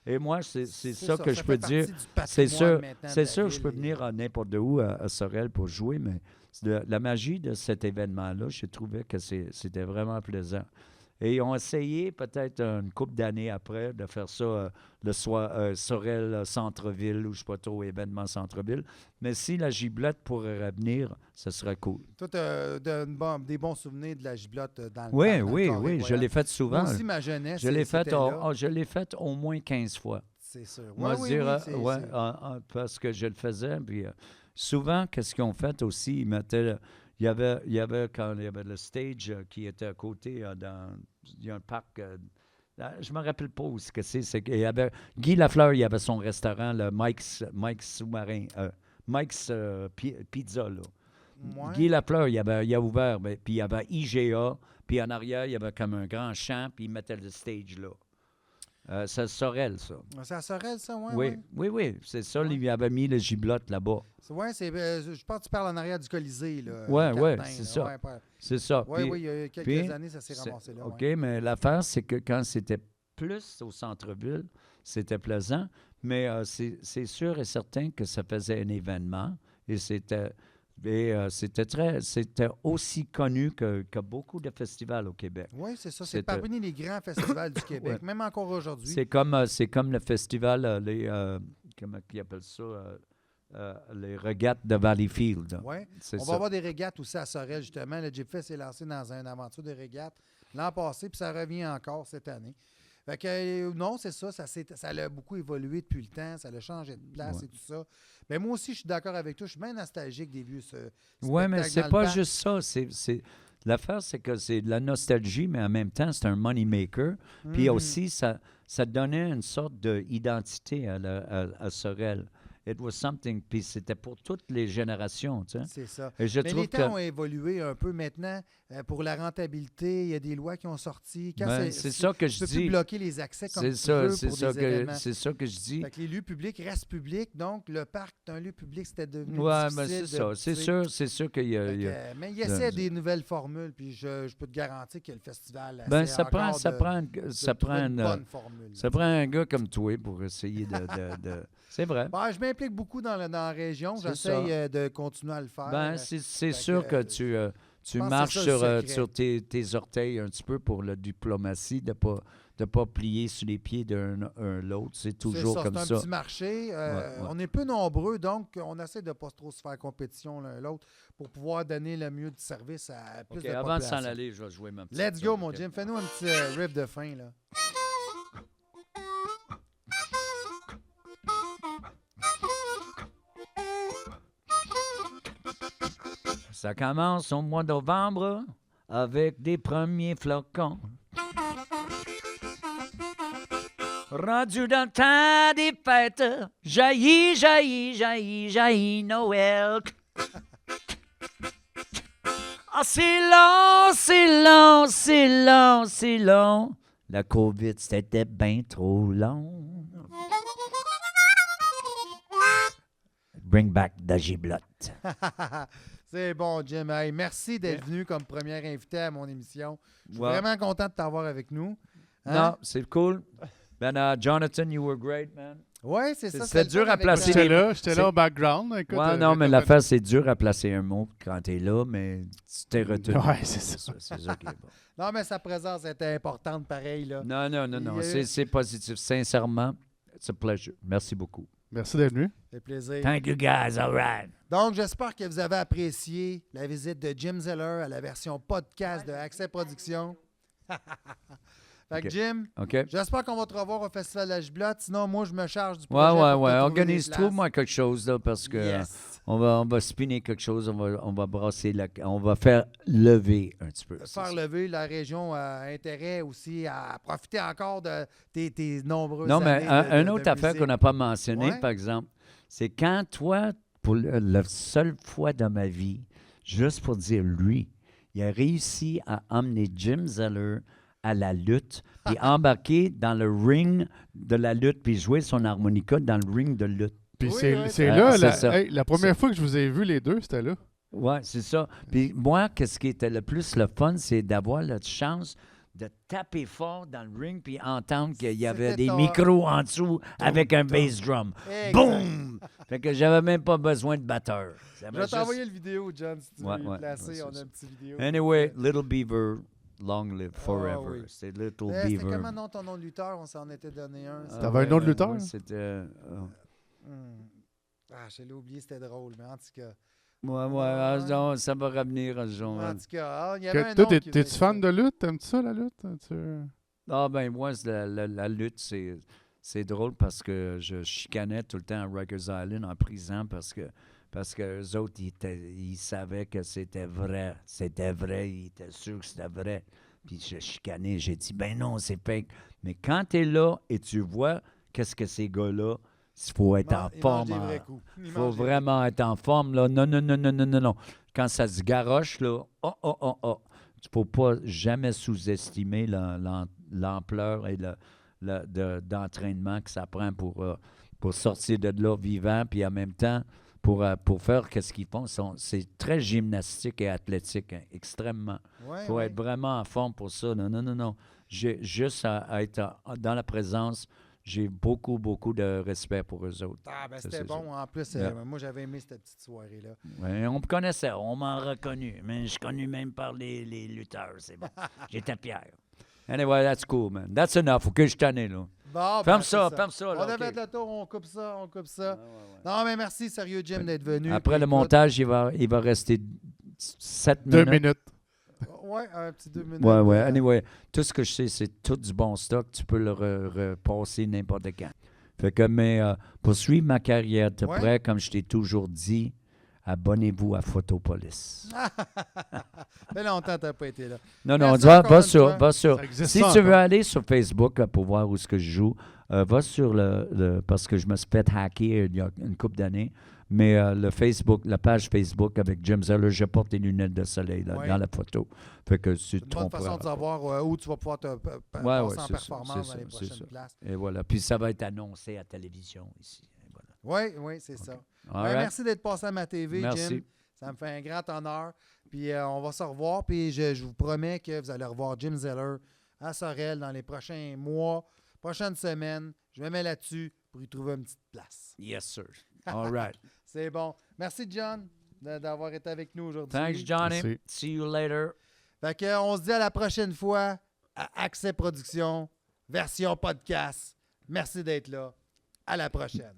Et moi, c'est ça que je fait peux partie dire. du C'est patrimoine sûr, maintenant de c'est la sûr que je ville peux et- venir à n'importe où à Sorel pour jouer, mais la magie de cet événement-là, j'ai trouvé que c'était vraiment plaisant. Et ils ont essayé peut-être une couple d'années après de faire ça le soir, Sorel Centre-Ville ou je ne sais pas trop, événement Centre-Ville. Mais si la giblotte pourrait revenir, ce serait cool. Toi, tu as des bons souvenirs de la giblotte dans le Oui, parc, dans le oui, Carré oui, je Royal. l'ai fait Moi souvent. aussi, ma jeunesse, Je l'ai fait, c'était là. je l'ai fait au moins 15 fois. C'est sûr. Oui, Moi, oui, dire, oui, c'est- ouais, c'est- parce que je le faisais. Puis souvent, qu'est-ce qu'ils ont fait aussi? Ils mettaient. Il y avait quand il y avait le stage qui était à côté il y a un parc. Je ne me rappelle pas où c'est qu'il y avait Guy Lafleur, il y avait son restaurant, le Mike's Sous-Marin, Mike's Pizza. Là. Ouais. Guy Lafleur, il a ouvert, puis il y avait IGA, puis en arrière, il y avait comme un grand champ, puis il mettait le stage là. C'est Sorel, ça. C'est à Sorel, ça, ouais, Oui, ouais. oui, oui, c'est ça, Ouais. il avait mis le giblotte là-bas. Ouais, je pense que tu parles en arrière du Colisée, là. Ouais, le ouais, Cartin, c'est là. ça. Ouais, ouais. C'est ça. Oui, Puis- oui, il y a quelques puis, années, ça s'est ramassé là. OK, ouais. mais l'affaire, c'est que quand c'était plus au centre-ville, c'était plaisant, mais c'est sûr et certain que ça faisait un événement et c'était aussi connu que beaucoup de festivals au Québec. Oui, c'est ça. C'est C'était- parmi les grands festivals du Québec, même encore aujourd'hui. C'est comme le festival, comment ils appellent ça, les régates de Valleyfield. Ouais. C'est On ça. va avoir des régates aussi à Sorel, justement. Le Jeep Fest s'est lancé dans une aventure de régates l'an passé, puis ça revient encore cette année. Fait que, non, c'est ça, ça a beaucoup évolué depuis le temps, ça a changé de place Ouais. et tout ça. Mais moi aussi, je suis d'accord avec toi, je suis bien nostalgique des vieux Oui, mais spectacles c'est dans le pas parc. juste ça. L'affaire, c'est que c'est de la nostalgie, mais en même temps, c'est un money maker. Puis Mhm. aussi, ça donnait une sorte d'identité à Sorel. It was something. Puis c'était pour toutes les générations, tu sais. C'est ça. Et je Mais trouve les que... temps ont évolué un peu maintenant. Pour la rentabilité, il y a des lois qui ont sorti. Quand Ben, c'est ça que je tu peux plus dis. bloquer les accès comme C'est tu ça, veux c'est pour ça des que événements. c'est ça que je dis. Fait que les lieux publics restent publics, donc le parc est un lieu public, c'était devenu Ouais, difficile. ben c'est de- ça. tu sais. C'est sûr qu'il y a... Fait il que, y a- mais il essaie des nouvelles formules, puis je peux te garantir que le festival ben, essaie ça prend, encore ça de- prend, de ça trouver prend, une bonne formule. ça prend un gars comme toi pour essayer de... C'est vrai. Ben, je m'implique beaucoup dans la région. C'est J'essaie ça. de continuer à le faire. Ben, c'est fait sûr que que, tu pense que marches c'est ça le secret. sur tes orteils un petit peu pour la diplomatie, de pas plier sur les pieds l'autre. C'est toujours comme c'est ça. un petit marché. Ouais. On est peu nombreux, donc on essaie de ne pas trop se faire compétition l'un l'autre pour pouvoir donner le mieux de service à plus OK, de avant de population. s'en aller, je vais jouer ma petite Let's go, tune, mon OK? Jim. Fais-nous un petit riff de fin, là. Ça commence au mois de novembre avec des premiers flocons. Rendu dans le temps des fêtes, jaillit Noël. Ah, c'est long. La COVID, c'était bien trop long. Bring back the giblotte. C'est bon, Jim. Hey, merci d'être venu comme premier invité à mon émission. Je suis Ouais. vraiment content de t'avoir avec nous. Hein? Non, c'est cool. Ben, Jonathan, you were great, man. Oui, c'est ça. C'était le dur fun à avec placer John. J'étais là au background. Écoute, Ouais, non, mais l'affaire, c'est dur à placer un mot quand t'es là, mais tu t'es retenu. Ouais, c'est ça. C'est ça qui est bon. Non, mais sa présence était importante pareil. Là. Non. Il y a- C'est positif. Sincèrement, it's a pleasure. Merci beaucoup. Merci d'être venu. Ça fait plaisir. Thank you, guys. All right. Donc, j'espère que vous avez apprécié la visite de Jim Zeller à la version podcast de Accès Productions. Fait que Ok. Jim, OK? j'espère qu'on va te revoir au Festival de la Giblotte. Sinon, moi, je me charge du Ouais, projet. pour te trouver des Organise, places. trouve-moi quelque chose, là, parce que Yes. on va spinner quelque chose, on va brasser, on va faire lever un petit peu. c'est Faire ça. lever la région a intérêt aussi à profiter encore de tes nombreuses Non, mais années un de autre affaire musique. qu'on n'a pas mentionné, Ouais. par exemple, c'est quand toi, pour la seule fois dans ma vie, juste pour dire lui, il a réussi à emmener Jim Zeller à la lutte, puis embarquer dans le ring de la lutte, puis jouer son harmonica dans le ring de lutte. Puis Oui, c'est oui, c'est c'est- là, c'est ça. la première fois que je vous ai vu les deux, c'était là. Oui, c'est ça. Puis moi, qu'est-ce qui était le plus le fun, c'est d'avoir la chance de taper fort dans le ring puis entendre qu'il y avait C'était des ton- micros en dessous avec un bass drum. Exact. Boum! Fait que j'avais même pas besoin de batteur. Ça Je m'a vais juste- t'envoyer le vidéo, John, si tu veux Ouais, le ouais, placer. ouais, c'est On a ça. une petite vidéo. Anyway, Little Beaver, long live forever. oui. C'est Little C'était Beaver. comment non ton nom de lutteur? On s'en était donné un. Ah, T'avais un nom de ouais, lutteur? ouais, C'était... Je l'ai oublié, c'était drôle, mais en tout cas. non, ça va revenir un jour. En tout cas, il y avait un Que, toi, nom qui t'es-tu faisait fan ça. de lutte? T'aimes-tu ça, la lutte? Ah ben moi, la lutte, c'est drôle parce que je chicanais tout le temps à Rikers Island en prison parce que eux autres, ils savaient que c'était vrai. C'était vrai, ils étaient sûrs que c'était vrai. Puis je chicanais, j'ai dit, ben non, c'est fake. Mais quand tu es là et tu vois qu'est-ce que ces gars-là, il faut être en Il mange forme. des vrais coups. Il faut vraiment être en forme, là. Non. Quand ça se garoche, là, il ne faut pas jamais sous-estimer l'ampleur et d'entraînement que ça prend pour sortir de là vivant, puis en même temps, pour faire qu'est-ce qu'ils font. C'est très gymnastique et athlétique, hein, extrêmement. Il faut être vraiment en forme pour ça. Non. Juste à être dans la présence, j'ai beaucoup de respect pour eux autres. Ah, ben Ça, c'était c'est bon. En plus, Yeah. moi, j'avais aimé cette petite soirée-là. Ouais, on me connaissait, on m'a reconnu, mais je suis connu même par les lutteurs, c'est bon. J'étais fier. Anyway, that's cool, man. That's enough. OK, je t'en ai, là. Bon, Ferme c'est ça. On Là, a OK. fait le tour, on coupe ça. Ouais. Non, mais merci, sérieux, Jim, d'être venu. Après Puis le écoute, montage, il va rester 7 2 minutes. minutes. Ouais, un petit 2 minutes. Ouais. Anyway, tout ce que je sais, c'est tout du bon stock. Tu peux le repasser n'importe quand. Fait que, mais pour suivre ma carrière de Ouais. près, comme je t'ai toujours dit, abonnez-vous à Photopolis. Ça fait longtemps que tu n'as pas été là. Non, Merci va encore une sur. fois. Va sur. Ça existe Si ça tu veux encore. aller sur Facebook pour voir où est-ce que je joue, va sur parce que je me suis fait hacker il y a une couple d'années, mais la page Facebook avec Jim Zeller, je porte des lunettes de soleil là, Ouais. dans la photo. Fait que tu C'est te une bonne façon tromperas de pas. savoir où tu vas pouvoir te passer en c'est ça, performance c'est dans les ça, c'est prochaines ça. places. Et voilà. Puis ça va être annoncé à la télévision ici. Et voilà. Oui, c'est ça. All Ben, right. Merci d'être passé à ma TV, Merci. Jim. Ça me fait un grand honneur. Puis on va se revoir. Puis je vous promets que vous allez revoir Jim Zeller à Sorel dans les prochains mois, prochaines semaines. Je me mets là-dessus pour y trouver une petite place. Yes, sir. All right. C'est bon. Merci, John, d'avoir été avec nous aujourd'hui. Thanks, Johnny. Merci. See you later. Fait que, on se dit à la prochaine fois à Accès Production, version podcast. Merci d'être là. À la prochaine.